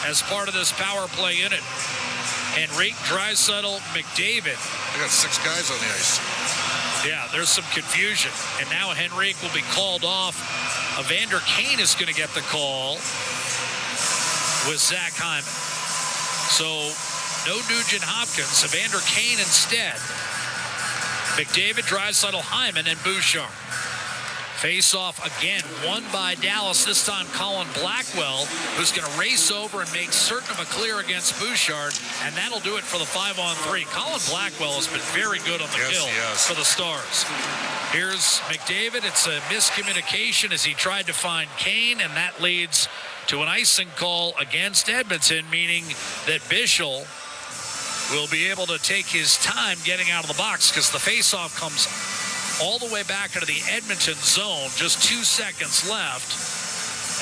as part of this power play unit. Henrique, Draisaitl, McDavid. They got 6 guys on the ice. Yeah, there's some confusion. And now Henrique will be called off. Evander Kane is going to get the call with Zach Hyman. So no Nugent-Hopkins. Evander Kane instead. McDavid, Draisaitl, Hyman, and Bouchard. Face-off again, won by Dallas. This time Colin Blackwell, who's going to race over and make certain of a clear against Bouchard, and that'll do it for the 5-on-3. Colin Blackwell has been very good on the kill for the Stars. Here's McDavid. It's a miscommunication as he tried to find Kane, and that leads to an icing call against Edmonton, meaning that Bischel will be able to take his time getting out of the box because the face-off comes all the way back into the Edmonton zone. Just 2 seconds left.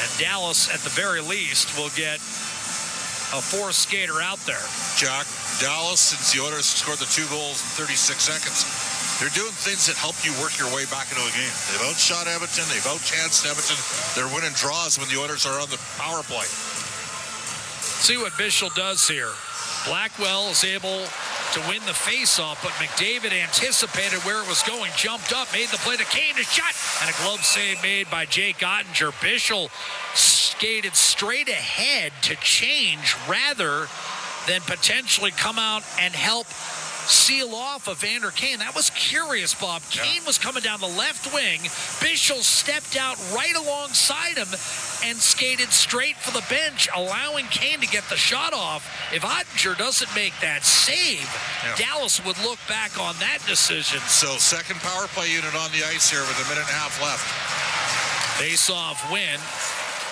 And Dallas, at the very least, will get a 4th skater out there. Jack, Dallas, since the Oilers scored the 2 goals in 36 seconds, they're doing things that help you work your way back into a game. They've outshot Edmonton. They've outchanced Edmonton. They're winning draws when the Oilers are on the power play. See what Bischel does here. Blackwell is able to win the face-off, but McDavid anticipated where it was going, jumped up, made the play to Kane, a shot, and a glove save made by Jake Ottinger. Bischel skated straight ahead to change rather than potentially come out and help seal off Evander Kane. That was curious, Bob. Kane was coming down the left wing. Bischel stepped out right alongside him and skated straight for the bench, allowing Kane to get the shot off. If Ottinger doesn't make that save, Dallas would look back on that decision. So second power play unit on the ice here with a minute and a half left. Face-off win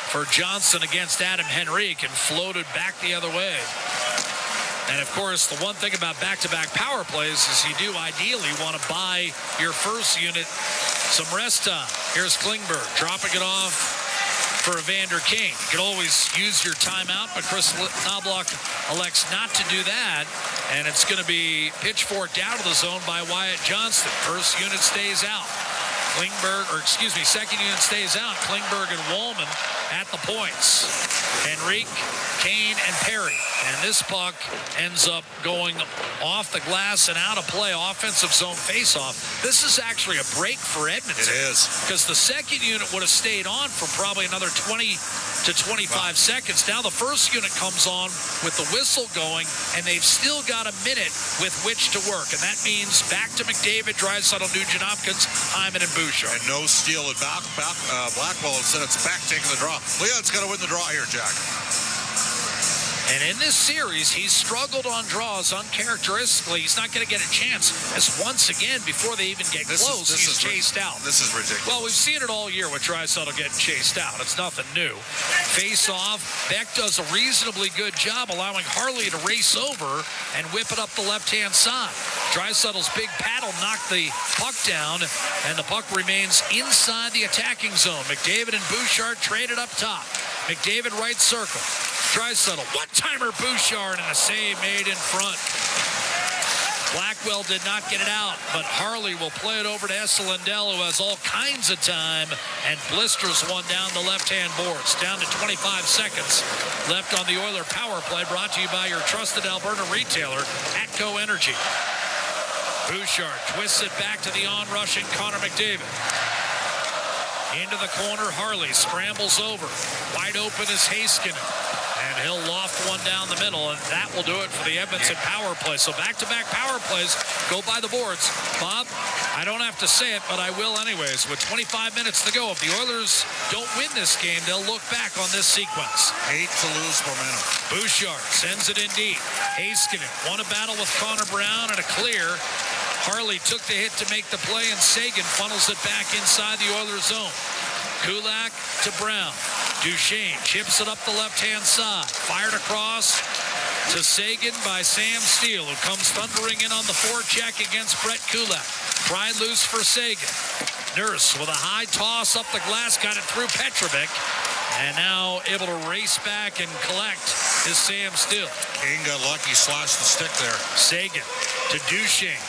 for Johnson against Adam Henrique and floated back the other way. And, of course, the one thing about back-to-back power plays is you do ideally want to buy your first unit some rest time. Here's Klingberg dropping it off for Evander Kane. You can always use your timeout, but Chris Knobloch elects not to do that. And it's going to be pitchforked out of the zone by Wyatt Johnston. First unit stays out. Second unit stays out. Klingberg and Wollman at the points. Henrique, Kane, and Perry. And this puck ends up going off the glass and out of play. Offensive zone faceoff. This is actually a break for Edmonton. It is. Because the second unit would have stayed on for probably another 20 to 25 seconds. Now the first unit comes on with the whistle going, and they've still got a minute with which to work. And that means back to McDavid, Draisaitl, Nugent-Hopkins, Hyman, and Bouchard. And no steal at Blackwell. Instead, it's back taking the draw. Leon's got to win the draw here, Jack. And in this series, he's struggled on draws uncharacteristically. He's not going to get a chance, as once again, before they even get close, he's chased out. This is ridiculous. Well, we've seen it all year with Draisaitl getting chased out. It's nothing new. Face off. Beck does a reasonably good job allowing Harley to race over and whip it up the left-hand side. Draisaitl's big paddle knocked the puck down, and the puck remains inside the attacking zone. McDavid and Bouchard traded up top. McDavid right circle. Draisaitl, one-timer Bouchard, and a save made in front. Blackwell did not get it out, but Harley will play it over to Lindell, who has all kinds of time, and blisters one down the left-hand boards. Down to 25 seconds left on the Oiler power play, brought to you by your trusted Alberta retailer, Atco Energy. Bouchard twists it back to the on-rushing Connor McDavid. Into the corner, Harley scrambles over. Wide open is Heiskanen. And he'll loft one down the middle, and that will do it for the Edmonton power play. So back-to-back power plays go by the boards. Bob, I don't have to say it, but I will anyways. With 25 minutes to go, if the Oilers don't win this game, they'll look back on this sequence. Hate to lose momentum. Bouchard sends it in deep. Heiskanen won a battle with Connor Brown and a clear. Harley took the hit to make the play, and Sagan funnels it back inside the Oilers zone. Kulak to Brown. Duchesne chips it up the left-hand side. Fired across to Sagan by Sam Steele, who comes thundering in on the forecheck against Brett Kulak. Pried loose for Sagan. Nurse with a high toss up the glass, got it through Petrovic, and now able to race back and collect is Sam Steele. Kane got lucky, slashed the stick there. Sagan to Duchesne.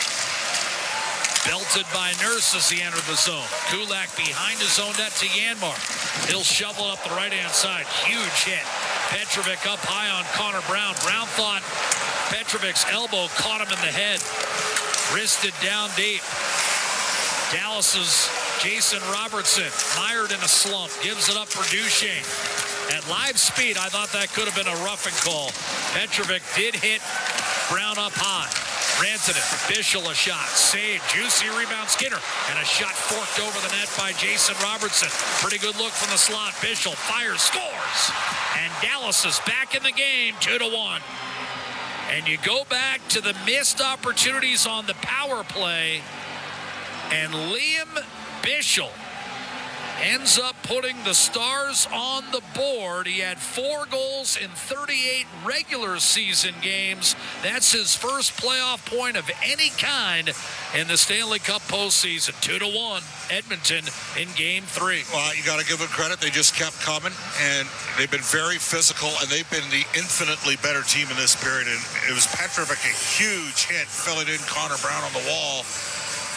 Belted by Nurse as he entered the zone. Kulak behind his own net to Janmark. He'll shovel up the right-hand side. Huge hit. Petrovic up high on Connor Brown. Brown thought Petrovic's elbow caught him in the head. Wristed down deep. Dallas's Jason Robertson, mired in a slump, gives it up for Duchesne. At live speed, I thought that could have been a roughing call. Petrovic did hit Brown up high. Rantanen, Bischel a shot, saved, juicy rebound Skinner, and a shot forked over the net by Jason Robertson. Pretty good look from the slot. Bischel fires, scores, and Dallas is back in the game, 2-1. And you go back to the missed opportunities on the power play, and Liam Bischel ends up putting the Stars on the board. He had 4 goals in 38 regular season games. That's his first playoff point of any kind in the Stanley Cup postseason. 2-1, Edmonton in Game 3. Well, you got to give them credit. They just kept coming, and they've been very physical, and they've been the infinitely better team in this period. And it was Petrovic, a huge hit, filling in Connor Brown on the wall.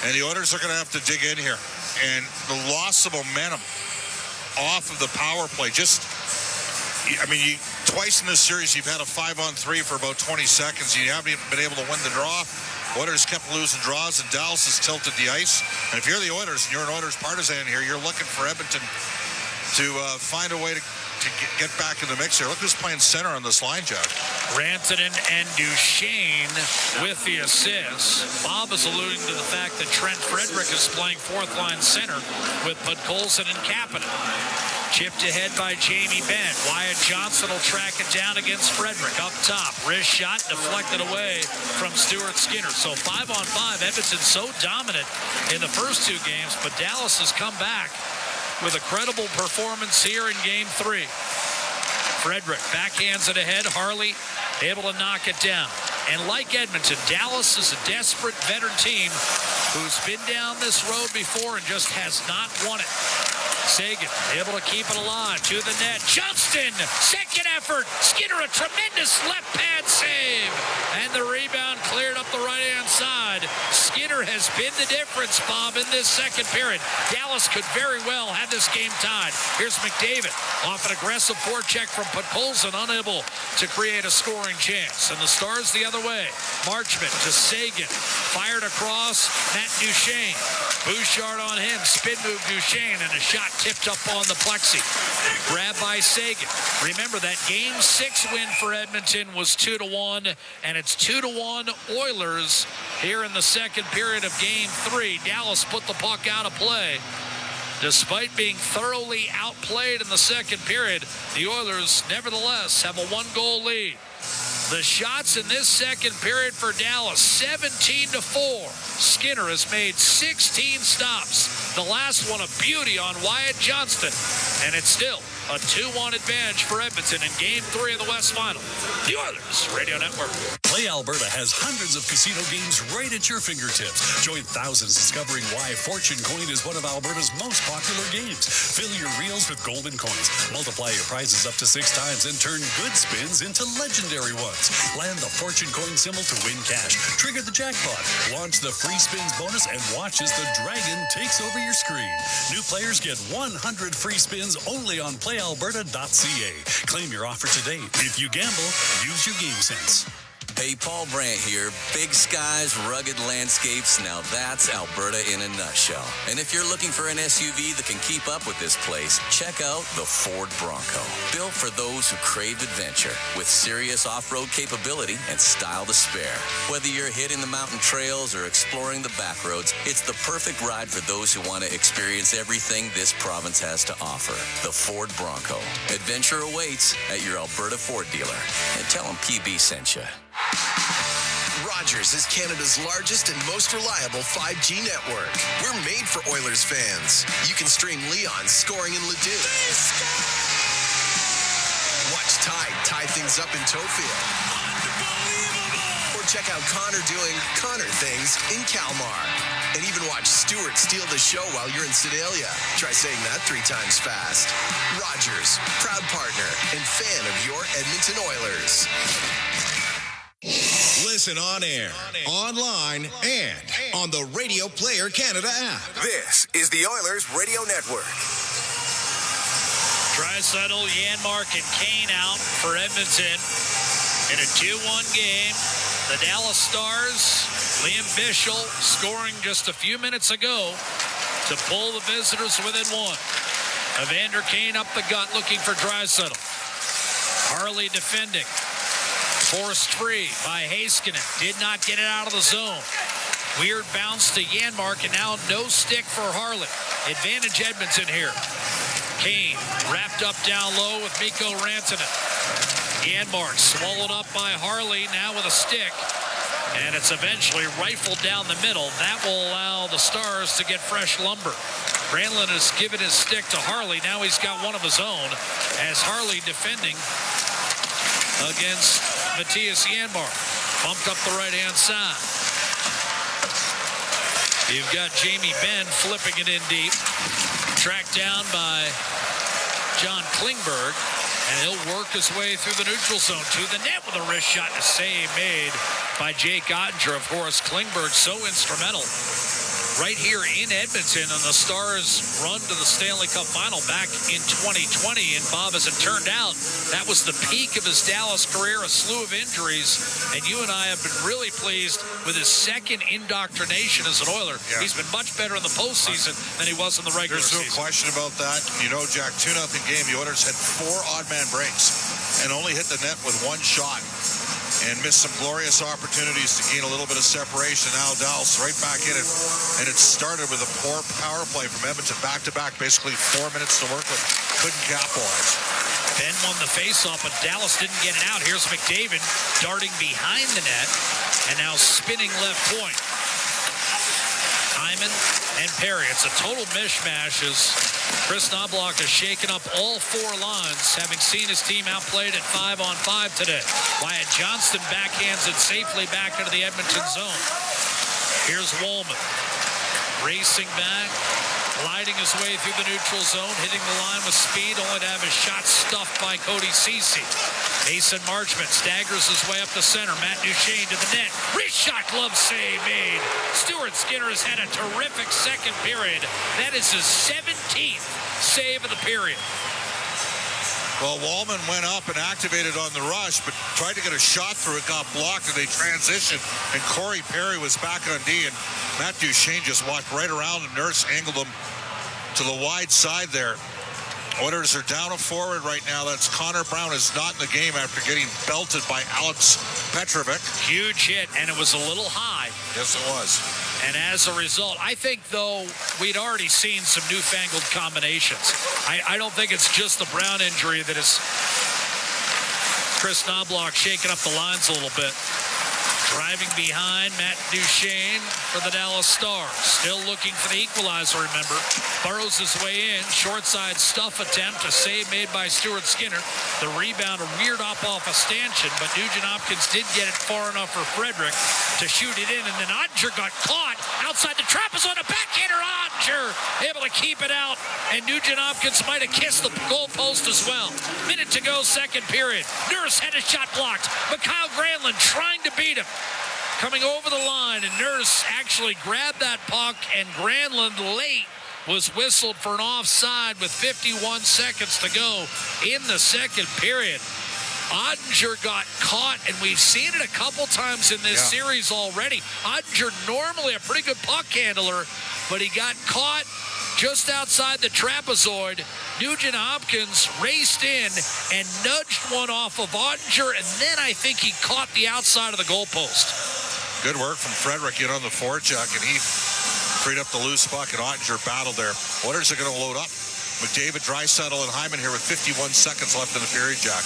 And the Oilers are going to have to dig in here. And the loss of momentum off of the power play, twice in this series you've had a 5-on-3 for about 20 seconds. You haven't even been able to win the draw. Oilers kept losing draws, and Dallas has tilted the ice. And if you're the Oilers and you're an Oilers partisan here, you're looking for Edmonton to find a way to get back in the mix here. Look who's playing center on this line, Jack. Rantanen and Duchesne with the assists. Bob is alluding to the fact that Trent Frederick is playing fourth-line center with Podkolzin and Kapanen. Chipped ahead by Jamie Benn. Wyatt Johnson will track it down against Frederick. Up top, wrist shot deflected away from Stuart Skinner. So 5-on-5, Edmonton so dominant in the first 2 games, but Dallas has come back with a credible performance here in Game 3. Frederick backhands it ahead. Harley able to knock it down. And like Edmonton, Dallas is a desperate veteran team who's been down this road before and just has not won it. Sagan able to keep it alive to the net. Johnston, second effort. Skinner, a tremendous left pad save. And the rebound cleared up the right-hand side. Skinner has been the difference, Bob, in this second period. Dallas could very well have this game tied. Here's McDavid off an aggressive forecheck from Podkolzin, unable to create a scoring chance. And the Stars the other way. Marchment to Sagan. Fired across, Matt Duchesne. Bouchard on him. Spin move Duchesne, and a shot tipped up on the plexi. Grabbed by Sagan. Remember, that Game 6 win for Edmonton was 2-1, and it's 2-1 Oilers here in the second period of Game 3. Dallas put the puck out of play. Despite being thoroughly outplayed in the second period, the Oilers nevertheless have a 1-goal lead. The shots in this second period for Dallas, 17-4. Skinner has made 16 stops. The last one a beauty on Wyatt Johnston. And it's still A 2-1 advantage for Edmonton in Game 3 of the West Final. The Oilers Radio Network. Play Alberta has hundreds of casino games right at your fingertips. Join thousands discovering why Fortune Coin is one of Alberta's most popular games. Fill your reels with golden coins. Multiply your prizes up to 6 times and turn good spins into legendary ones. Land the Fortune Coin symbol to win cash. Trigger the jackpot. Launch the free spins bonus and watch as the dragon takes over your screen. New players get 100 free spins only on playalberta.ca. Claim your offer today. If you gamble, use your game sense. Hey, Paul Brandt here. Big skies, rugged landscapes. Now that's Alberta in a nutshell. And if you're looking for an SUV that can keep up with this place, check out the Ford Bronco. Built for those who crave adventure, with serious off-road capability and style to spare. Whether you're hitting the mountain trails or exploring the back roads, it's the perfect ride for those who want to experience everything this province has to offer. The Ford Bronco. Adventure awaits at your Alberta Ford dealer. And tell them PB sent you. Rogers is Canada's largest and most reliable 5G network. We're made for Oilers fans. You can stream Leon scoring in Leduc. Watch Tide tie things up in Tofield. Or check out Connor doing Connor things in Kalmar. And even watch Stewart steal the show while you're in Sedalia. Try saying that 3 times fast. Rogers, proud partner and fan of your Edmonton Oilers. Listen on air, online, and on the Radio Player Canada app. This is the Oilers Radio Network. Draisaitl, Janmark, and Kane out for Edmonton in a 2-1 game. The Dallas Stars, Liam Bichsel scoring just a few minutes ago to pull the visitors within 1. Evander Kane up the gut looking for Draisaitl. Harley defending. Forced free by Heiskanen. Did not get it out of the zone. Weird bounce to Janmark, and now no stick for Harley. Advantage Edmonton here. Kane wrapped up down low with Mikko Rantanen. Janmark swallowed up by Harley, now with a stick. And it's eventually rifled down the middle. That will allow the Stars to get fresh lumber. Granlund has given his stick to Harley. Now he's got one of his own, as Harley defending against Matthias Janmark. Bumped up the right-hand side. You've got Jamie Benn flipping it in deep. Tracked down by John Klingberg. And he'll work his way through the neutral zone to the net with a wrist shot and a save made by Jake Ottinger. Of course, Klingberg so instrumental right here in Edmonton on the Stars' run to the Stanley Cup Final back in 2020. And Bob, as it turned out, that was the peak of his Dallas career, a slew of injuries. And you and I have been really pleased with his second indoctrination as an Oiler. Yeah. He's been much better in the postseason than he was in the regular season. There's no question about that. You know, Jack, 2-0 game. The Oilers had 4 odd man breaks and only hit the net with 1 shot. And missed some glorious opportunities to gain a little bit of separation. Now Dallas right back in it. And it started with a poor power play from Edmonton. Back-to-back, basically 4 minutes to work with. Couldn't capitalize. Ben won the faceoff, but Dallas didn't get it out. Here's McDavid darting behind the net. And now spinning left point. Hyman and Perry. It's a total mishmash as Chris Knobloch has shaken up all 4 lines, having seen his team outplayed at 5-on-5 today. Wyatt Johnston backhands it safely back into the Edmonton zone. Here's Wollman racing back, gliding his way through the neutral zone, hitting the line with speed, only to have his shot stuffed by Cody Ceci. Mason Marchment staggers his way up the center. Matt Duchene to the net. Wrist shot, glove save made. Stuart Skinner has had a terrific second period. That is his 17th save of the period. Well, Wallman went up and activated on the rush, but tried to get a shot through it, got blocked, and they transitioned. And Corey Perry was back on D, and Matt Duchene just walked right around, and Nurse angled him to the wide side there. Oilers are down a forward right now. That's Connor Brown is not in the game after getting belted by Alex Petrovic. Huge hit, and it was a little high. Yes, it was. And as a result, I think, though, we'd already seen some newfangled combinations. I don't think it's just the Brown injury that is Chris Knobloch shaking up the lines a little bit. Driving behind, Matt Duchene for the Dallas Stars. Still looking for the equalizer, remember. Burrows his way in. Short side stuff attempt. A save made by Stuart Skinner. The rebound reared up off a stanchion, but Nugent Hopkins did get it far enough for Frederick to shoot it in. And then Ottinger got caught outside the trapezoid. A backhander. Ottinger able to keep it out. And Nugent Hopkins might have kissed the goalpost as well. Minute to go, second period. Nurse had a shot blocked. But Kyle Granlund trying to beat him. Coming over the line, and Nurse actually grabbed that puck, and Granlund late was whistled for an offside with 51 seconds to go in the second period. Ottinger got caught, and we've seen it a couple times in this series already. Ottinger normally a pretty good puck handler, but he got caught just outside the trapezoid. Nugent Hopkins raced in and nudged one off of Ottinger, and then I think he caught the outside of the goalpost. Good work from Frederick in on the forecheck, and he freed up the loose puck, and Ottinger battled there. Oilers are going to load up. McDavid, Draisaitl, and Hyman here with 51 seconds left in the period, Jack.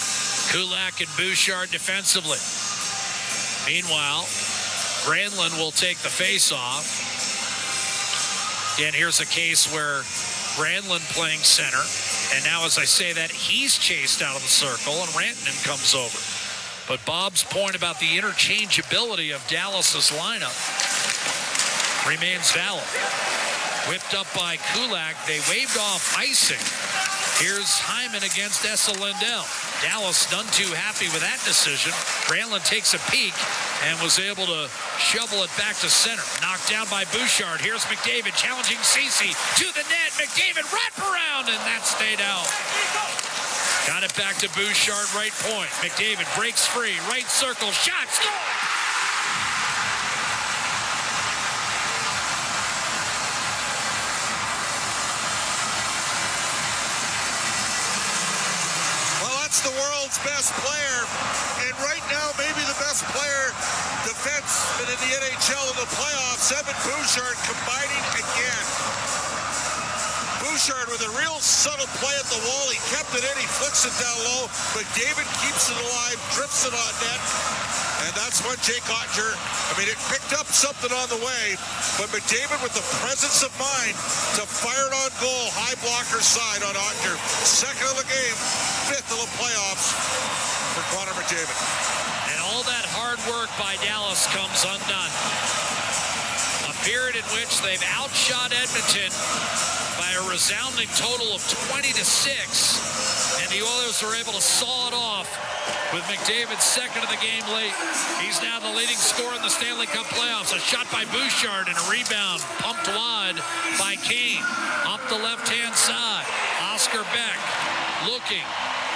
Kulak and Bouchard defensively. Meanwhile, Granlund will take the face-off. And here's a case where Granlund playing center. And now as I say that, he's chased out of the circle, and Rantanen comes over. But Bob's point about the interchangeability of Dallas's lineup remains valid. Whipped up by Kulak. They waved off icing. Here's Hyman against Esa Lindell. Dallas none too happy with that decision. Granlund takes a peek and was able to shovel it back to center. Knocked down by Bouchard. Here's McDavid challenging Ceci to the net. McDavid wrap around, and that stayed out. Got it back to Bouchard, right point. McDavid breaks free, right circle, shot, score! Well, that's the world's best player, and right now maybe the best player defenseman in the NHL in the playoffs. Evan Bouchard combining again. Bouchard with a real subtle play at the wall. He kept it in. He flicks it down low. McDavid keeps it alive, drifts it on net. And that's what Jake Ottinger, it picked up something on the way, but McDavid with the presence of mind to fire it on goal, high blocker side on Ottinger. Second of the game, fifth of the playoffs for Connor McDavid. And all that hard work by Dallas comes undone. A period in which they've outshot Edmonton by a resounding total of 20-6, and the Oilers are able to saw it off with McDavid second of the game late. He's now the leading scorer in the Stanley Cup playoffs. A shot by Bouchard and a rebound pumped wide by Kane. Up the left-hand side, Oscar Beck looking,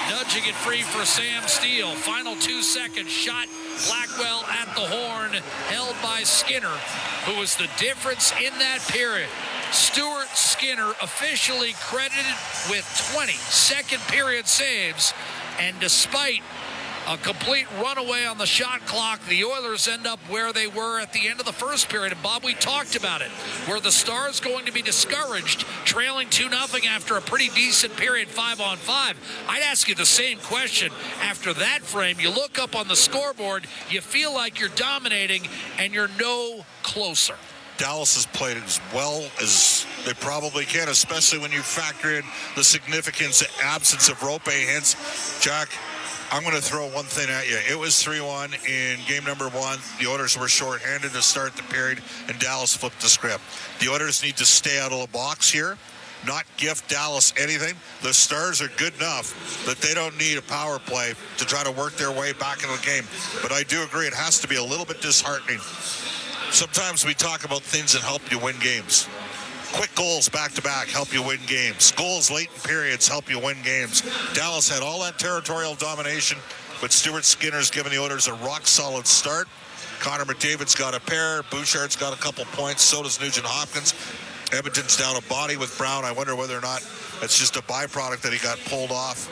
nudging it free for Sam Steele. Final 2 seconds, shot Blackwell at the horn, held by Skinner, who was the difference in that period. Stuart Skinner officially credited with 20 second period saves, and despite a complete runaway on the shot clock, the Oilers end up where they were at the end of the first period. And Bob, we talked about it. Were the Stars going to be discouraged, trailing 2-0 after a pretty decent period 5-on-5? I'd ask you the same question after that frame. You look up on the scoreboard, you feel like you're dominating, and you're no closer. Dallas has played as well as they probably can, especially when you factor in the significance and absence of Rope Hintz. Jack, I'm going to throw one thing at you. It was 3-1 in game number 1. The Oilers were shorthanded to start the period, and Dallas flipped the script. The Oilers need to stay out of the box here, not gift Dallas anything. The Stars are good enough that they don't need a power play to try to work their way back into the game. But I do agree it has to be a little bit disheartening. Sometimes we talk about things that help you win games. Quick goals back-to-back help you win games. Goals late in periods help you win games. Dallas had all that territorial domination, but Stuart Skinner's given the Oilers a rock-solid start. Connor McDavid's got a pair. Bouchard's got a couple points. So does Nugent Hopkins. Edmonton's down a body with Brown. I wonder whether or not it's just a byproduct that he got pulled off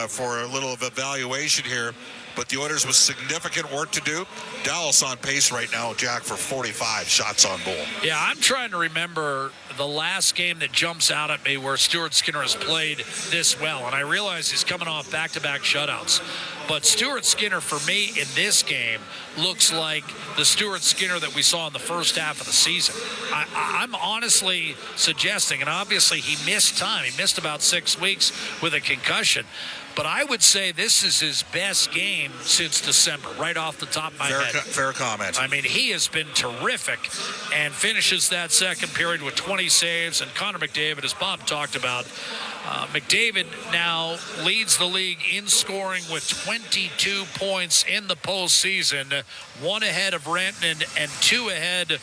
for a little of evaluation here. but the Oilers with significant work to do. Dallas on pace right now, Jack, for 45 shots on goal. Yeah, I'm trying to remember the last game that jumps out at me where Stuart Skinner has played this well, and I realize he's coming off back-to-back shutouts. But Stuart Skinner, for me, in this game, looks like the Stuart Skinner that we saw in the first half of the season. I'm honestly suggesting, and obviously he missed time. He missed about 6 weeks with a concussion. But I would say this is his best game since December, right off the top of my head. Fair comment. I mean, he has been terrific and finishes that second period with 20 saves. And Connor McDavid, as Bob talked about, McDavid now leads the league in scoring with 22 points in the postseason, 1 ahead of Rantanen and 2 ahead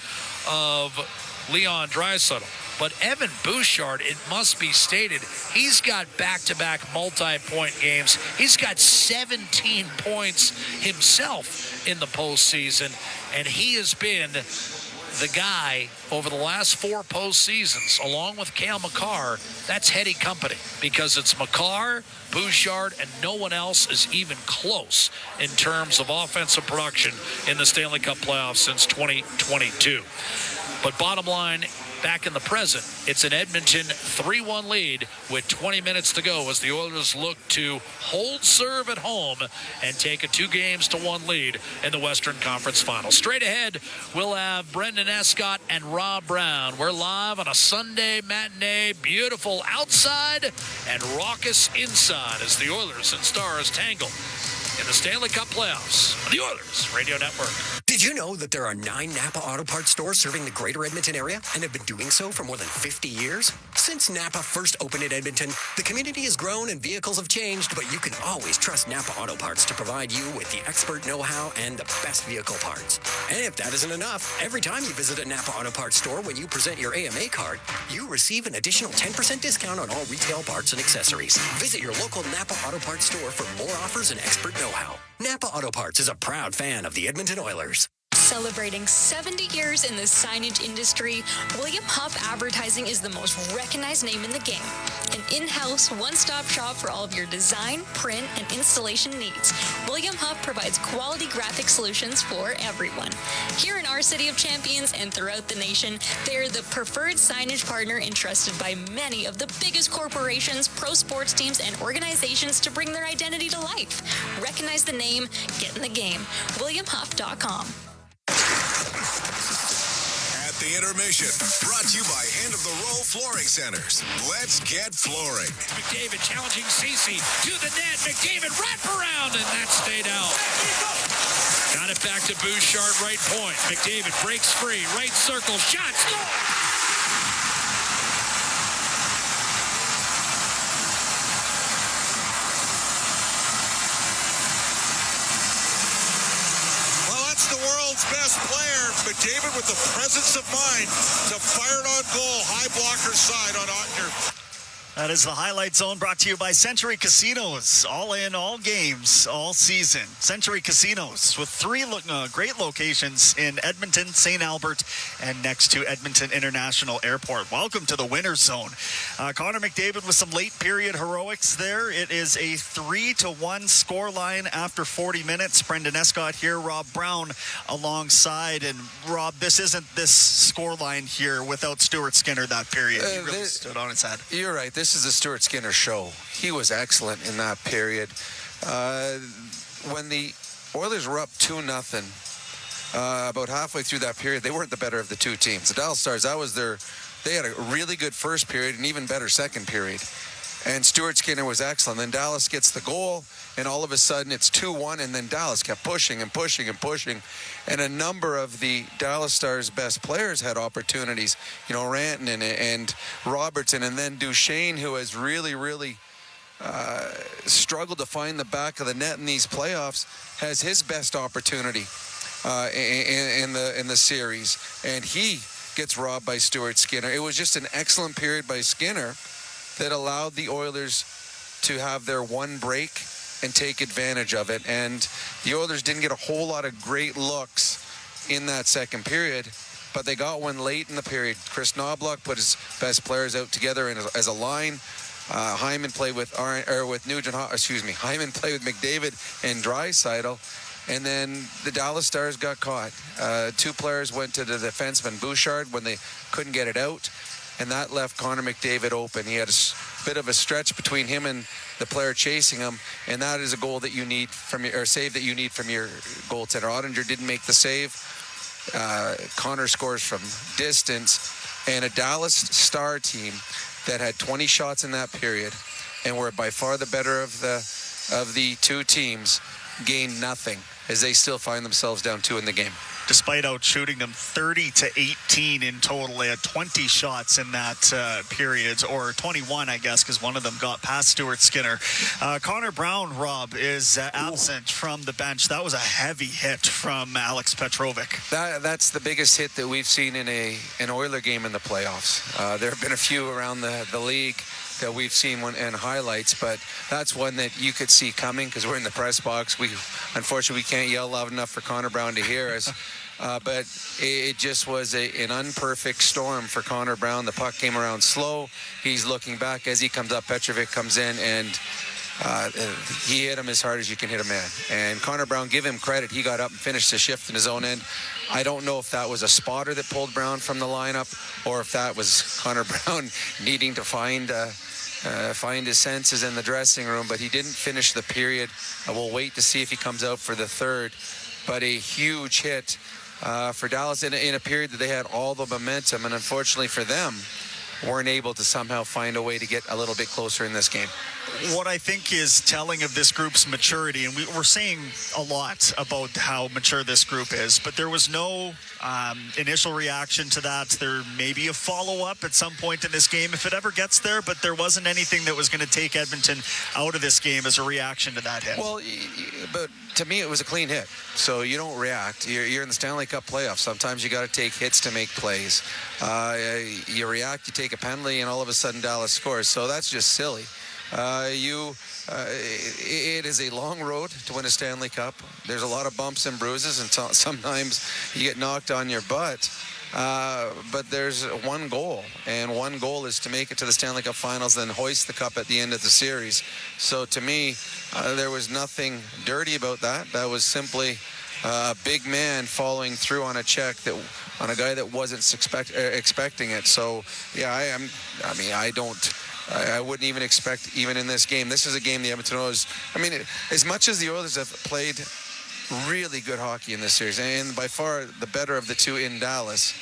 of Leon Draisaitl. But Evan Bouchard, it must be stated, he's got back-to-back multi-point games. He's got 17 points himself in the postseason, and he has been the guy over the last 4 postseasons, along with Cale Makar. That's heady company because it's Makar, Bouchard, and no one else is even close in terms of offensive production in the Stanley Cup playoffs since 2022. But bottom line, back in the present, it's an Edmonton 3-1 lead with 20 minutes to go as the Oilers look to hold serve at home and take a 2-1 lead in the Western Conference Finals. Straight ahead, we'll have Brendan Escott and Rob Brown. We're live on a Sunday matinee, beautiful outside and raucous inside as the Oilers and Stars tangle in the Stanley Cup playoffs on the Oilers Radio Network. Did you know that there are 9 Napa Auto Parts stores serving the greater Edmonton area and have been doing so for more than 50 years? Since Napa first opened in Edmonton, the community has grown and vehicles have changed, but you can always trust Napa Auto Parts to provide you with the expert know-how and the best vehicle parts. And if that isn't enough, every time you visit a Napa Auto Parts store when you present your AMA card, you receive an additional 10% discount on all retail parts and accessories. Visit your local Napa Auto Parts store for more offers and expert know-how. Napa Auto Parts is a proud fan of the Edmonton Oilers. Celebrating 70 years in the signage industry, William Huff Advertising is the most recognized name in the game. An in-house, one-stop shop for all of your design, print, and installation needs. William Huff provides quality graphic solutions for everyone. Here in our City of Champions and throughout the nation, they are the preferred signage partner entrusted by many of the biggest corporations, pro sports teams, and organizations to bring their identity to life. Recognize the name, get in the game. WilliamHuff.com. At the intermission, brought to you by End of the Row Flooring Centers. Let's get flooring. McDavid challenging Ceci to the net. McDavid wrap around, and that stayed out. Got it back to Bouchard, right point. McDavid breaks free, right circle, shot, score! Best player, McDavid with the presence of mind to fire it on goal, high blocker side on Ottinger. That is the Highlight Zone, brought to you by Century Casinos. All in, all games, all season. Century Casinos with 3 great locations in Edmonton, St. Albert, and next to Edmonton International Airport. Welcome to the Winner's Zone. Connor McDavid with some late period heroics there. It is a 3-1 scoreline after 40 minutes. Brendan Escott here, Rob Brown alongside. And Rob, this isn't this scoreline here without Stuart Skinner that period. He really stood on his head. You're right. This is the Stuart Skinner show. He was excellent in that period. When the Oilers were up 2-0, about halfway through that period, they weren't the better of the 2 teams. The Dallas Stars, they had a really good first period and even better second period. And Stuart Skinner was excellent. Then Dallas gets the goal, and all of a sudden it's 2-1, and then Dallas kept pushing and pushing and pushing. And a number of the Dallas Stars' best players had opportunities. You know, Rantanen and Robertson, and then Duchesne, who has really, really struggled to find the back of the net in these playoffs, has his best opportunity in the series. And he gets robbed by Stuart Skinner. It was just an excellent period by Skinner that allowed the Oilers to have their one break and take advantage of it. And the Oilers didn't get a whole lot of great looks in that second period, but they got one late in the period. Chris Knobloch put his best players out together as a line. Hyman played with Nugent. Hyman played with McDavid and Draisaitl, and then the Dallas Stars got caught. Two players went to the defenseman Bouchard when they couldn't get it out, and that left Connor McDavid open. He had a bit of a stretch between him and the player chasing him, and that is a goal that you need save that you need from your goaltender. Ottinger didn't make the save. Connor scores from distance, and a Dallas Star team that had 20 shots in that period and were by far the better of the two teams gained nothing as they still find themselves down 2 in the game. Despite outshooting them 30-18 in total, they had 20 shots in that period, or 21, I guess, because one of them got past Stuart Skinner. Connor Brown, Rob, is absent from the bench. That was a heavy hit from Alex Petrovic. That's the biggest hit that we've seen in an Oiler game in the playoffs. There have been a few around the league that we've seen in highlights, but that's one that you could see coming because we're in the press box. Unfortunately, we can't yell loud enough for Connor Brown to hear us. But it just was an unperfect storm for Connor Brown. The puck came around slow. He's looking back. As he comes up, Petrovic comes in, and he hit him as hard as you can hit a man. And Connor Brown, give him credit. He got up and finished the shift in his own end. I don't know if that was a spotter that pulled Brown from the lineup or if that was Connor Brown needing to find his senses in the dressing room, but he didn't finish the period. We'll wait to see if he comes out for the third. But a huge hit for Dallas in a period that they had all the momentum, and unfortunately for them, weren't able to somehow find a way to get a little bit closer in this game. What I think is telling of this group's maturity, and we're saying a lot about how mature this group is, but there was no initial reaction to that. There may be a follow-up at some point in this game if it ever gets there, but there wasn't anything that was going to take Edmonton out of this game as a reaction to that hit. Well, but to me, it was a clean hit, so you don't react. You're in the Stanley Cup playoffs. Sometimes you got to take hits to make plays. You react, you take a penalty, and all of a sudden Dallas scores. So that's just silly. It is a long road to win a Stanley Cup. There's a lot of bumps and bruises, and sometimes you get knocked on your butt. But there's one goal, and one goal is to make it to the Stanley Cup Finals, then hoist the cup at the end of the series. So to me, there was nothing dirty about that. That was simply a big man following through on a check on a guy that wasn't expecting it. So yeah, I wouldn't even expect, even in this game. This is a game the Edmonton Oilers, as much as the Oilers have played really good hockey in this series, and by far the better of the two in Dallas,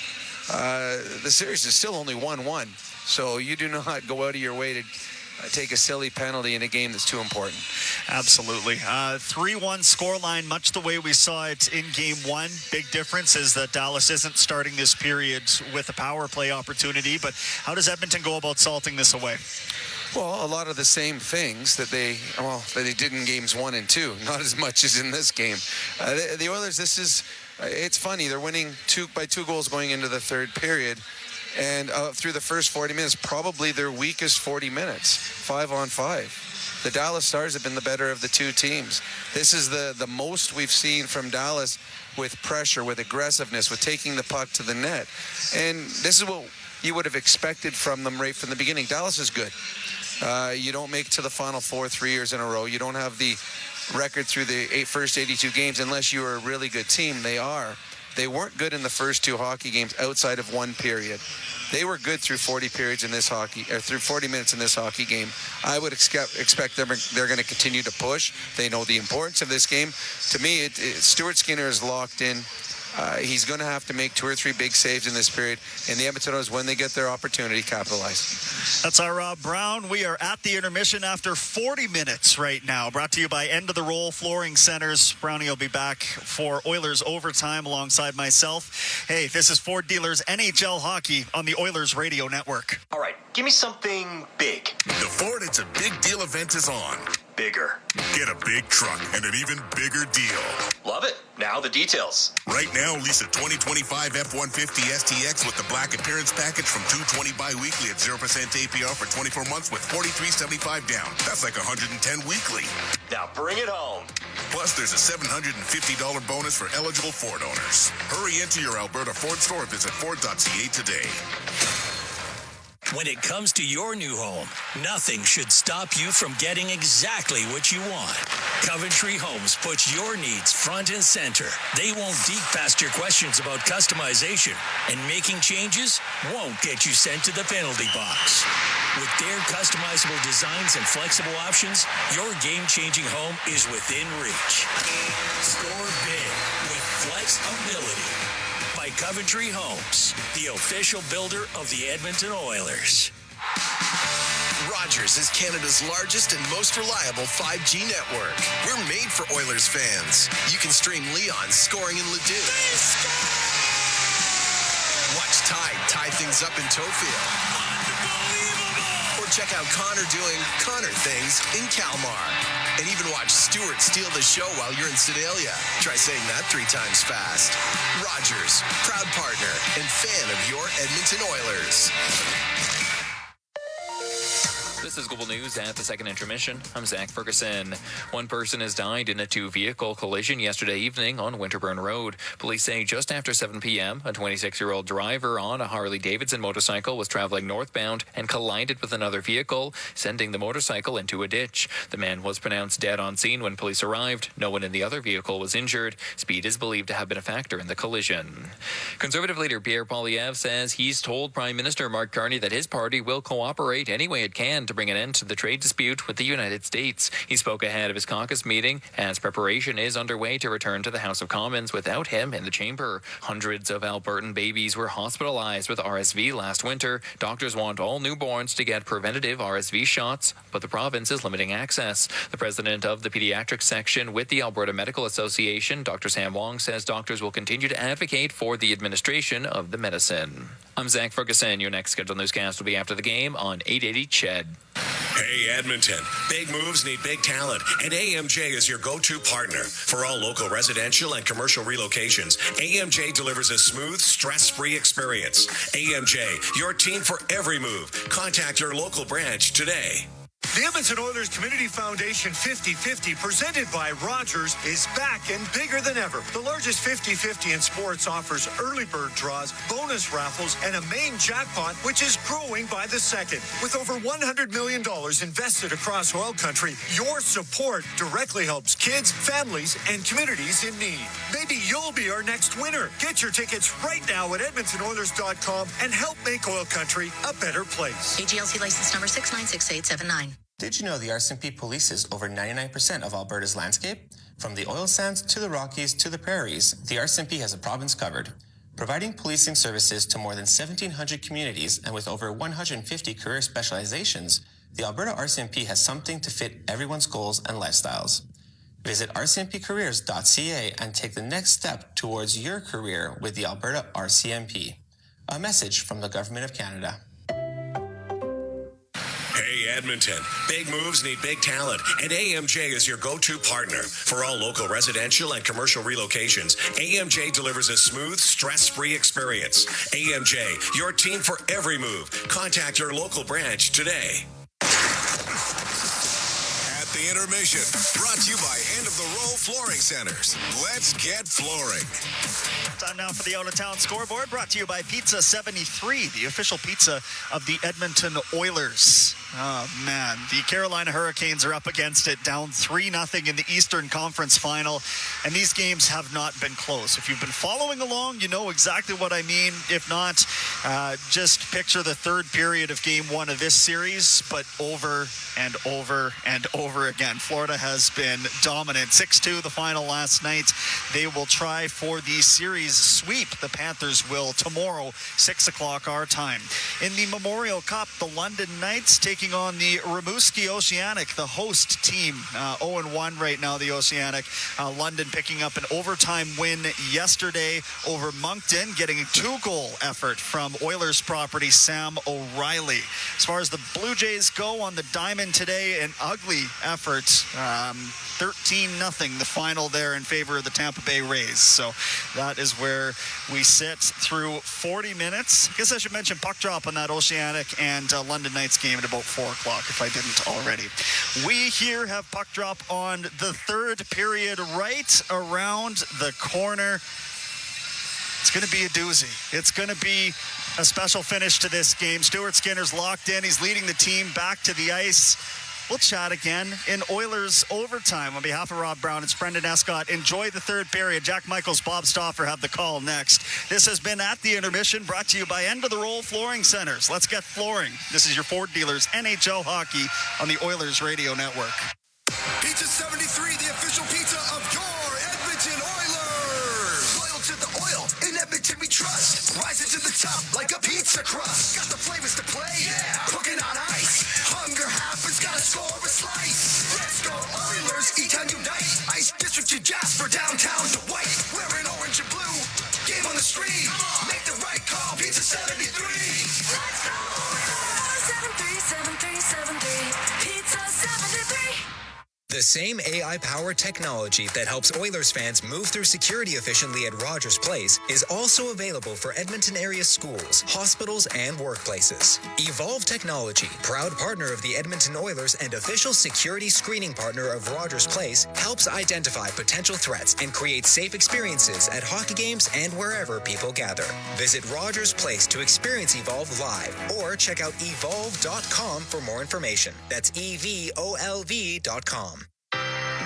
the series is still only 1-1. So you do not go out of your way to take a silly penalty in a game that's too important. Absolutely. 3-1 scoreline, much the way we saw it in Game 1. Big difference is that Dallas isn't starting this period with a power play opportunity, but how does Edmonton go about salting this away? Well, a lot of the same things that they did in Games 1 and 2, not as much as in this game. The Oilers, it's funny, they're winning by 2 goals going into the third period. And through the first 40 minutes, probably their weakest 40 minutes, 5-on-5. The Dallas Stars have been the better of the two teams. This is the most we've seen from Dallas with pressure, with aggressiveness, with taking the puck to the net. And this is what you would have expected from them right from the beginning. Dallas is good. You don't make it to the Final Four 3 years in a row. You don't have the record through the first 82 games unless you are a really good team. They weren't good in the first 2 hockey games outside of one period. They were good through 40 periods in this through 40 minutes in this hockey game. I would expect they're going to continue to push. They know the importance of this game. To me, Stuart Skinner is locked in. He's going to have to make 2 or 3 big saves in this period, and the Edmonton Oilers, when they get their opportunity, capitalize. That's our Rob Brown. We are at the intermission after 40 minutes right now. Brought to you by End of the Roll Flooring Centers. Brownie will be back for Oilers Overtime alongside myself. Hey, this is Ford Dealers NHL Hockey on the Oilers Radio Network. All right, give me something big. The Ford It's a Big Deal event is on. Bigger. Get a big truck and an even bigger deal. Love it. Now the details. Right now, lease a 2025 F-150 STX with the Black Appearance Package from $220 bi-weekly at 0% APR for 24 months with $43.75 down. That's like $110 weekly. Now bring it home. Plus, there's a $750 bonus for eligible Ford owners. Hurry into your Alberta Ford store. Visit Ford.ca today. When it comes to your new home, nothing should stop you from getting exactly what you want. Coventry Homes puts your needs front and center. They won't dig past your questions about customization, and making changes won't get you sent to the penalty box. With their customizable designs and flexible options, your game-changing home is within reach. Score big with flexibility. By Coventry Homes, the official builder of the Edmonton Oilers. Rogers is Canada's largest and most reliable 5G network. We're made for Oilers fans. You can stream Leon scoring in Ledoux. Watch Tide tie things up in Tofield. Or check out Connor doing Connor things in Kalmar. And even watch Stewart steal the show while you're in Sedalia. Try saying that 3 times fast. Rogers, proud partner and fan of your Edmonton Oilers. This is Global News at the second intermission. I'm Zach Ferguson. One person has died in a 2-vehicle collision yesterday evening on Winterburn Road. Police say just after 7 p.m., a 26-year-old driver on a Harley-Davidson motorcycle was traveling northbound and collided with another vehicle, sending the motorcycle into a ditch. The man was pronounced dead on scene when police arrived. No one in the other vehicle was injured. Speed is believed to have been a factor in the collision. Conservative leader Pierre Poilievre says he's told Prime Minister Mark Carney that his party will cooperate any way it can to bring an end to the trade dispute with the United States. He spoke ahead of his caucus meeting as preparation is underway to return to the House of Commons without him in the chamber. Hundreds of Albertan babies were hospitalized with RSV last winter. Doctors want all newborns to get preventative RSV shots, but the province is limiting access. The president of the pediatrics section with the Alberta Medical Association, Dr. Sam Wong, says doctors will continue to advocate for the administration of the medicine. I'm Zach Ferguson. Your next scheduled newscast will be after the game on 880 CHED. Hey, Edmonton. Big moves need big talent, and AMJ is your go-to partner. For all local residential and commercial relocations, AMJ delivers a smooth, stress-free experience. AMJ, your team for every move. Contact your local branch today. The Edmonton Oilers Community Foundation 50-50, presented by Rogers, is back and bigger than ever. The largest 50-50 in sports offers early bird draws, bonus raffles, and a main jackpot, which is growing by the second. With over $100 million invested across OilCountry, your support directly helps kids, families, and communities in need. Maybe you'll be our next winner. Get your tickets right now at EdmontonOilers.com and help make OilCountry a better place. AGLC license number 696879. Did you know the RCMP polices over 99% of Alberta's landscape? From the oil sands to the Rockies to the prairies, the RCMP has a province covered. Providing policing services to more than 1,700 communities and with over 150 career specializations, the Alberta RCMP has something to fit everyone's goals and lifestyles. Visit rcmpcareers.ca and take the next step towards your career with the Alberta RCMP. A message from the Government of Canada. Hey, Edmonton. Big moves need big talent, and AMJ is your go-to partner. For all local residential and commercial relocations, AMJ delivers a smooth, stress-free experience. AMJ, your team for every move. Contact your local branch today. The Intermission, brought to you by End of the Row Flooring Centers. Let's get flooring. Time now for the out-of-town scoreboard, brought to you by Pizza 73, the official pizza of the Edmonton Oilers. Oh, man. The Carolina Hurricanes are up against it, down 3-0 in the Eastern Conference Final, and these games have not been close. If you've been following along, you know exactly what I mean. If not, just picture the third period of Game 1 of this series, but over and over and over again. Florida has been dominant. 6-2 the final last night. They will try for the series sweep. The Panthers will tomorrow, 6 o'clock our time. In the Memorial Cup, the London Knights taking on the Rimouski Oceanic, the host team. 0-1 right now, the Oceanic. London picking up an overtime win yesterday over Moncton, getting a 2-goal effort from Oilers property Sam O'Reilly. As far as the Blue Jays go on the diamond today, an ugly effort. 13-0 the final there in favor of the Tampa Bay Rays. So that is where we sit through 40 minutes. I guess I should mention puck drop on that Oceanic and London Knights game at about 4 o'clock if I didn't already. We here have puck drop on the third period right around the corner. It's going to be a doozy. It's going to be a special finish to this game. Stuart Skinner's locked in. He's leading the team back to the ice. We'll chat again in Oilers overtime. On behalf of Rob Brown, it's Brendan Escott. Enjoy the third period. Jack Michaels, Bob Stauffer have the call next. This has been At the Intermission, brought to you by End of the Roll Flooring Centers. Let's get flooring. This is your Ford dealers, NHL hockey on the Oilers Radio Network. Pizza 73, the official pizza of your Edmonton Oilers. Loyal to the oil, in Edmonton we trust. Rising to the top like a pizza crust. Got the flavors to play, yeah. Cooking on ice. Hunger happens, gotta score a slice. Let's go Oilers, E-Town unite. Ice District to Jasper, downtown to White. Wearing orange and blue, game on the street. Make the right call, Pizza 73. Let's go Oilers. 737373, Pizza 73. The same AI-powered technology that helps Oilers fans move through security efficiently at Rogers Place is also available for Edmonton area schools, hospitals, and workplaces. Evolve Technology, proud partner of the Edmonton Oilers and official security screening partner of Rogers Place, helps identify potential threats and create safe experiences at hockey games and wherever people gather. Visit Rogers Place to experience Evolve live or check out evolve.com for more information. That's evolv.com.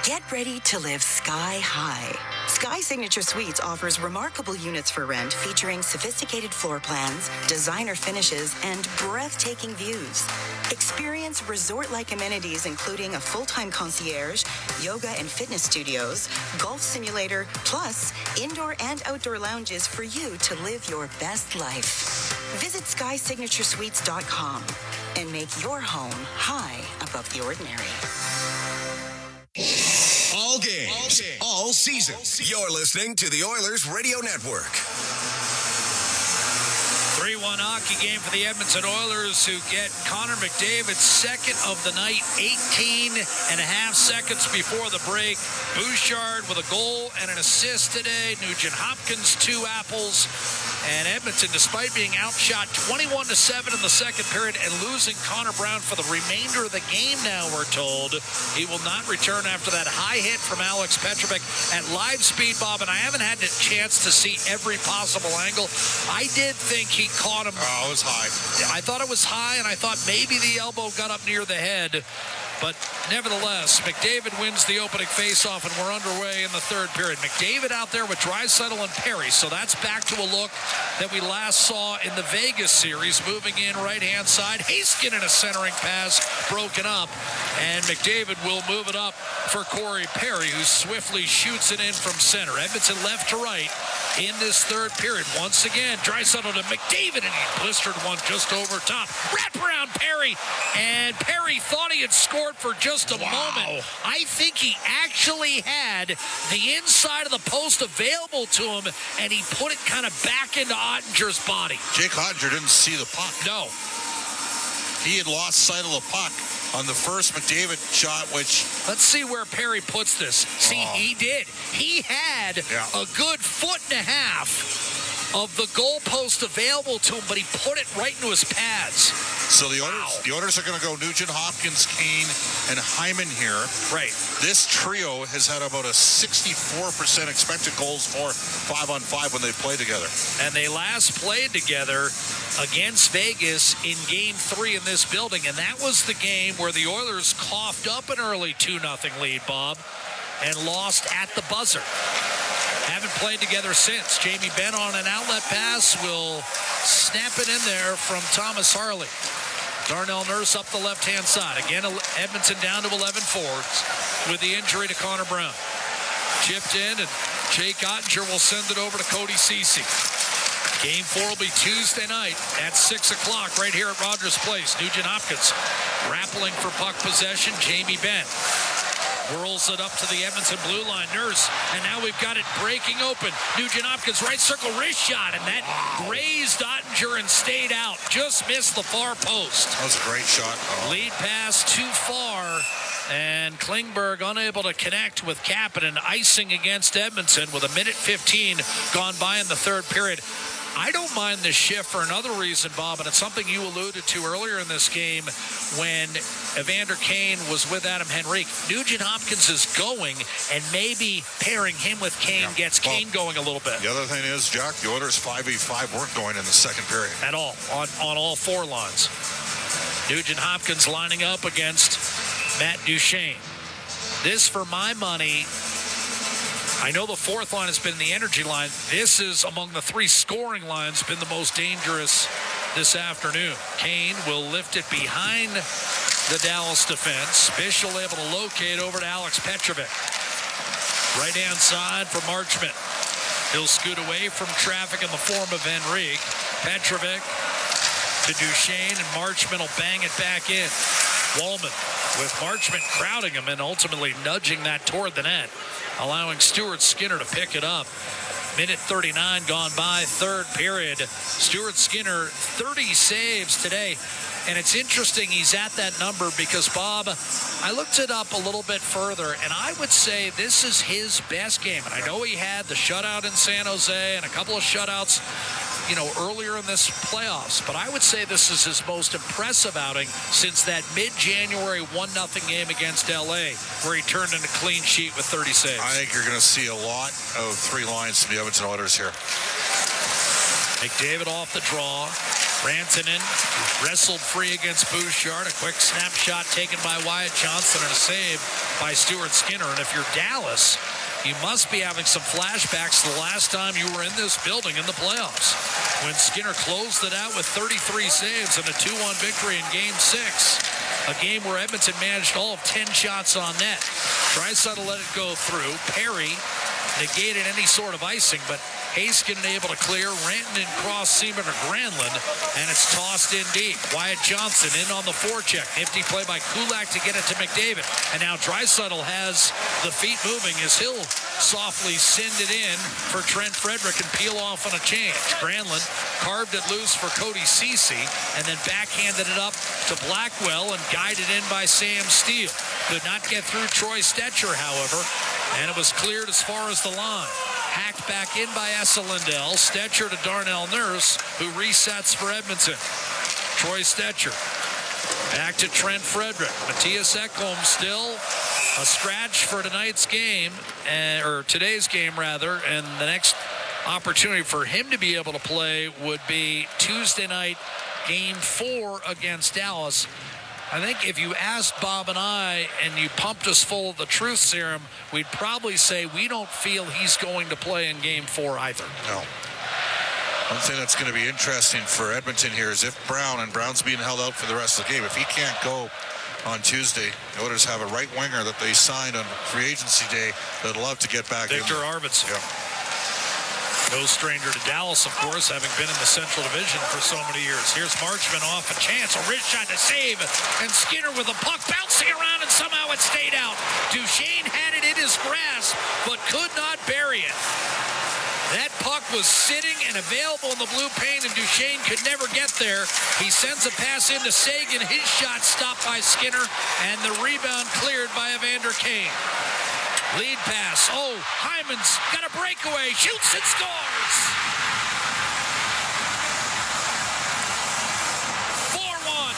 Get ready to live sky high. Sky Signature Suites offers remarkable units for rent featuring sophisticated floor plans, designer finishes, and breathtaking views. Experience resort-like amenities including a full-time concierge, yoga and fitness studios, golf simulator, plus indoor and outdoor lounges for you to live your best life. Visit SkySignatureSuites.com and make your home high above the ordinary. All games, all seasons. You're listening to the Oilers Radio Network. 3-1 hockey game for the Edmonton Oilers, who get Connor McDavid second of the night, 18 and a half seconds before the break. Bouchard with a goal and an assist today. Nugent Hopkins, 2 apples. And Edmonton, despite being outshot 21-7 in the second period and losing Connor Brown for the remainder of the game now, we're told. He will not return after that high hit from Alex Petrovic at live speed, Bob, and I haven't had the chance to see every possible angle. I did think he caught him. Oh, it was high. I thought it was high, and I thought maybe the elbow got up near the head. But nevertheless, McDavid wins the opening faceoff, and we're underway in the third period. McDavid out there with Draisaitl and Perry, so that's back to a look that we last saw in the Vegas series. Moving in right-hand side, Haskin in a centering pass, broken up, and McDavid will move it up for Corey Perry, who swiftly shoots it in from center. Edmonton left to right in this third period. Once again, Draisaitl to McDavid, and he blistered one just over top. Wraparound Perry, and Perry thought he had scored for just a moment. I think he actually had the inside of the post available to him, and he put it kind of back into Ottinger's body. Jake Ottinger didn't see the puck. No. He had lost sight of the puck on the first McDavid shot, which... Let's see where Perry puts this. See, he did. He had a good foot and a half of the goalpost available to him, but he put it right into his pads. So the Oilers are going to go Nugent Hopkins, Kane, and Hyman here. Right. This trio has had about a 64% expected goals for 5-on-5 when they play together. And they last played together against Vegas in Game 3 in this building, and that was the game where the Oilers coughed up an early 2-0 lead, Bob, and lost at the buzzer. Haven't played together since. Jamie Benn on an outlet pass will snap it in there from Thomas Harley. Darnell Nurse up the left-hand side. Again, Edmonton down to 11 forwards with the injury to Connor Brown. Chipped in, and Jake Ottinger will send it over to Cody Ceci. Game 4 will be Tuesday night at 6 o'clock right here at Rogers Place. Nugent Hopkins grappling for puck possession. Jamie Benn whirls it up to the Edmonton blue line. Nurse, and now we've got it breaking open. Nugent Hopkins, right circle wrist shot, and that grazed Ottinger and stayed out. Just missed the far post. That was a great shot. Lead pass too far, and Klingberg unable to connect with Kapanen, icing against Edmonton with 1:15 gone by in the third period. I don't mind the shift for another reason, Bob, and it's something you alluded to earlier in this game when Evander Kane was with Adam Henrique. Nugent Hopkins is going, and maybe pairing him with Kane gets Kane going a little bit. The other thing is, Jack, the Oilers 5v5 weren't going in the second period. At all, on all four lines. Nugent Hopkins lining up against Matt Duchene. This, for my money, I know the fourth line has been the energy line. This is, among the three scoring lines, been the most dangerous this afternoon. Kane will lift it behind the Dallas defense. Bischel able to locate over to Alex Petrovic. Right-hand side for Marchment. He'll scoot away from traffic in the form of Henrique. Petrovic to Duchene, and Marchment will bang it back in. Wallman with Marchment crowding him and ultimately nudging that toward the net, allowing Stuart Skinner to pick it up. Minute 39 gone by, third period. Stuart Skinner, 30 saves today. And it's interesting he's at that number because, Bob, I looked it up a little bit further, and I would say this is his best game. And I know he had the shutout in San Jose and a couple of shutouts, earlier in this playoffs. But I would say this is his most impressive outing since that mid-January 1-0 game against L.A., where he turned in a clean sheet with 30 saves. I think you're going to see a lot of three lines from the Edmonton Oilers here. McDavid off the draw. Rantanen wrestled free against Bouchard. A quick snapshot taken by Wyatt Johnson and a save by Stuart Skinner. And if you're Dallas, you must be having some flashbacks to the last time you were in this building in the playoffs, when Skinner closed it out with 33 saves and a 2-1 victory in Game 6, a game where Edmonton managed all of 10 shots on net. Draisaitl let it go through. Perry negated any sort of icing, but Heiskanen able to clear. Rantanen cross Seaman to Granlund, and it's tossed in deep. Wyatt Johnson in on the forecheck. Nifty play by Kulak to get it to McDavid. And now Draisaitl has the feet moving as he'll softly send it in for Trent Frederick and peel off on a change. Granlund carved it loose for Cody Ceci and then backhanded it up to Blackwell and guided in by Sam Steele. Could not get through Troy Stetcher, however, and it was cleared as far as the line. Hacked back in by Esa Lindell. Stetcher to Darnell Nurse, who resets for Edmonton. Troy Stetcher back to Trent Frederick. Matthias Ekholm still a scratch for tonight's game, or today's game rather, and the next opportunity for him to be able to play would be Tuesday night, Game 4 against Dallas. I think if you asked Bob and I and you pumped us full of the truth serum, we'd probably say we don't feel he's going to play in Game 4 either. No. One thing that's going to be interesting for Edmonton here is if Brown's being held out for the rest of the game, if he can't go on Tuesday, the Oilers have a right winger that they signed on free agency day that'd love to get back. Victor Arvidsson. Yeah. No stranger to Dallas, of course, having been in the Central Division for so many years. Here's Marchment off a chance, a wrist shot to save, and Skinner with a puck bouncing around, and somehow it stayed out. Duchene had it in his grasp, but could not bury it. That puck was sitting and available in the blue paint, and Duchene could never get there. He sends a pass into Sagan. His shot stopped by Skinner, and the rebound cleared by Evander Kane. Lead pass. Oh, Hyman's got a breakaway. Shoots and scores. 4-1.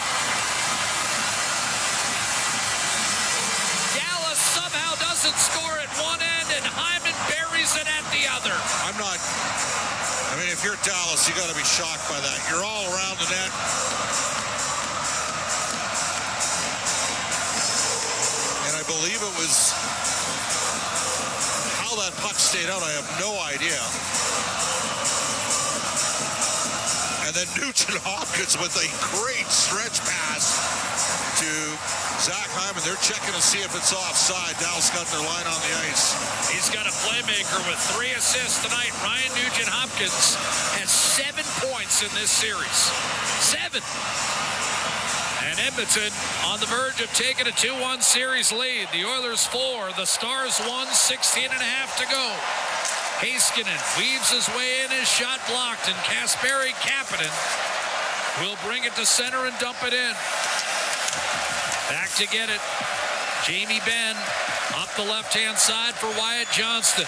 Dallas somehow doesn't score at one end, and Hyman buries it at the other. If you're Dallas, you got to be shocked by that. You're all around the net. And I believe it was how that puck stayed out. I have no idea. And then Nugent Hopkins with a great stretch pass to Zach Hyman. They're checking to see if it's offside. Dallas got their line on the ice. He's got a playmaker with 3 assists tonight. Ryan Nugent Hopkins has 7 points in this series. 7. And Edmonton on the verge of taking a 2-1 series lead. The Oilers 4, the Stars 1, 16 and a half to go. Heiskanen weaves his way in, his shot blocked, and Kasperi Kapanen will bring it to center and dump it in. Back to get it. Jamie Benn up the left-hand side for Wyatt Johnston.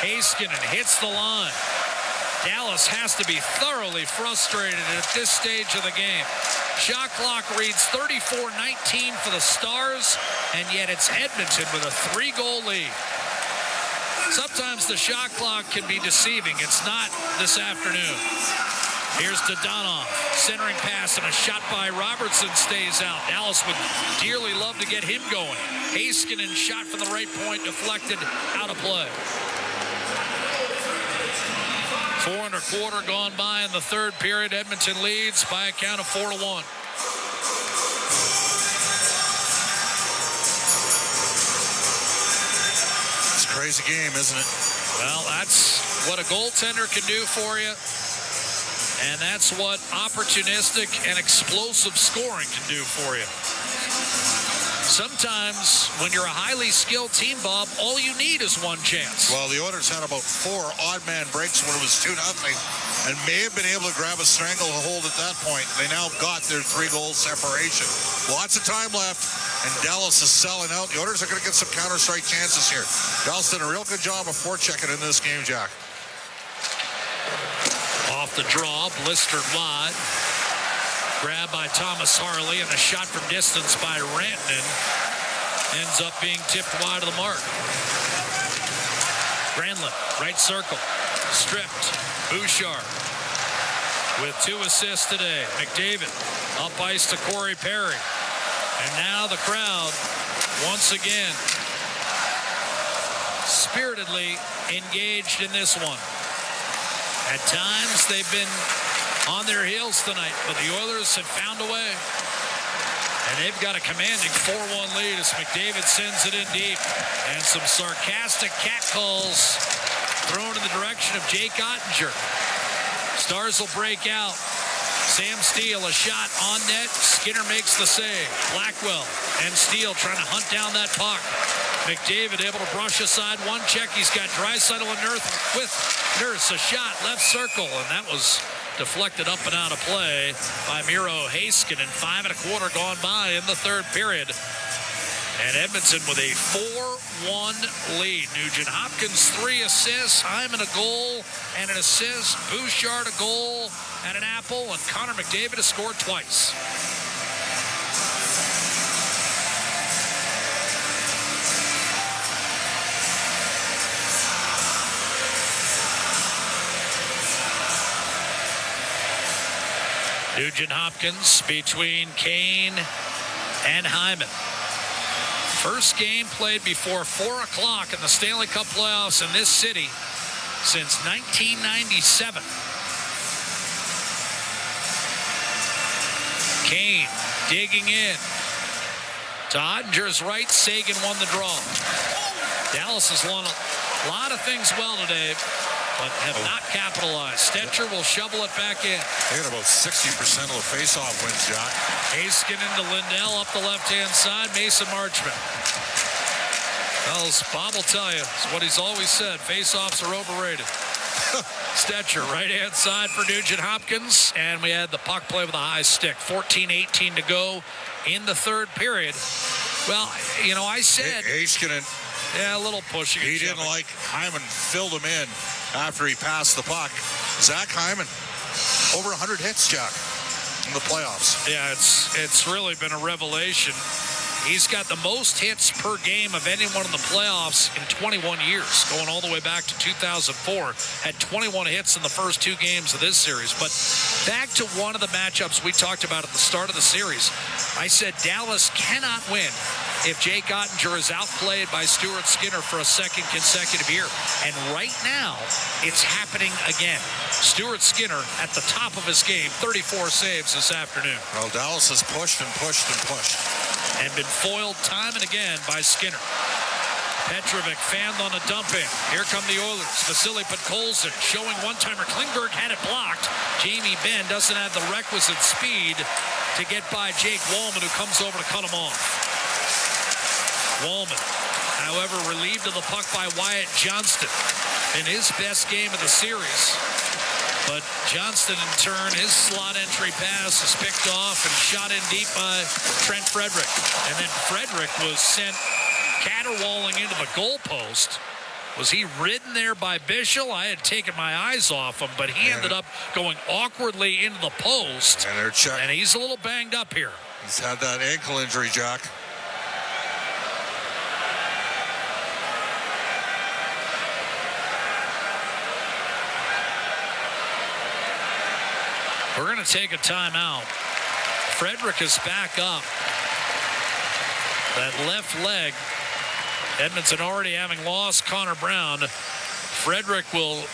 Heiskanen hits the line. Dallas has to be thoroughly frustrated at this stage of the game. Shot clock reads 34-19 for the Stars, and yet it's Edmonton with a 3-goal lead. Sometimes the shot clock can be deceiving. It's not this afternoon. Here's to Donov. Centering pass and a shot by Robertson stays out. Dallas would dearly love to get him going. Heiskanen shot from the right point, deflected, out of play. 4 1/4 gone by in the third period. Edmonton leads by a count of 4-1. It's a crazy game, isn't it? Well, that's what a goaltender can do for you. And that's what opportunistic and explosive scoring can do for you. Sometimes when you're a highly skilled team, Bob, all you need is one chance. Well, the Oilers had about 4 odd-man breaks when it was 2-0 and may have been able to grab a stranglehold at that point. They now got their 3-goal separation. Lots of time left, and Dallas is selling out. The Oilers are going to get some counter-strike chances here. Dallas did a real good job of forechecking in this game, Jack. Off the draw, blistered wide. Grab by Thomas Harley, and a shot from distance by Rantanen ends up being tipped wide of the mark. Granlund, right circle, stripped. Bouchard with 2 assists today. McDavid up ice to Corey Perry. And now the crowd, once again, spiritedly engaged in this one. At times, they've been on their heels tonight, but the Oilers have found a way. And they've got a commanding 4-1 lead as McDavid sends it in deep. And some sarcastic catcalls thrown in the direction of Jake Ottinger. Stars will break out. Sam Steele, a shot on net. Skinner makes the save. Blackwell and Steele trying to hunt down that puck. McDavid able to brush aside one check. He's got Draisaitl and Nurse. A shot, left circle, and that was deflected up and out of play by Miro Heiskanen. 5 1/4 gone by in the third period. And Edmonton with a 4-1 lead. Nugent Hopkins 3 assists, Hyman a goal and an assist, Bouchard a goal and an apple, and Connor McDavid has scored twice. Nugent Hopkins between Kane and Hyman. First game played before 4 o'clock in the Stanley Cup playoffs in this city since 1997. Kane digging in. To Ottinger's right, Sagan won the draw. Dallas has won a lot of things well today, but have not capitalized. Stetcher will shovel it back in. They had about 60% of the face-off wins, Jack. Heiskanen to Lindell up the left-hand side. Mason Marchment. Well, as Bob will tell you, it's what he's always said. Face-offs are overrated. Stetcher, right-hand side for Nugent Hopkins. And we had the puck play with a high stick. 14-18 to go in the third period. Well, you know, I said... Heiskanen. Yeah, a little pushing. He didn't like Hyman filled him in after he passed the puck. Zach Hyman, over 100 hits, Jack, in the playoffs. Yeah, it's really been a revelation. He's got the most hits per game of anyone in the playoffs in 21 years, going all the way back to 2004. Had 21 hits in the first 2 games of this series. But back to one of the matchups we talked about at the start of the series. I said Dallas cannot win if Jake Ottinger is outplayed by Stuart Skinner for a second consecutive year. And right now, it's happening again. Stuart Skinner at the top of his game, 34 saves this afternoon. Well, Dallas has pushed and pushed and pushed. And been foiled time and again by Skinner. Petrovic fanned on a dump in. Here come the Oilers. Vasily Podkolzin showing one-timer. Klingberg had it blocked. Jamie Benn doesn't have the requisite speed to get by Jake Wallman, who comes over to cut him off. Wallman, however, relieved of the puck by Wyatt Johnston in his best game of the series. But Johnston, in turn, his slot entry pass is picked off and shot in deep by Trent Frederick. And then Frederick was sent caterwauling into the goalpost Was he ridden there by Bischel? I had taken my eyes off him, but he ended up going awkwardly into the post. And they're checking. And he's a little banged up here. He's had that ankle injury, Jack. We're going to take a timeout. Frederick is back up. That left leg. Edmonton already having lost Connor Brown. Frederick will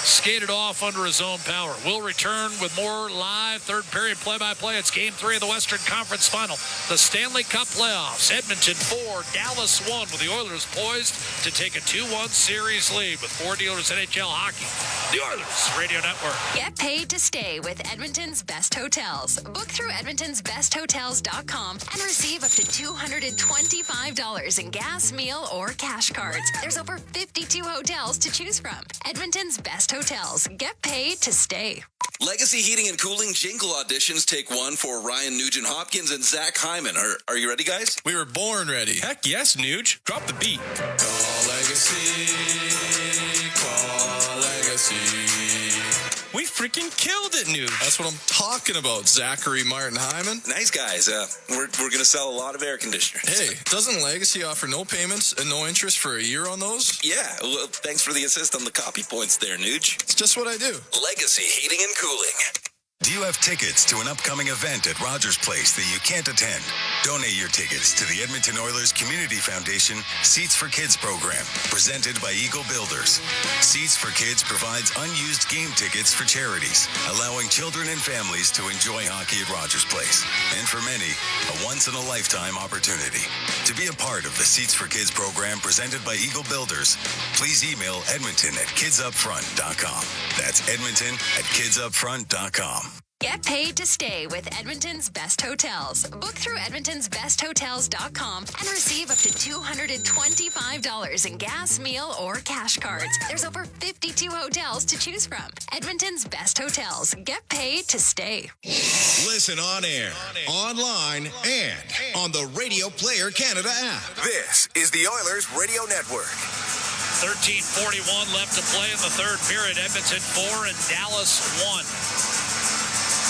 skate it off under his own power. We'll return with more live third period play-by-play. It's Game 3 of the Western Conference Final. The Stanley Cup playoffs. Edmonton 4, Dallas 1, with the Oilers poised to take a 2-1 series lead with 4 dealers NHL hockey. The Oilers Radio Network. Get paid to stay with Edmonton's best hotels. Book through edmontonsbesthotels.com and receive up to $225 in gas, meal, or cash cards. There's over 52 hotels to choose from. Edmonton's best hotels. Get paid to stay. Legacy Heating and Cooling Jingle auditions take one for Ryan Nugent-Hopkins and Zach Hyman. Are you ready, guys? We were born ready. Heck yes, Nuge. Drop the beat. Call Legacy. Call Legacy. We freaking killed it, Nuge. That's what I'm talking about, Zachary Martin Hyman. Nice guys. We're going to sell a lot of air conditioners. Hey, doesn't Legacy offer no payments and no interest for a year on those? Yeah, well, thanks for the assist on the copy points there, Nuge. It's just what I do. Legacy Heating and Cooling. Do you have tickets to an upcoming event at Rogers Place that you can't attend? Donate your tickets to the Edmonton Oilers Community Foundation Seats for Kids program, presented by Eagle Builders. Seats for Kids provides unused game tickets for charities, allowing children and families to enjoy hockey at Rogers Place. And for many, a once-in-a-lifetime opportunity. To be a part of the Seats for Kids program presented by Eagle Builders, please email edmonton@kidsupfront.com. That's edmonton@kidsupfront.com. Get paid to stay with Edmonton's best hotels. Book through edmontonsbesthotels.com and receive up to $225 in gas, meal, or cash cards. There's over 52 hotels to choose from. Edmonton's best hotels. Get paid to stay. Listen on air, online, and on the Radio Player Canada app. This is the Oilers Radio Network. 13:41 left to play in the third period. Edmonton 4 and Dallas 1.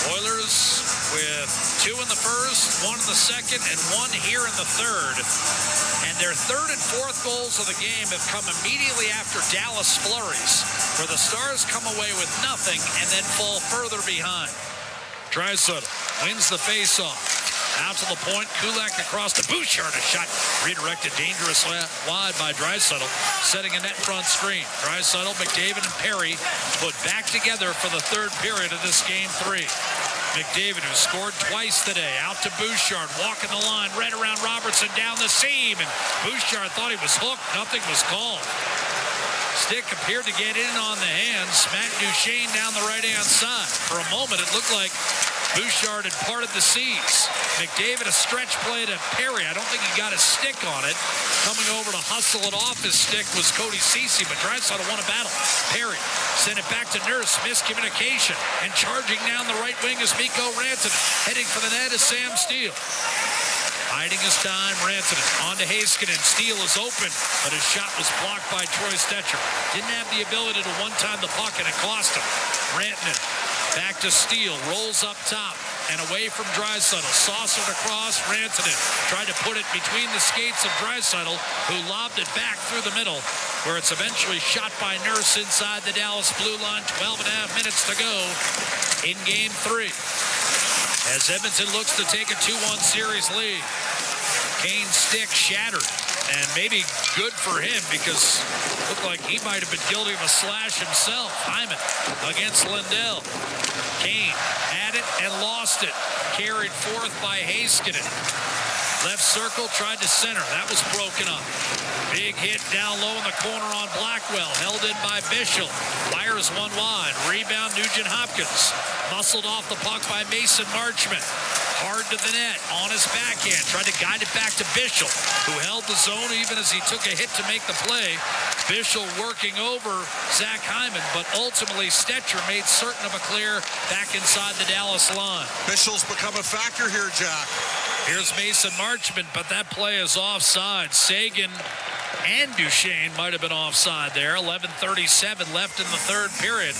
Oilers with 2 in the first, 1 in the second, and 1 here in the third. And their third and fourth goals of the game have come immediately after Dallas flurries, where the Stars come away with nothing and then fall further behind. Draisaitl wins the faceoff. Out to the point, Kulak across to Bouchard, a shot redirected dangerous wide by Draisaitl, setting a net front screen. Draisaitl, McDavid, and Perry put back together for the third period of this Game 3. McDavid, who scored twice today, out to Bouchard, walking the line, right around Robertson, down the seam, and Bouchard thought he was hooked. Nothing was called. Stick appeared to get in on the hands. Matt Duchene down the right-hand side. For a moment, it looked like Bouchard had parted the seas. McDavid, a stretch play to Perry. I don't think he got his stick on it. Coming over to hustle it off his stick was Cody Ceci, but Draisaitl won a battle. Perry sent it back to Nurse. Miscommunication. And charging down the right wing is Mikko Rantanen. Heading for the net is Sam Steele. Hiding his time, Rantanen on to Heiskanen. Steele is open, but his shot was blocked by Troy Stetcher. Didn't have the ability to one-time the puck, and it cost him. Rantanen back to Steele, rolls up top and away from Draisaitl. Saucered across, Rantanen tried to put it between the skates of Draisaitl, who lobbed it back through the middle, where it's eventually shot by Nurse inside the Dallas blue line. 12 and a half minutes to go in Game 3. As Edmonton looks to take a 2-1 series lead. Kane's stick shattered, and maybe good for him because it looked like he might have been guilty of a slash himself. Hyman against Lindell. Kane had it and lost it. Carried forth by Heiskanen. Left circle, tried to center. That was broken up. Big hit down low in the corner on Blackwell. Held in by Bischel. Fires one wide. Rebound Nugent-Hopkins. Muscled off the puck by Mason Marchment. Hard to the net on his backhand. Tried to guide it back to Bischel, who held the zone even as he took a hit to make the play. Bischel working over Zach Hyman, but ultimately Stetcher made certain of a clear back inside the Dallas line. Bischel's become a factor here, Jack. Here's Mason Marchment, but that play is offside. Sagan and Duchesne might have been offside there. 11:37 left in the third period.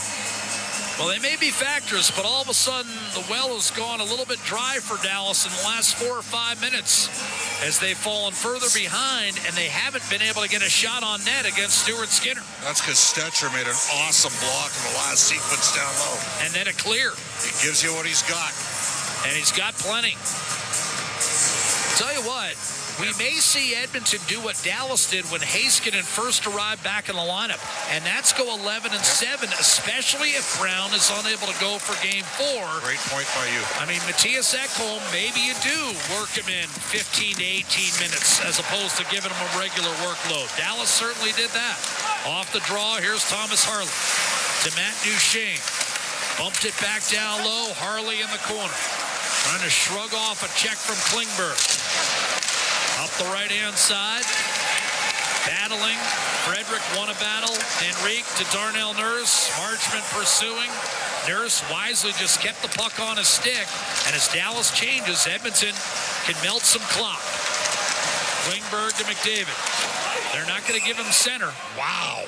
Well, they may be factors, but all of a sudden the well has gone a little bit dry for Dallas in the last 4 or 5 minutes as they've fallen further behind, and they haven't been able to get a shot on net against Stuart Skinner. That's because Stetcher made an awesome block in the last sequence down low. And then a clear. He gives you what he's got. And he's got plenty. Tell you what, we may see Edmonton do what Dallas did when Heiskanen first arrived back in the lineup, and that's go 11-7, especially if Brown is unable to go for Game 4. Great point by you. I mean, Matthias Ekholm, maybe you do work him in 15 to 18 minutes as opposed to giving him a regular workload. Dallas certainly did that. Off the draw, here's Thomas Harley to Matt Duchesne. Bumped it back down low, Harley in the corner. Trying to shrug off a check from Klingberg. Up the right-hand side, battling. Frederick won a battle. Henrique to Darnell Nurse. Marchment pursuing. Nurse wisely just kept the puck on his stick. And as Dallas changes, Edmonton can melt some clock. Klingberg to McDavid. They're not going to give him center. Wow.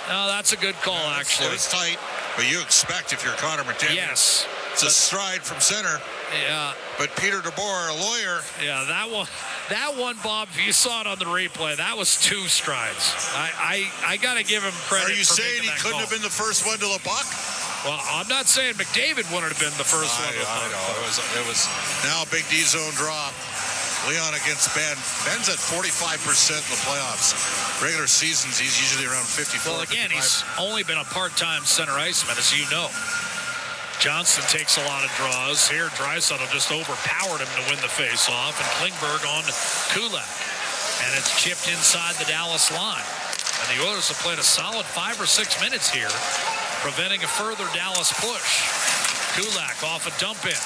No, that's a good call, actually. It's tight, but you expect if you're Connor McDavid. Yes. It's a stride from center. Yeah. But Peter DeBoer, a lawyer. Yeah, that one, Bob, if you saw it on the replay, that was 2 strides. I got to give him credit. Are you for saying he couldn't call. have been the first one to the puck? Well, I'm not saying McDavid wouldn't have been the first one to the puck. I know. It was now big D zone drop. Leon against Ben. Ben's at 45% in the playoffs. Regular seasons, he's usually around 54. Well, again, 55. he's only been a part-time center iceman, as you know. Johnson takes a lot of draws. Here, Draisaitl just overpowered him to win the face-off, and Klingberg on Kulak. And it's chipped inside the Dallas line. And the Oilers have played a solid 5 or 6 minutes here, preventing a further Dallas push. Kulak off a dump-in.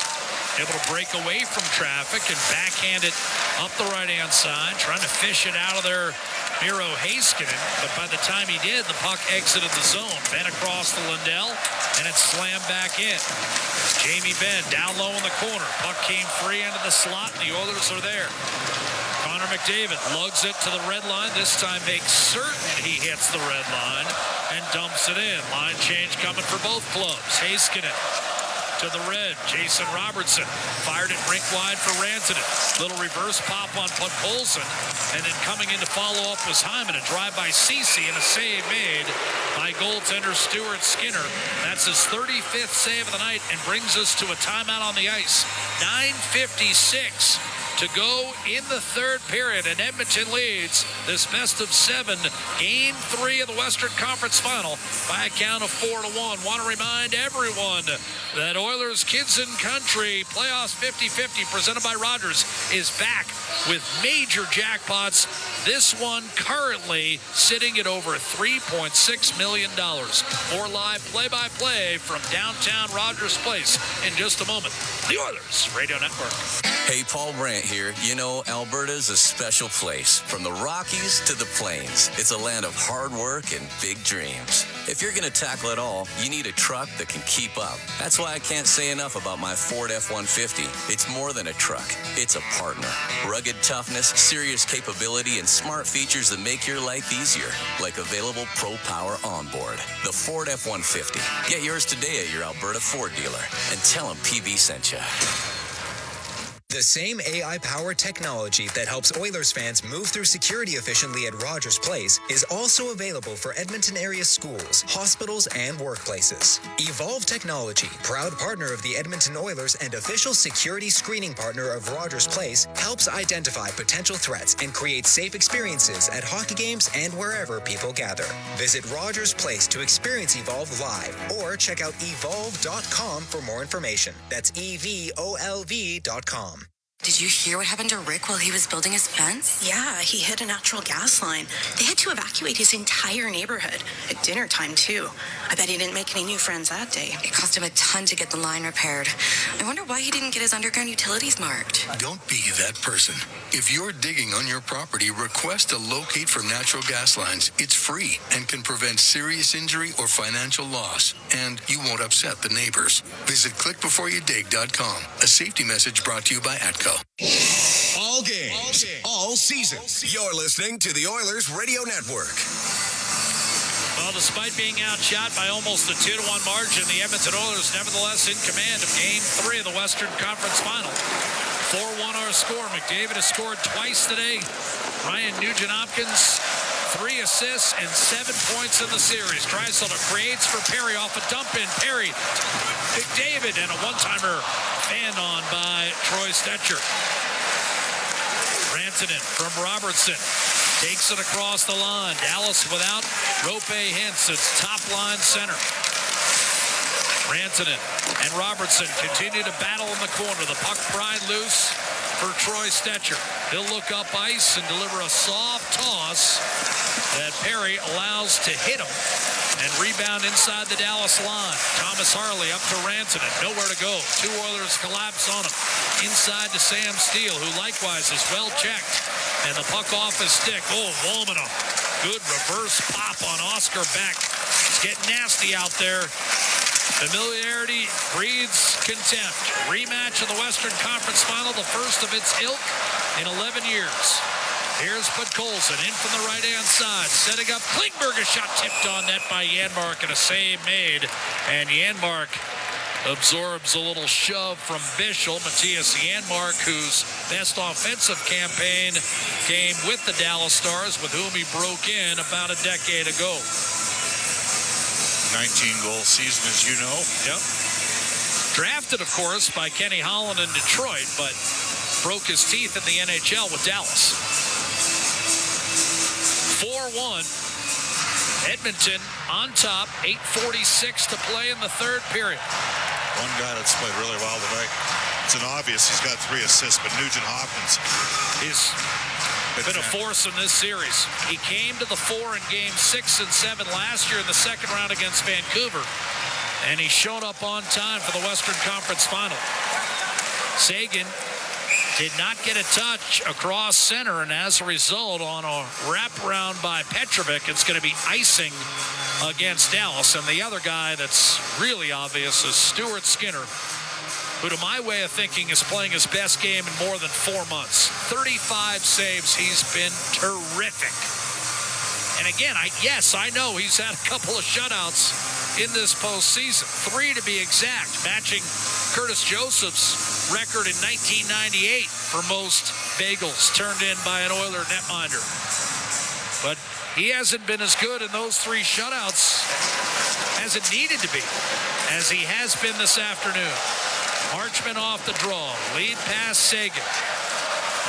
Able to break away from traffic and backhand it up the right-hand side, trying to fish it out of there, Miro Heiskanen. But by the time he did, the puck exited the zone. Benn across to Lindell, and it's slammed back in. Jamie Benn down low in the corner. Puck came free into the slot, and the Oilers are there. Connor McDavid lugs it to the red line. This time makes certain he hits the red line and dumps it in. Line change coming for both clubs. Heiskanen to the red. Jason Robertson fired it rink wide for Rantanen. Little reverse pop on Podkolzin. And then coming in to follow up was Hyman. A drive by Ceci and a save made by goaltender Stuart Skinner. That's his 35th save of the night and brings us to a timeout on the ice. 9:56 to go in the third period, and Edmonton leads this best-of-7 Game 3 of the Western Conference Final by a count of 4-1. Want to remind everyone that Oilers Kids and Country Playoffs 50-50 presented by Rogers is back with major jackpots. This one currently sitting at over $3.6 million. More live play-by-play from downtown Rogers Place in just a moment. The Oilers Radio Network. Hey, Paul Brandt here. You know, Alberta's a special place. From the Rockies to the Plains, it's a land of hard work and big dreams. If you're going to tackle it all, you need a truck that can keep up. That's why I can't say enough about my Ford F-150. It's more than a truck. It's a partner. Rugged toughness, serious capability, and smart features that make your life easier, like available Pro Power onboard. The Ford F-150. Get yours today at your Alberta Ford dealer and tell them PB sent you. The same AI-powered technology that helps Oilers fans move through security efficiently at Rogers Place is also available for Edmonton area schools, hospitals, and workplaces. Evolve Technology, proud partner of the Edmonton Oilers and official security screening partner of Rogers Place, helps identify potential threats and create safe experiences at hockey games and wherever people gather. Visit Rogers Place to experience Evolve live or check out evolve.com for more information. That's EVOLV.com. Did you hear what happened to Rick while he was building his fence? Yeah, he hit a natural gas line. They had to evacuate his entire neighborhood at dinner time, too. I bet he didn't make any new friends that day. It cost him a ton to get the line repaired. I wonder why he didn't get his underground utilities marked. Don't be that person. If you're digging on your property, request a locate for natural gas lines. It's free and can prevent serious injury or financial loss. And you won't upset the neighbors. Visit clickbeforeyoudig.com. A safety message brought to you by ATCO. All all games, all season. You're listening to the Oilers Radio Network. Well, despite being outshot by almost a 2-1 margin, the Edmonton Oilers nevertheless in command of Game 3 of the Western Conference Final. 4-1 our score. McDavid has scored twice today. Ryan Nugent-Hopkins, 3 assists and 7 points in the series. Draisaitl creates for Perry off a dump in. Perry, McDavid, and a one-timer fanned on by Troy Stetcher. Rantanen from Robertson. Takes it across the line. Dallas without Rope Hintz. It's top line center. Rantanen and Robertson continue to battle in the corner. The puck pried loose for Troy Stetcher. He'll look up ice and deliver a soft toss that Perry allows to hit him and rebound inside the Dallas line. Thomas Harley up to Rantanen. Nowhere to go. 2 Oilers collapse on him. Inside to Sam Steele, who likewise is well checked. And the puck off his stick. Oh, Volmanov. Good reverse pop on Oscar Beck. It's getting nasty out there. Familiarity breeds contempt. Rematch of the Western Conference Final, the first of its ilk in 11 years. Here's Podkolzin in from the right-hand side. Setting up Klingberg. A shot tipped on net by Janmark and a save made. And Janmark absorbs a little shove from Bischel. Matthias Janmark, whose best offensive campaign came with the Dallas Stars, with whom he broke in about a decade ago. 19-goal season, as you know. Yep. Drafted, of course, by Kenny Holland in Detroit, but broke his teeth in the NHL with Dallas. 4-1. Edmonton on top. 8:46 to play in the third period. One guy that's played really well tonight. It's an obvious he's got 3 assists, but Nugent-Hopkins. He's been a force in this series. He came to the fore in Game 6 and 7 last year in the second round against Vancouver, and he showed up on time for the Western Conference Final. Seguin did not get a touch across center, and as a result, on a wraparound by Petrovic, it's going to be icing against Dallas. And the other guy that's really obvious is Stuart Skinner, who, to my way of thinking, is playing his best game in more than 4 months. 35 saves. He's been terrific. And again, I know he's had a couple of shutouts in this postseason. 3 to be exact, matching Curtis Joseph's record in 1998 for most bagels turned in by an Oiler netminder. But he hasn't been as good in those 3 shutouts as it needed to be, as he has been this afternoon. Marchman off the draw, lead pass Seguin.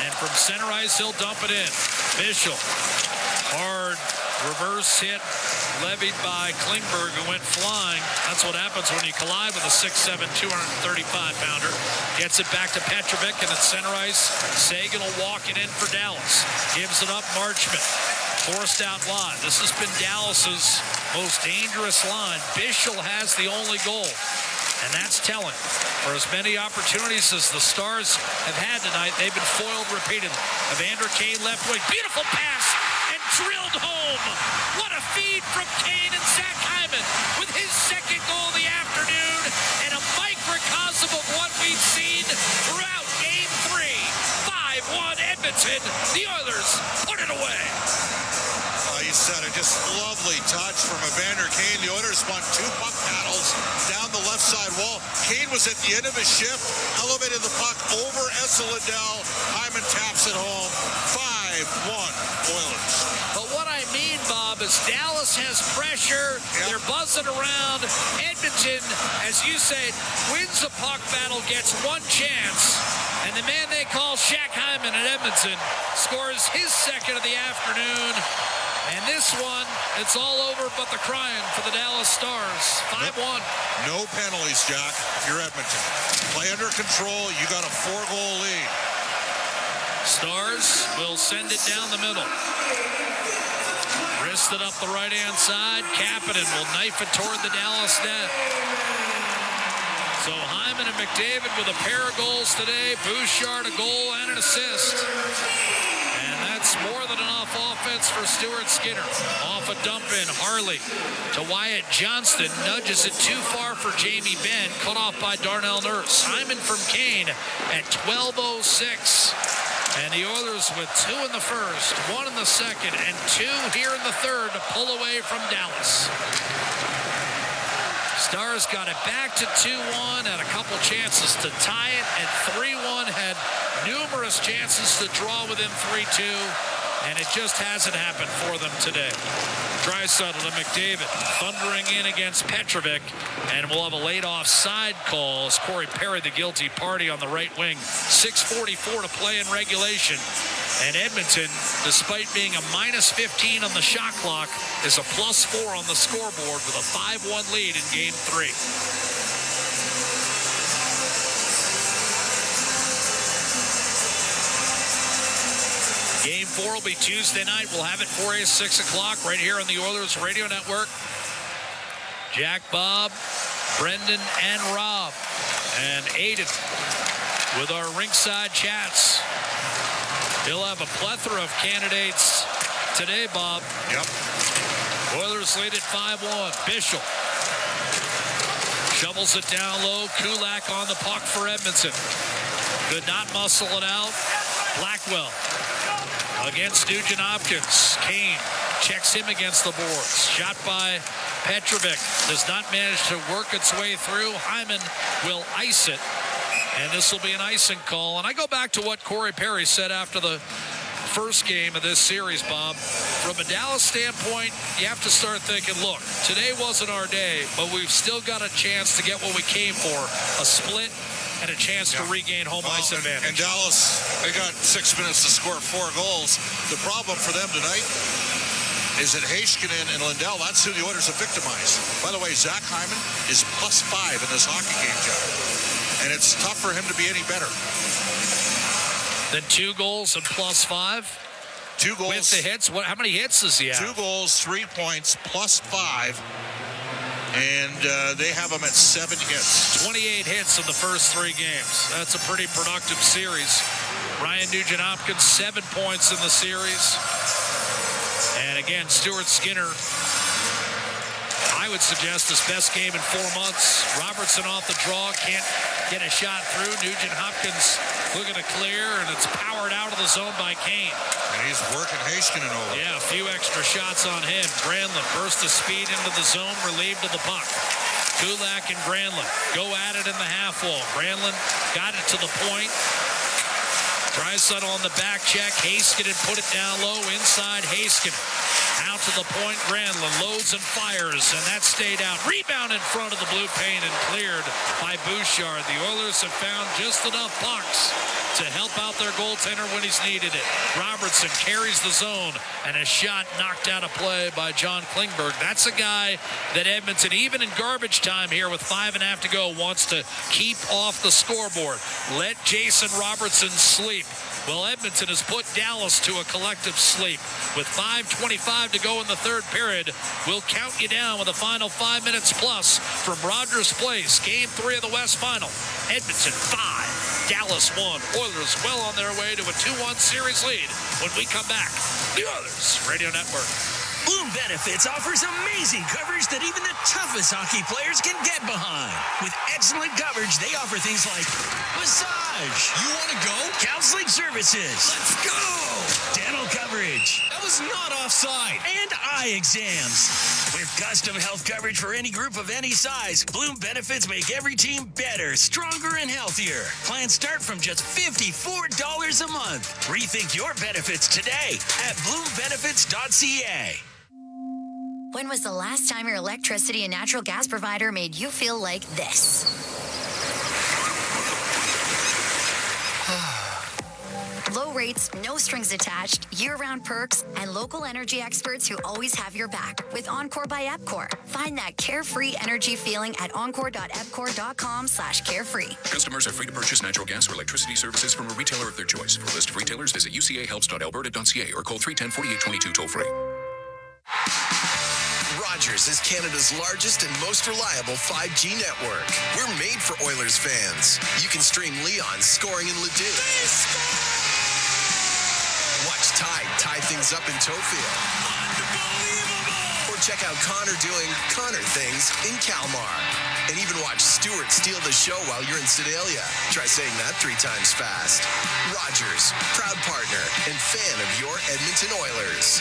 And from center ice, he'll dump it in. Bischel, hard reverse hit levied by Klingberg, who went flying. That's what happens when you collide with a 6'7", 235-pounder. Gets it back to Petrovic, and at center ice, Seguin will walk it in for Dallas. Gives it up, Marchman. Forced out wide. This has been Dallas's most dangerous line. Bischel has the only goal, and that's telling. For as many opportunities as the Stars have had tonight, they've been foiled repeatedly. Evander Kane left wing. Beautiful pass, and drilled home. What a feed from Kane, and Zach Hyman with his second goal of the afternoon, and a microcosm of what we've seen throughout Game 3. 5-1 Edmonton. The Oilers put it away. You said it, just lovely touch from Evander Kane. The Oilers won 2 puck battles down the left side wall. Kane was at the end of his shift, elevated the puck over Esa Liddell. Hyman taps it home. 5-1 Oilers. But what I mean, Bob, is Dallas has pressure. Yep. They're buzzing around. Edmonton, as you said, wins the puck battle, gets 1 chance. And the man they call Shaq Hyman at Edmonton scores his second of the afternoon. And this one, it's all over but the crying for the Dallas Stars. 5-1. No penalties, Jack, if you're Edmonton. Play under control. You got a 4-goal lead. Stars will send it down the middle. Wristed up the right-hand side. Kapanen will knife it toward the Dallas net. So Hyman and McDavid with a pair of goals today. Bouchard a goal and an assist. And that's more than enough offense for Stuart Skinner. Off a dump in, Harley to Wyatt Johnston. Nudges it too far for Jamie Benn. Cut off by Darnell Nurse. Hyman from Kane at 12:06. And the Oilers with 2 in the first, 1 in the second, and 2 here in the third to pull away from Dallas. Stars got it back to 2-1, had a couple chances to tie it, and 3-1, had numerous chances to draw within 3-2, and it just hasn't happened for them today. Draisaitl to McDavid, thundering in against Petrovic, and we'll have a late offside call as Corey Perry, the guilty party, on the right wing. 6:44 to play in regulation. And Edmonton, despite being a minus 15 on the shot clock, is a plus 4 on the scoreboard with a 5-1 lead in Game 3. Game 4 will be Tuesday night. We'll have it for you 6 o'clock right here on the Oilers Radio Network. Jack, Bob, Brendan, and Rob, and Aiden with our ringside chats. He'll have a plethora of candidates today, Bob. Yep. Oilers lead at 5-1. Bishop shovels it down low. Kulak on the puck for Edmonton. Could not muscle it out. Blackwell against Nugent Hopkins. Kane checks him against the boards. Shot by Petrovic. Does not manage to work its way through. Hyman will ice it. And this will be an icing call. And I go back to what Corey Perry said after the first game of this series, Bob. From a Dallas standpoint, you have to start thinking, look, today wasn't our day, but we've still got a chance to get what we came for, a split and a chance to regain home ice advantage. And Dallas, they got 6 minutes to score 4 goals. The problem for them tonight is that Heiskanen and Lindell, that's who the Oilers have victimized. By the way, Zach Hyman is plus 5 in this hockey game, John. And it's tough for him to be any better. Then 2 goals and plus 5. 2 goals. With the hits. How many hits does he have? 2 goals, 3 points, plus 5. And they have him at 7 hits. 28 hits in the first 3 games. That's a pretty productive series. Ryan Nugent-Hopkins, 7 points in the series. And again, Stuart Skinner, I would suggest his best game in 4 months. Robertson off the draw, can't get a shot through. Nugent-Hopkins looking to clear, and it's powered out of the zone by Kane. And he's working Heiskanen over. Yeah, a few extra shots on him. Granlund burst of speed into the zone, relieved of the puck. Kulak and Granlund go at it in the half wall. Granlund got it to the point. Draisaitl on the back check. Heiskanen put it down low inside Heiskanen. Out to the point, Granlund loads and fires, and that stayed out. Rebound in front of the blue paint and cleared by Bouchard. The Oilers have found just enough pucks to help out their goaltender when he's needed it. Robertson carries the zone, and a shot knocked out of play by John Klingberg. That's a guy that Edmonton, even in garbage time here with 5.5 to go, wants to keep off the scoreboard. Let Jason Robertson sleep. Well, Edmonton has put Dallas to a collective sleep. With 5:25 to go in the third period, we'll count you down with a final 5 minutes plus from Rogers Place. Game 3 of the West Final. Edmonton 5, Dallas 1. Oilers well on their way to a 2-1 series lead when we come back. The Oilers Radio Network. Bloom Benefits offers amazing coverage that even the toughest hockey players can get behind. With excellent coverage, they offer things like massage. You want to go? Counseling services. Let's go. Dental coverage. That was not offside. And eye exams. With custom health coverage for any group of any size, Bloom Benefits make every team better, stronger, and healthier. Plans start from just $54 a month. Rethink your benefits today at bloombenefits.ca. When was the last time your electricity and natural gas provider made you feel like this? Low rates, no strings attached, year-round perks, and local energy experts who always have your back with Encore by Epcor. Find that carefree energy feeling at encore.epcor.com/carefree. Customers are free to purchase natural gas or electricity services from a retailer of their choice. For a list of retailers, visit ucahelps.alberta.ca or call 310-4822 toll-free. Rogers is Canada's largest and most reliable 5G network. We're made for Oilers fans. You can stream Leon's scoring in Leduc. Watch Tide tie things up in Tofield. Or check out Connor doing Connor things in Kalmar. And even watch Stewart steal the show while you're in Sedalia. Try saying that 3 times fast. Rogers, proud partner and fan of your Edmonton Oilers.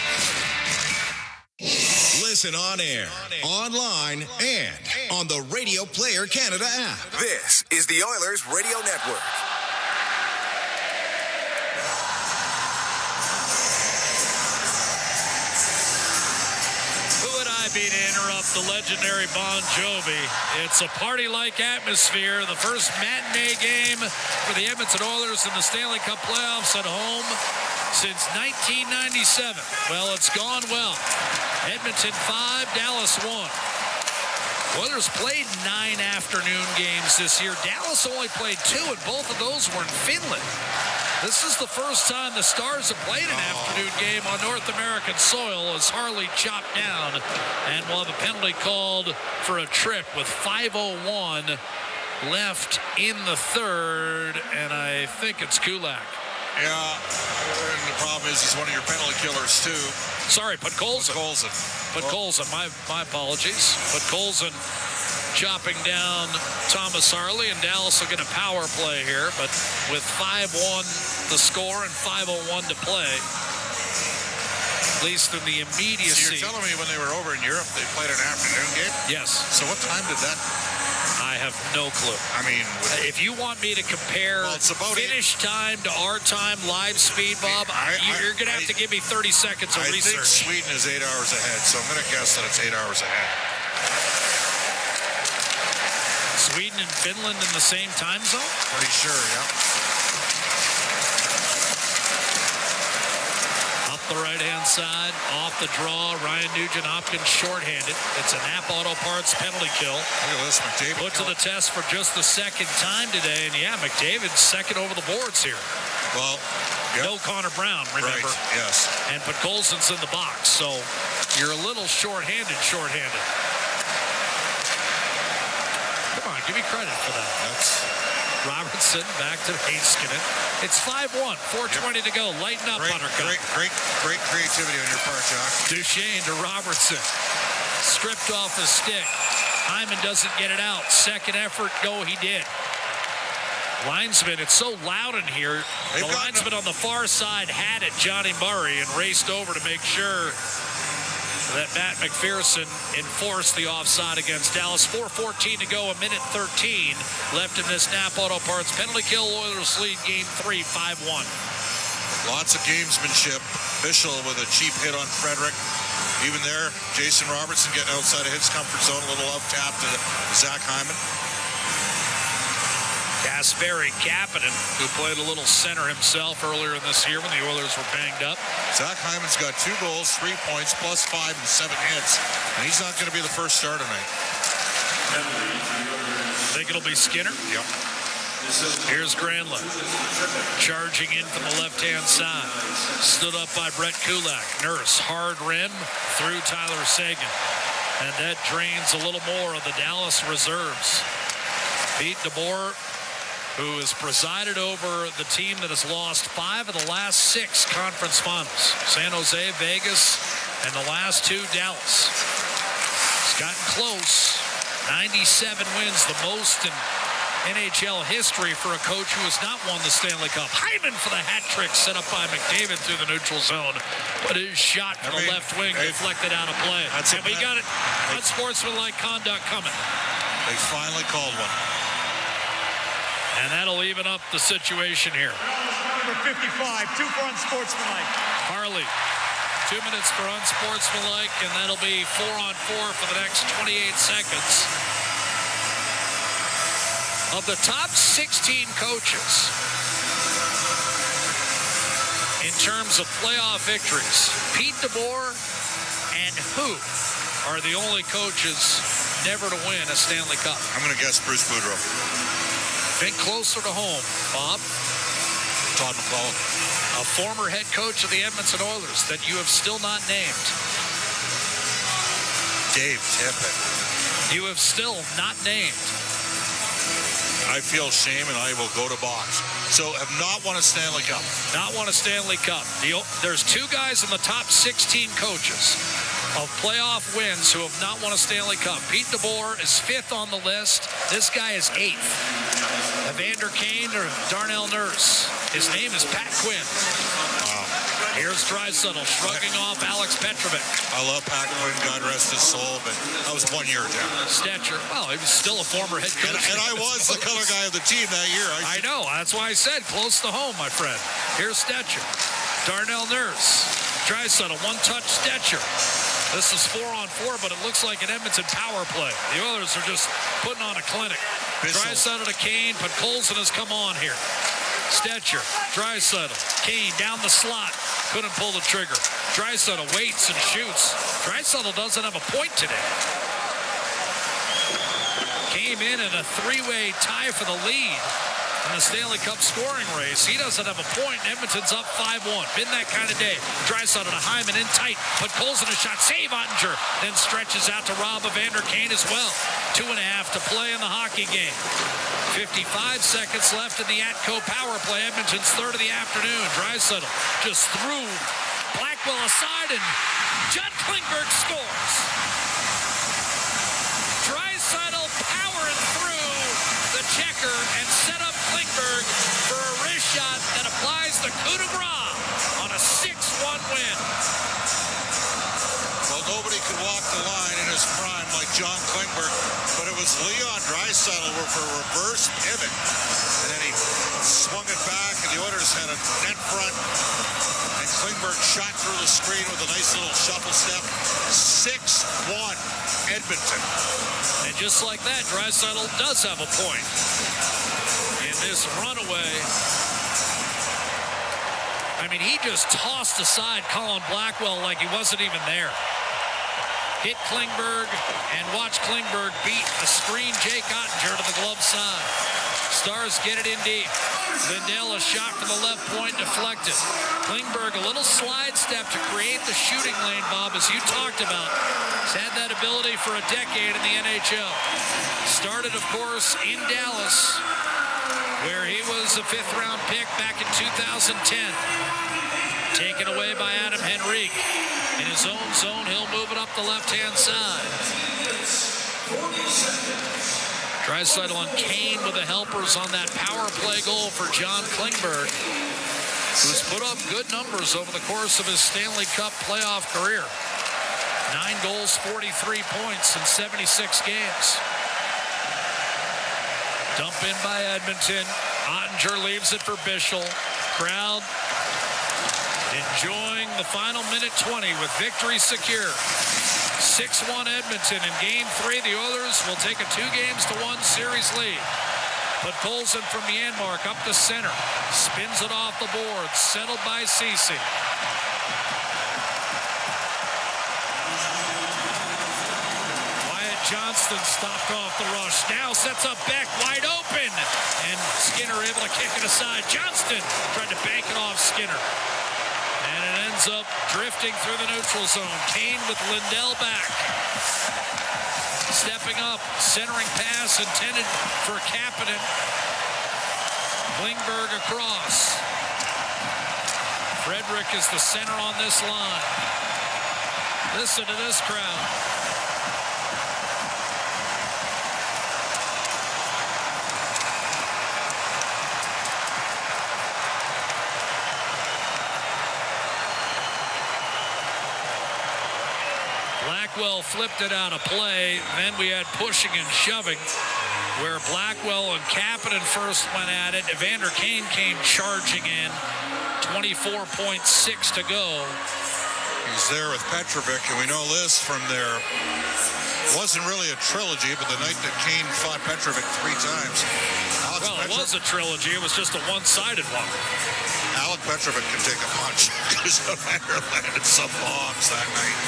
Listen on air, online, and on the Radio Player Canada app. This is the Oilers Radio Network. To interrupt the legendary Bon Jovi. It's a party-like atmosphere. The first matinee game for the Edmonton Oilers in the Stanley Cup playoffs at home since 1997. Well, it's gone well. Edmonton 5, Dallas 1. Oilers played 9 afternoon games this year. Dallas only played 2, and both of those were in Finland. This is the first time the Stars have played an afternoon game on North American soil as Harley chopped down, and we'll have a penalty called for a trip with 5:01 left in the third, and I think it's Kulak. Yeah, and the problem is he's one of your penalty killers too. Sorry, Podkolzin. Podkolzin, my apologies. Podkolzin chopping down Thomas Harley, and Dallas will get a power play here, but with 5-1 the score and 5:01 to play, at least in the immediacy. So you're telling me when they were over in Europe, they played an afternoon game? Yes. So what time did that? I have no clue. I mean, if you want me to compare finish time to our time, live speed, Bob, you're going to have to give me 30 seconds of research. I think Sweden is 8 hours ahead, so I'm going to guess that it's 8 hours ahead. Sweden and Finland in the same time zone? Pretty sure, yeah. Up the right-hand side, off the draw, Ryan Nugent-Hopkins shorthanded. It's a Nap Auto Parts penalty kill. Look at this, McDavid. Put to the test for just the second time today, and yeah, McDavid's second over the boards here. Well, yep. No Connor Brown, remember? Right, yes. And Podkolzin's in the box, so you're a little shorthanded. Come on, give me credit for that. That's Robertson back to Heiskanen. It's 5-1, 4:20 to go. Lighten up, Buttercup. Great creativity on your part, Jock. Duchesne to Robertson. Stripped off his stick. Hyman doesn't get it out. Second effort, go, he did. Linesman, it's so loud in here. The linesman on the far side had it, Johnny Murray, and raced over to make sure that Matt McPherson enforced the offside against Dallas. 4:14 to go, 1:13 left in this Nap Auto Parts penalty kill. Oilers lead game 3, 5-1. Lots of gamesmanship. Bischel with a cheap hit on Frederick. Even there, Jason Robertson getting outside of his comfort zone. A little up tap to Zach Hyman. Kasperi Kapanen, who played a little center himself earlier in this year when the Oilers were banged up. Zach Hyman's got 2 goals, 3 points, plus 5 and 7 hits, and he's not going to be the first star tonight. Think it'll be Skinner? Yep. Here's Granlund charging in from the left-hand side. Stood up by Brett Kulak. Nurse, hard rim through Tyler Seguin. And that drains a little more of the Dallas reserves. Pete DeBoer, who has presided over the team that has lost 5 of the last 6 conference finals. San Jose, Vegas, and the last 2, Dallas. It's gotten close. 97 wins, the most in NHL history for a coach who has not won the Stanley Cup. Hyman for the hat trick set up by McDavid through the neutral zone. But his shot from the left wing deflected out of play. And we got it. Unsportsmanlike conduct coming. They finally called one. And that'll even up the situation here. Number 55, 2 for unsportsmanlike. Harley, 2 minutes for unsportsmanlike, and that'll be 4-on-4 for the next 28 seconds. Of the top 16 coaches in terms of playoff victories, Pete DeBoer and who are the only coaches never to win a Stanley Cup? I'm going to guess Bruce Boudreau. Think closer to home, Bob. Todd McLellan. A former head coach of the Edmonton Oilers that you have still not named. Dave Tippett. You have still not named. I feel shame, and I will go to box. So have not won a Stanley Cup. Not won a Stanley Cup. There's 2 guys in the top 16 coaches of playoff wins who have not won a Stanley Cup. Pete DeBoer is 5th on the list. This guy is 8th. Evander Kane or Darnell Nurse. His name is Pat Quinn. Wow. Here's Draisaitl shrugging off Alex Petrovic. I love Pat Quinn, God rest his soul, but that was 1 year down. Stetcher, well, he was still a former head coach. And I was the color guy of the team that year. I know, that's why I said close to home, my friend. Here's Stetcher. Darnell Nurse. Draisaitl, one-touch Stetcher. This is 4-on-4, but it looks like an Edmonton power play. The Oilers are just putting on a clinic. Draisaitl to Kane, but Colson has come on here. Stetcher, Draisaitl, Kane down the slot. Couldn't pull the trigger. Draisaitl waits and shoots. Draisaitl doesn't have a point today. Came in a 3-way tie for the lead in the Stanley Cup scoring race. He doesn't have a point. Edmonton's up 5-1. Been that kind of day. Draisaitl to Hyman in tight. But Colson a shot. Save Ottinger. Then stretches out to rob Evander Kane as well. 2.5 to play in the hockey game. 55 seconds left in the Atco power play. Edmonton's third of the afternoon. Draisaitl just threw Blackwell aside, and John Clingberg scores. Draisaitl powering through the checker and set up Clingberg for a wrist shot that applies the coup de grace on a 6-1 win. Well, nobody could walk the line in his prime like John Clingberg, but it was Leon Draisaitl for a reverse pivot. And then he swung it back, and the Oilers had a net front. And Clingberg shot through the screen with a nice little shuffle step. 6-1 Edmonton. And just like that, Draisaitl does have a point in this runaway. I mean, he just tossed aside Colin Blackwell like he wasn't even there. Hit Clingberg, and watch Clingberg beat a screen Jake Ottinger to the glove side. Stars get it in deep. Lindell a shot from the left point deflected. Clingberg a little slide step to create the shooting lane, Bob, as you talked about. He's had that ability for a decade in the NHL. Started, of course, in Dallas, where he was a 5th-round pick back in 2010. Taken away by Adam Henrique. In his own zone, he'll move it up the left-hand side. Draisaitl and Kane with the helpers on that power play goal for John Clingberg, who's put up good numbers over the course of his Stanley Cup playoff career. 9 goals, 43 points in 76 games. Dump in by Edmonton. Ottinger leaves it for Bischel. Crowd enjoying the final minute 20 with victory secure. 6-1 Edmonton. In Game 3, the Oilers will take a 2-1 series lead. But Colson from Janmark up the center. Spins it off the board. Settled by Ceci. Wyatt Johnston stopped off the rush. Now sets up Beck wide open. And Skinner able to kick it aside. Johnston tried to bank it off Skinner. And it ends up drifting through the neutral zone. Kane with Lindell back. Stepping up, centering pass intended for Kapanen. Klingberg across. Frederick is the center on this line. Listen to this crowd. Blackwell flipped it out of play. Then we had pushing and shoving, where Blackwell and Kapanen first went at it. Evander Kane came charging in. 24.6 to go. He's there with Petrovic, and we know this from their, wasn't really a trilogy, but the night that Kane fought Petrovic 3 times. It was a trilogy. It was just a one-sided one. Alec Petrovic can take a punch because Evander landed some bombs that night.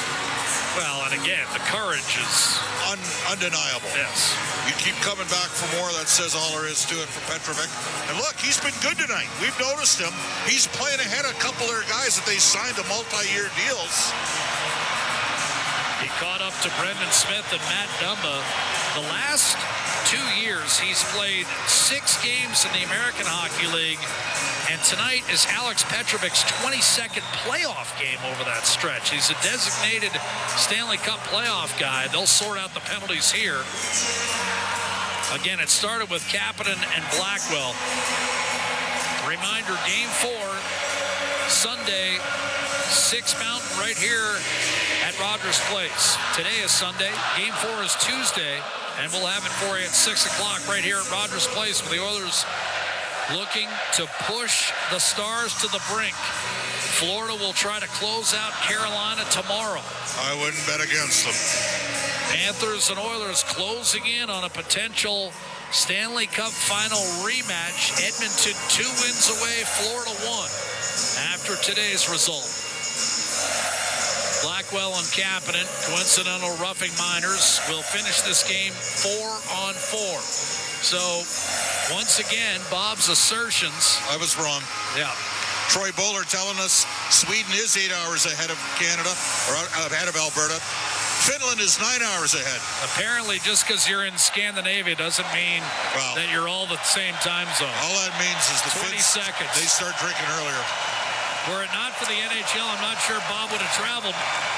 Well, and again, the courage is undeniable. Yes. You keep coming back for more. That says all there is to it for Petrovic. And look, he's been good tonight. We've noticed him. He's playing ahead of a couple of their guys that they signed to multi-year deals. He caught up to Brendan Smith and Matt Dumba. The last 2 years, years, he's played 6 games in the American Hockey League, and tonight is Alex Petrovic's 22nd playoff game over that stretch. He's a designated Stanley Cup playoff guy. They'll sort out the penalties here. Again, it started with Kapanen and Blackwell. Reminder, Game 4, Sunday, 6 Mountain right here at Rogers Place. Today is Sunday. Game 4 is Tuesday, and we'll have it for you at 6 o'clock right here at Rogers Place with the Oilers looking to push the Stars to the brink. Florida will try to close out Carolina tomorrow. I wouldn't bet against them. Panthers and Oilers closing in on a potential Stanley Cup final rematch. Edmonton 2 wins away, Florida 1 after today's result. Blackwell and Kapanen, coincidental roughing minors, will finish this game 4-on-4. So, once again, Bob's assertions. I was wrong. Yeah. Troy Bowler telling us Sweden is 8 hours ahead of Canada, or ahead of Alberta. Finland is 9 hours ahead. Apparently, just because you're in Scandinavia doesn't mean that you're all the same time zone. All that means is the 20 seconds. They start drinking earlier. Were it not for the NHL, I'm not sure Bob would have traveled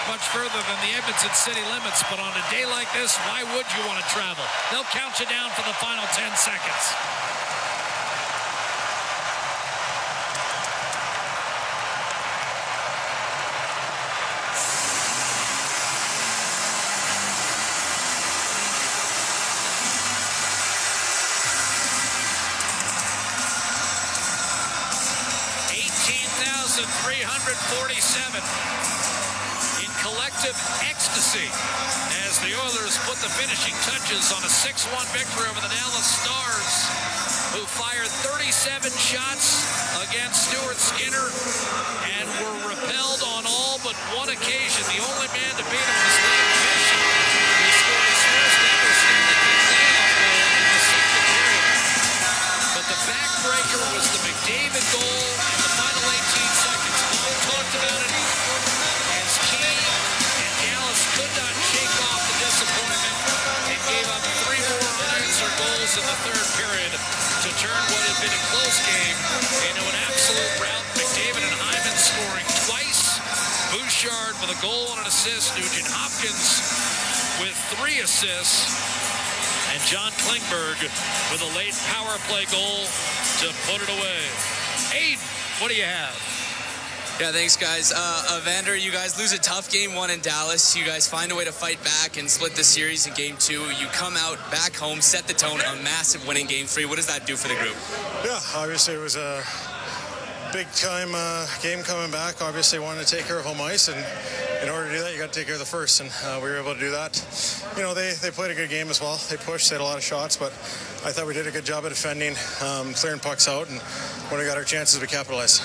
much further than the Edmonton city limits. But on a day like this, why would you want to travel? They'll count you down for the final 10 seconds. In collective ecstasy as the Oilers put the finishing touches on a 6-1 victory over the Dallas Stars, who fired 37 shots against Stuart Skinner and were repelled on all but one occasion. The only man to beat him was Intermission, who scored his first ever Stanley Cup playoff goal in the second period. But the backbreaker was the McDavid goal in the final 18 seconds. Bob talked about it as key, and Dallas could not shake off the disappointment and gave up 3 more unanswered goals in the third period to turn what had been a close game into an absolute rout. McDavid and Hyman scoring twice. Bouchard with a goal and an assist. Nugent Hopkins with 3 assists. And John Klingberg with a late power play goal to put it away. Aiden, what do you have? Yeah, thanks, guys. Evander, you guys lose a tough game 1 in Dallas. You guys find a way to fight back and split the series in game 2. You come out back home, set the tone, a massive win in game 3. What does that do for the group? Yeah, obviously it was a big-time game coming back. Obviously wanted to take care of home ice, and in order to do that, you got to take care of the first, and we were able to do that. You know, they played a good game as well. They pushed, they had a lot of shots, but I thought we did a good job of defending, clearing pucks out, and when we got our chances, we capitalized.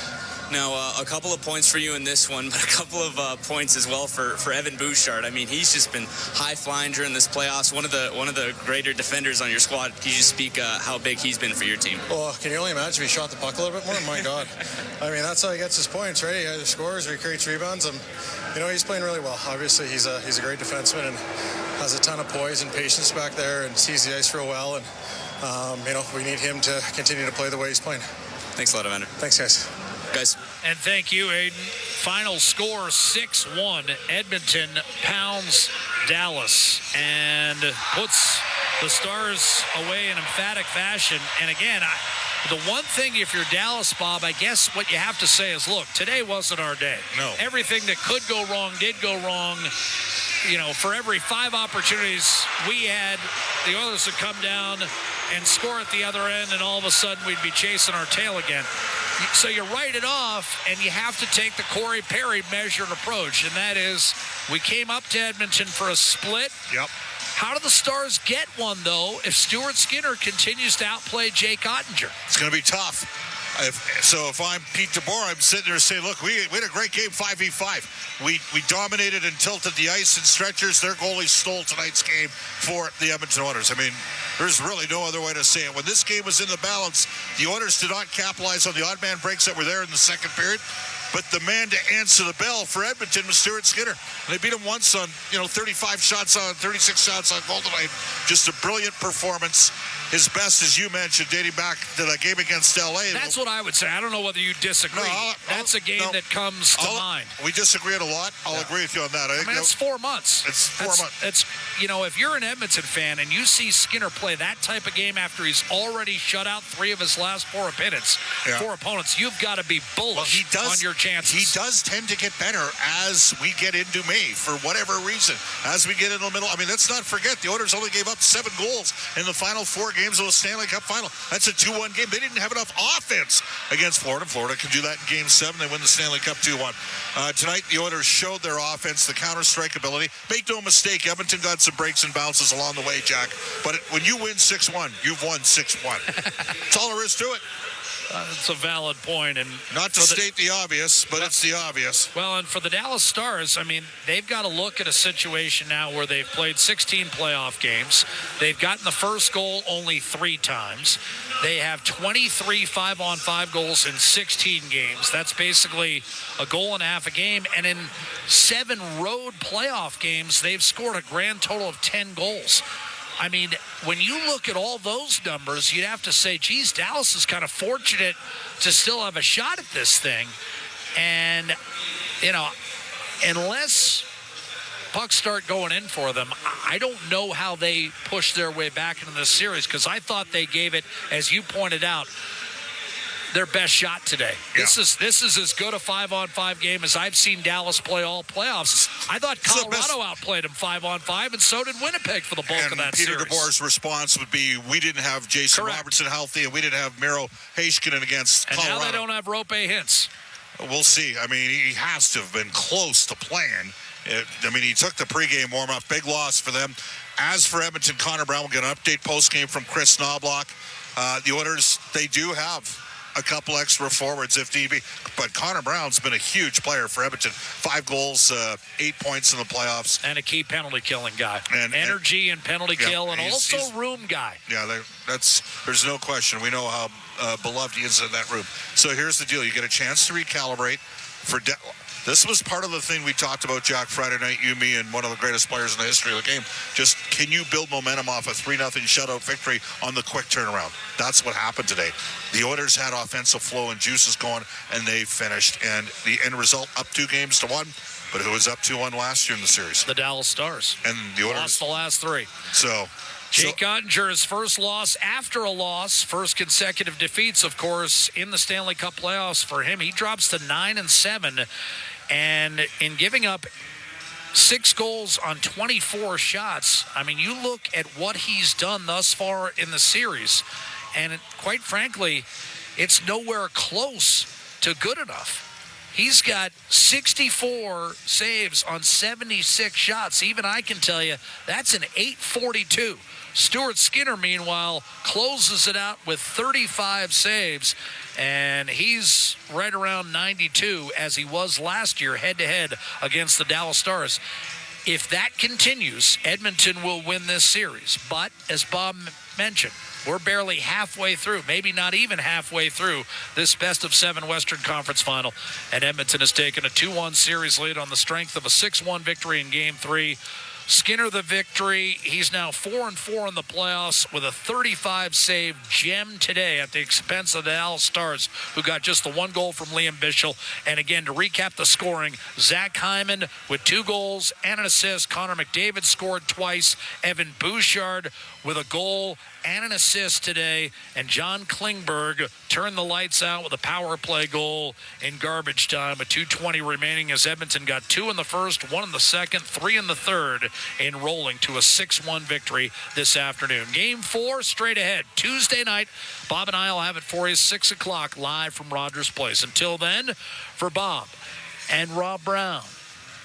Now, a couple of points for you in this one, but a couple of points as well for Evan Bouchard. I mean, he's just been high-flying during this playoffs. One of the greater defenders on your squad. Can you just speak how big he's been for your team? Well, can you only imagine if he shot the puck a little bit more? My God. I mean, that's how he gets his points, right? He either scores or he creates rebounds. You know, he's playing really well. Obviously, he's a great defenseman and has a ton of poise and patience back there and sees the ice real well. And, you know, we need him to continue to play the way he's playing. Thanks a lot, Evander. Thanks, guys. And thank you, Aiden. Final score 6-1. Edmonton pounds Dallas and puts the Stars away in emphatic fashion. And again, the one thing, if you're Dallas, Bob, I guess what you have to say is, look, today wasn't our day. No. Everything that could go wrong did go wrong. You know, for every 5 opportunities we had, the Oilers would come down and score at the other end, and all of a sudden we'd be chasing our tail again. So you write it off, and you have to take the Corey Perry measured approach, and that is we came up to Edmonton for a split. Yep. How do the Stars get one, though, if Stuart Skinner continues to outplay Jake Ottinger? It's going to be tough. If I'm Pete DeBoer, I'm sitting there saying, look, we had a great game 5v5. We dominated and tilted the ice and stretchers. Their goalies stole tonight's game for the Edmonton Oilers. I mean, there's really no other way to say it. When this game was in the balance, the Oilers did not capitalize on the odd man breaks that were there in the second period. but the man to answer the bell for Edmonton was Stuart Skinner. They beat him once on 36 shots on goal tonight. Just a brilliant performance. His best, as you mentioned, dating back to that game against LA. That's what I would say. I don't know whether you disagree. That's a game that comes to mind. We disagreed a lot. I'll agree with you on that. I mean, it's 4 months. It's 4 months. It's if you're an Edmonton fan and you see Skinner play that type of game after he's already shut out 3 of his last 4 opponents, you've got to be bullish on your chances. He does tend to get better as we get into May for whatever reason. As we get in the middle, I mean, let's not forget the Oilers only gave up 7 goals in the final 4 games of the Stanley Cup final. That's a 2-1 game. They didn't have enough offense against Florida. Florida can do that in Game 7. They win the Stanley Cup 2-1. Tonight, the Oilers showed their offense, the counter-strike ability. Make no mistake, Edmonton got some breaks and bounces along the way, Jack. But when you win 6-1, you've won 6-1. That's all there is to it. It's a valid point. And not to state the obvious, but it's the obvious. Well, and for the Dallas Stars, I mean, they've got to look at a situation now where they've played 16 playoff games. They've gotten the first goal only 3 times. They have 23 5-on-5 goals in 16 games. That's basically a goal and a half a game. And in 7 road playoff games, they've scored a grand total of 10 goals. I mean, when you look at all those numbers, you'd have to say, geez, Dallas is kind of fortunate to still have a shot at this thing. And, unless pucks start going in for them, I don't know how they push their way back into this series, because I thought they gave it, as you pointed out, their best shot today. Yeah. This is as good a 5-on-5 game as I've seen Dallas play all playoffs. I thought Colorado outplayed them 5-on-5, and so did Winnipeg for the bulk of that Peter series. DeBoer's response would be, we didn't have Jason Robertson healthy, and we didn't have Miro Heiskanen against Colorado. And now they don't have Roope Hintz. We'll see. I mean, he has to have been close to playing. He took the pregame warm-up. Big loss for them. As for Edmonton, Connor Brown will get an update postgame from Chris Knobloch. The Oilers, they do have a couple extra forwards if need be. But Connor Brown's been a huge player for Edmonton. 5 goals, 8 points in the playoffs. And a key penalty-killing guy. Energy and penalty kill, and also room guy. Yeah, there's no question. We know how beloved he is in that room. So here's the deal. You get a chance to recalibrate. This was part of the thing we talked about, Jack, Friday night, you, me, and one of the greatest players in the history of the game. Just, can you build momentum off a 3-0 shutout victory on the quick turnaround? That's what happened today. The Oilers had offensive flow and juices going, and they finished. And the end result, up 2-1. But who was up 2-1 last year in the series? The Dallas Stars. And the Oilers lost the last 3. So Jake Ottinger's first loss after a loss, first consecutive defeats, of course, in the Stanley Cup playoffs for him. He drops to 9-7. And in giving up 6 goals on 24 shots, I mean, you look at what he's done thus far in the series, and quite frankly, it's nowhere close to good enough. He's got 64 saves on 76 shots. Even I can tell you that's an .842. Stuart Skinner, meanwhile, closes it out with 35 saves, and he's right around 92 as he was last year head-to-head against the Dallas Stars. If that continues, Edmonton will win this series. But, as Bob mentioned, we're barely halfway through, maybe not even halfway through this best-of-7 Western Conference final, and Edmonton has taken a 2-1 series lead on the strength of a 6-1 victory in Game 3. Skinner the victory. He's now 4-4 in the playoffs with a 35-save gem today at the expense of the Dallas Stars, who got just the 1 goal from Liam Bichsel. And again, to recap the scoring, Zach Hyman with 2 goals and an assist. Connor McDavid scored twice. Evan Bouchard with a goal and an assist today. And John Klingberg turned the lights out with a power play goal in garbage time with 2:20 remaining, as Edmonton got 2 in the first, 1 in the second, 3 in the third, in rolling to a 6-1 victory this afternoon. Game 4 straight ahead Tuesday night. Bob and I will have it for you 6 o'clock live from Rogers Place. Until then, for Bob and Rob Brown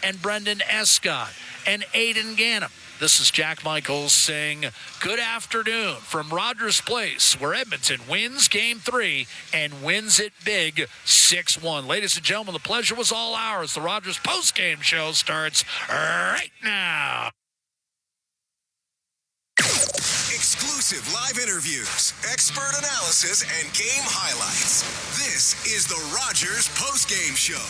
and Brendan Escott and Aidan Gannam, this is Jack Michaels saying good afternoon from Rogers Place, where Edmonton wins Game 3 and wins it big 6-1. Ladies and gentlemen, the pleasure was all ours. The Rogers postgame show starts right now. Exclusive live interviews, expert analysis, and game highlights. This is the Rogers Postgame Show.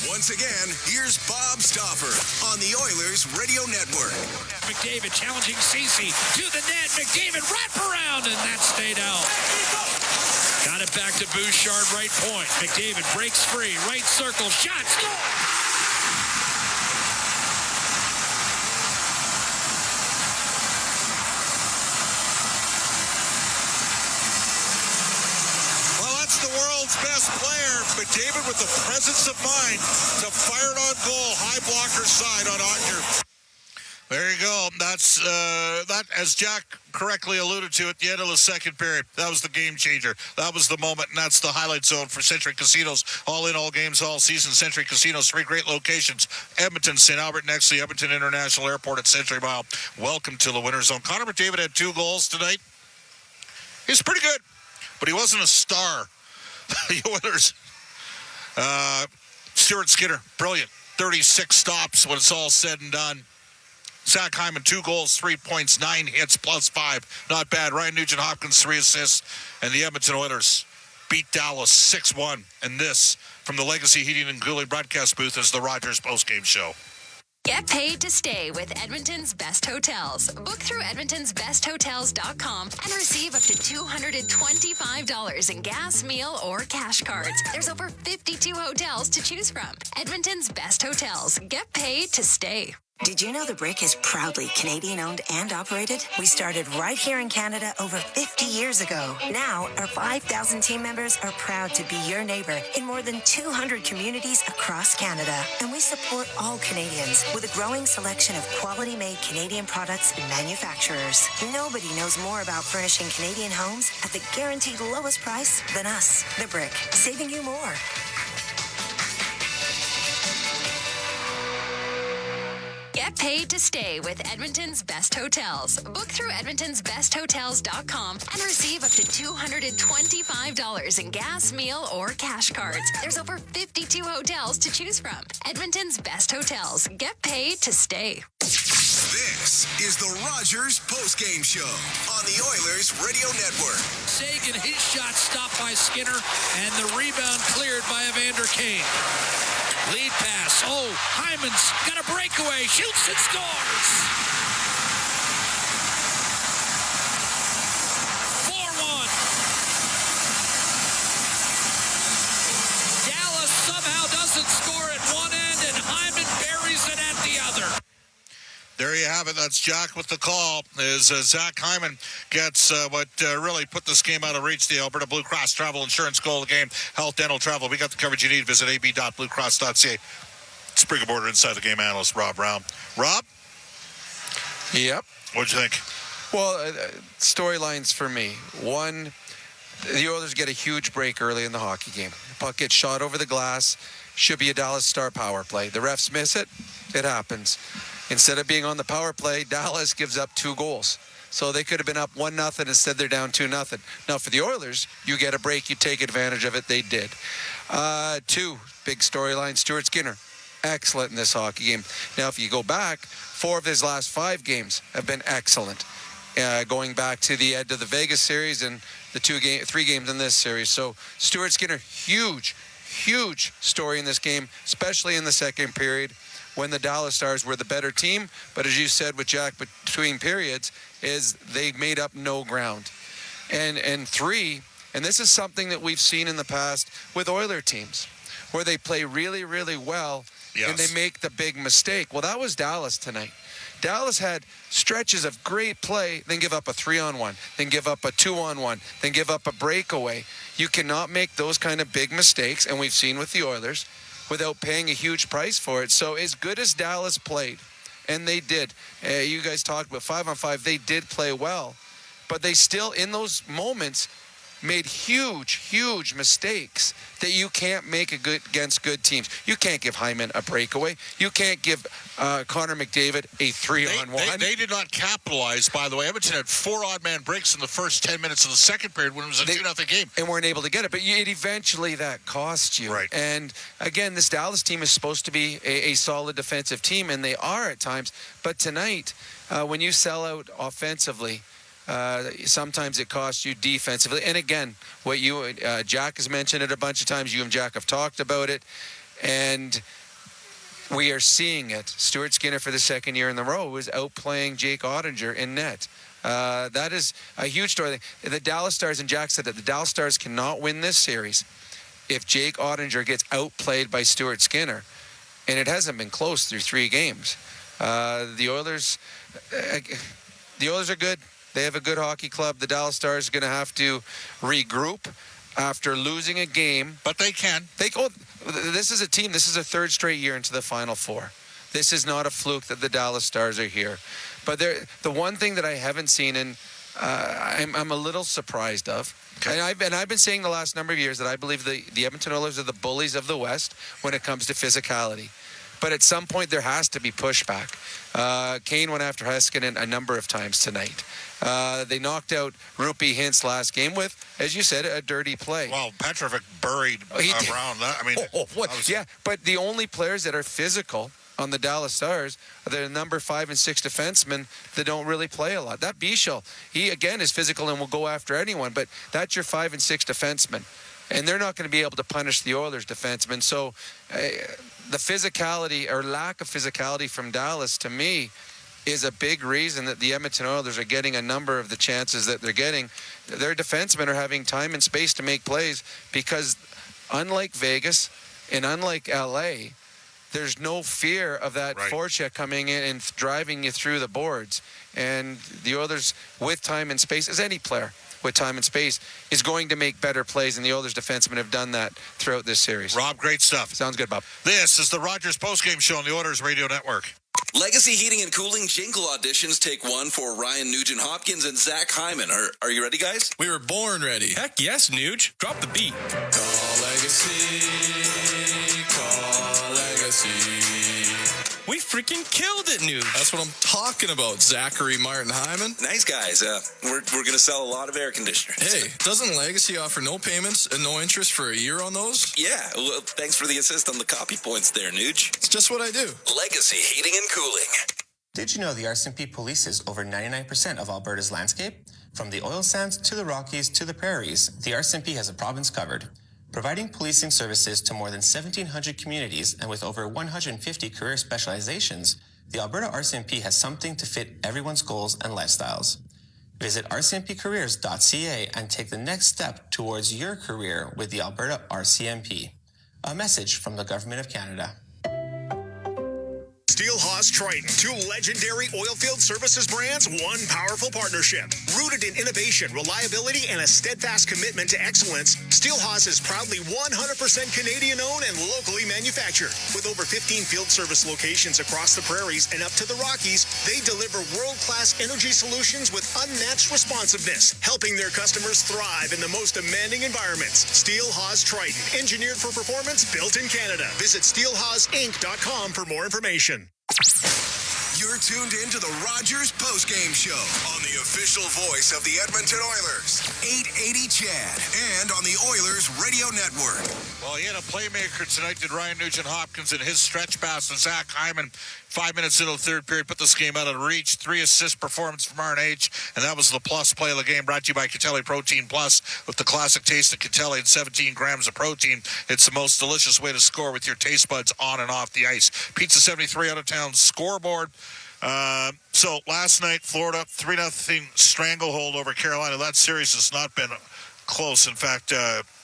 Once again, here's Bob Stauffer on the Oilers Radio Network. McDavid challenging Ceci to the net. McDavid wrap around, and that stayed out. Got it back to Bouchard, right point. McDavid breaks free, right circle, shot, score! The world's best player, McDavid with the presence of mind to fire it on goal, high blocker side on Ottinger. There you go. That's that, as Jack correctly alluded to at the end of the second period. That was the game changer. That was the moment, and that's the highlight zone for Century Casinos. All in, all games, all season. Century Casinos, 3 great locations. Edmonton, St. Albert, next to the Edmonton International Airport at Century Mile. Welcome to the winter zone. Connor McDavid had 2 goals tonight. He's pretty good, but he wasn't a star. The Oilers. Stuart Skinner, brilliant. 36 stops when it's all said and done. Zach Hyman, 2 goals, 3 points, 9 hits, plus 5. Not bad. Ryan Nugent-Hopkins, 3 assists. And the Edmonton Oilers beat Dallas 6-1. And this, from the Legacy Heating and Cooling broadcast booth, is the Rogers postgame show. Get paid to stay with Edmonton's Best Hotels. Book through edmontonsbesthotels.com and receive up to $225 in gas, meal, or cash cards. There's over 52 hotels to choose from. Edmonton's Best Hotels. Get paid to stay. Did you know the Brick is proudly Canadian-owned and operated? We started right here in Canada over 50 years ago. Now, our 5,000 team members are proud to be your neighbor in more than 200 communities across Canada. And we support all Canadians with a growing selection of quality-made Canadian products and manufacturers. Nobody knows more about furnishing Canadian homes at the guaranteed lowest price than us. The Brick, saving you more. Get paid to stay with Edmonton's Best Hotels. Book through edmontonsbesthotels.com and receive up to $225 in gas, meal, or cash cards. There's over 52 hotels to choose from. Edmonton's Best Hotels. Get paid to stay. This is the Rogers postgame show on the Oilers Radio Network. Sagan, his shot stopped by Skinner, and the rebound cleared by Evander Kane. Lead pass. Oh, Hyman's got a breakaway. Shoots and scores. 4-1. Dallas somehow doesn't score at one end, and Hyman buries it at the other. There you have it. That's Jack with the call. As Zach Hyman gets what really put this game out of reach. The Alberta Blue Cross Travel Insurance goal of the game. Health, dental, travel. We got the coverage you need. Visit ab.bluecross.ca. Spring-Border inside the game analyst, Rob Brown. Rob? Yep. What'd you think? Well, storylines for me. One, the Oilers get a huge break early in the hockey game. Puck gets shot over the glass. Should be a Dallas Star power play. The refs miss it. It happens. Instead of being on the power play, Dallas gives up 2 goals. So they could have been up 1-0. Instead, they're down 2-0. Now, for the Oilers, you get a break. You take advantage of it. They did. 2, big storyline, Stuart Skinner. Excellent in this hockey game. Now, if you go back, 4 of his last 5 games have been excellent. Going back to the end of the Vegas series and the 3 games in this series. So, Stuart Skinner, huge story in this game, especially in the second period, when the Dallas Stars were the better team. But as you said with Jack, between periods, is they made up no ground. And 3, and this is something that we've seen in the past with Oiler teams, where they play really, really well, yes, and they make the big mistake. Well, that was Dallas tonight. Dallas had stretches of great play, then give up a 3-on-1, then give up a 2-on-1, then give up a breakaway. You cannot make those kind of big mistakes, and we've seen with the Oilers, without paying a huge price for it. So as good as Dallas played, and they did, you guys talked about 5-on-5, they did play well, but they still, in those moments, made huge mistakes that you can't make against good teams. You can't give Hyman a breakaway. You can't give Connor McDavid a 3-on-1. They did not capitalize, by the way. Edmonton had 4 odd-man breaks in the first 10 minutes of the second period when it was a 2-0 game. And weren't able to get it. But eventually that cost you. Right. And, again, this Dallas team is supposed to be a solid defensive team, and they are at times. But tonight, when you sell out offensively, Sometimes it costs you defensively. And again, what you Jack has mentioned it a bunch of times. You and Jack have talked about it, and we are seeing it. Stuart Skinner, for the second year in a row, is outplaying Jake Ottinger in net. That is a huge story. The Dallas Stars, and Jack said that the Dallas Stars cannot win this series if Jake Ottinger gets outplayed by Stuart Skinner. And it hasn't been close through 3 games. The Oilers are good. They have a good hockey club. The Dallas Stars are going to have to regroup after losing a game. But they can. This is a team. This is a 3rd straight year into the Final Four. This is not a fluke that the Dallas Stars are here. But the one thing that I haven't seen, and I'm a little surprised of, and I've been saying the last number of years that I believe the Edmonton Oilers are the bullies of the West when it comes to physicality. But at some point, there has to be pushback. Kane went after Heiskanen a number of times tonight. They knocked out Rupi Hintz last game with, as you said, a dirty play. Well, Petrovic buried around that. I mean, yeah, but the only players that are physical on the Dallas Stars are the number 5 and 6 defensemen that don't really play a lot. That Bichel, he again is physical and will go after anyone, but that's your 5 and 6 defensemen. And they're not going to be able to punish the Oilers defensemen. So the physicality or lack of physicality from Dallas, to me, is a big reason that the Edmonton Oilers are getting a number of the chances that they're getting. Their defensemen are having time and space to make plays because unlike Vegas and unlike LA, there's no fear of that forecheck coming in and driving you through the boards. And the Oilers, with time and space, as any player with time and space, is going to make better plays, and the Oilers defensemen have done that throughout this series. Rob, great stuff. Sounds good, Bob. This is the Rogers postgame show on the Oilers Radio Network. Legacy Heating and Cooling Jingle auditions take one for Ryan Nugent-Hopkins and Zach Hyman. Are you ready, guys? We were born ready. Heck yes, Nuge. Drop the beat. Call Legacy. Call Legacy. We freaking killed it, Nuge. That's what I'm talking about, Zachary Martin Hyman. Nice guys. We're going to sell a lot of air conditioners. Hey, doesn't Legacy offer no payments and no interest for a year on those? Yeah, well, thanks for the assist on the copy points there, Nuge. It's just what I do. Legacy Heating and Cooling. Did you know the RCMP polices over 99% of Alberta's landscape? From the oil sands to the Rockies to the prairies, the RCMP has a province covered. Providing policing services to more than 1,700 communities and with over 150 career specializations, the Alberta RCMP has something to fit everyone's goals and lifestyles. Visit rcmpcareers.ca and take the next step towards your career with the Alberta RCMP. A message from the Government of Canada. Steelhaus Triton, 2 legendary oilfield services brands, one powerful partnership. Rooted in innovation, reliability, and a steadfast commitment to excellence, Steelhaus is proudly 100% Canadian-owned and locally manufactured. With over 15 field service locations across the prairies and up to the Rockies, they deliver world-class energy solutions with unmatched responsiveness, helping their customers thrive in the most demanding environments. Steelhaus Triton, engineered for performance, built in Canada. Visit steelhausinc.com for more information. You're tuned in to the Rogers postgame show on the official voice of the Edmonton Oilers, 880 CHAD, and on the Oilers Radio Network. Well, he had a playmaker tonight, did Ryan Nugent-Hopkins, and his stretch pass to Zach Hyman 5 minutes into the third period, put this game out of reach. 3 assist performance from R&H, and that was the plus play of the game, brought to you by Catelli Protein Plus. With the classic taste of Catelli and 17 grams of protein, it's the most delicious way to score with your taste buds on and off the ice. Pizza 73 out of town scoreboard. So last night, Florida 3-0 stranglehold over Carolina. That series has not been close. In fact,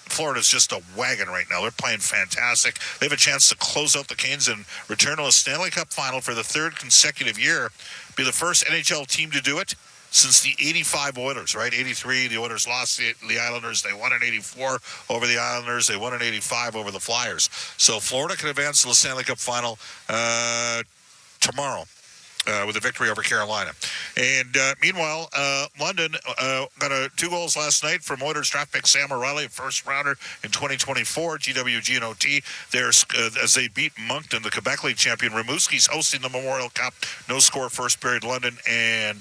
Florida's just a wagon right now. They're playing fantastic. They have a chance to close out the Canes and return to a Stanley Cup final for the 3rd consecutive year. Be the first NHL team to do it since the 85 Oilers, right? 83, the Oilers lost the Islanders. They won in 84 over the Islanders. They won in 85 over the Flyers. So Florida can advance to the Stanley Cup final tomorrow. With a victory over Carolina. And meanwhile, London got 2 goals last night from Oilers draft pick Sam O'Reilly, a first-rounder in 2024, GWG and OT. As they beat Moncton, the Quebec League champion. Rimouski's hosting the Memorial Cup. No score first period, London. And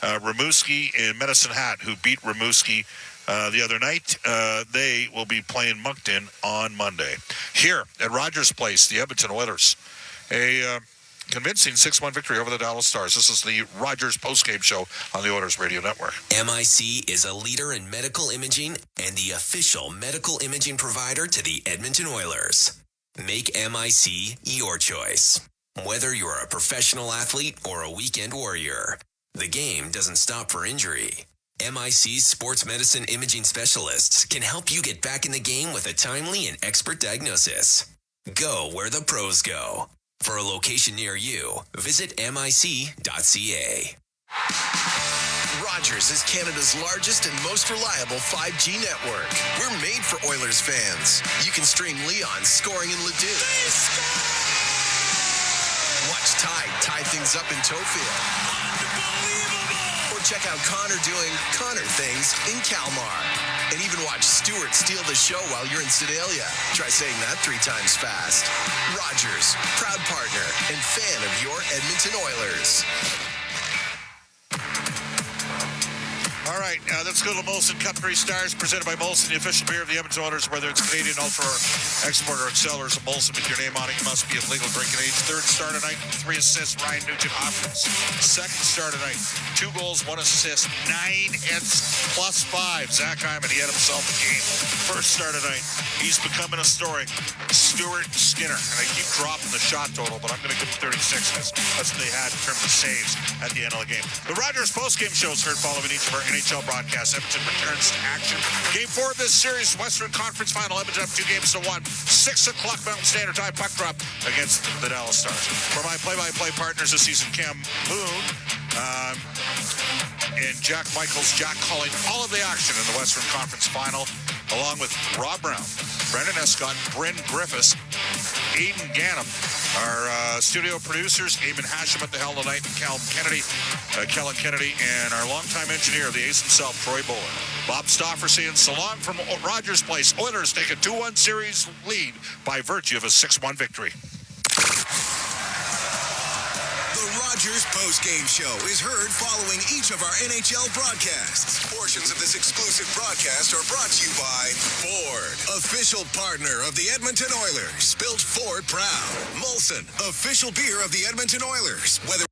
Rimouski and Medicine Hat, who beat Rimouski the other night, they will be playing Moncton on Monday. Here at Rogers Place, the Edmonton Oilers. convincing 6-1 victory over the Dallas Stars. This is the Rogers postgame show on the Oilers Radio Network. MIC is a leader in medical imaging and the official medical imaging provider to the Edmonton Oilers. Make MIC your choice. Whether you're a professional athlete or a weekend warrior, the game doesn't stop for injury. MIC's sports medicine imaging specialists can help you get back in the game with a timely and expert diagnosis. Go where the pros go. For a location near you, visit mic.ca. Rogers is Canada's largest and most reliable 5G network. We're made for Oilers fans. You can stream Leon scoring in Leduc. Watch Ty tie things up in Tofield. Or check out Connor doing Connor things in Kalmar. And even watch Stewart steal the show while you're in Sedalia. Try saying that 3 times fast. Rogers, proud partner and fan of your Edmonton Oilers. All right, let's go to Molson Cup 3 Stars, presented by Molson, the official beer of the Edmonton Oilers. Whether it's Canadian Ultra or Export or Accelerators of Molson with your name on it, you must be of legal drinking age. 3rd star tonight, 3 assists, Ryan Nugent-Hopkins. 2nd star tonight, 2 goals, 1 assist, 9 hits, plus 5. Zach Hyman, he had himself a game. 1st star tonight, he's becoming a story. Stuart Skinner, and I keep dropping the shot total, but I'm going to give him 36 because that's what they had in terms of saves at the end of the game. The Rogers postgame show is heard following each of our NHL broadcasts. Edmonton returns to action. Game 4 of this series, Western Conference Final. Edmonton up 2 games to 1. 6 o'clock Mountain Standard Time puck drop against the Dallas Stars. For my play-by-play partners this season, Cam Moon and Jack Michaels. Jack calling all of the action in the Western Conference Final, along with Rob Brown, Brendan Escott, Bryn Griffiths, Aidan Gannam. Our studio producers, Eamon Hashem at the helm tonight, and Kellen Kennedy, and our longtime engineer, the ace himself, Troy Bowler. Bob Stauffer saying so long from Rogers Place. Oilers take a 2-1 series lead by virtue of a 6-1 victory. The Rogers postgame show is heard following each of our NHL broadcasts. Portions of this exclusive broadcast are brought to you by Ford, official partner of the Edmonton Oilers. Built Ford proud. Molson, official beer of the Edmonton Oilers. Whether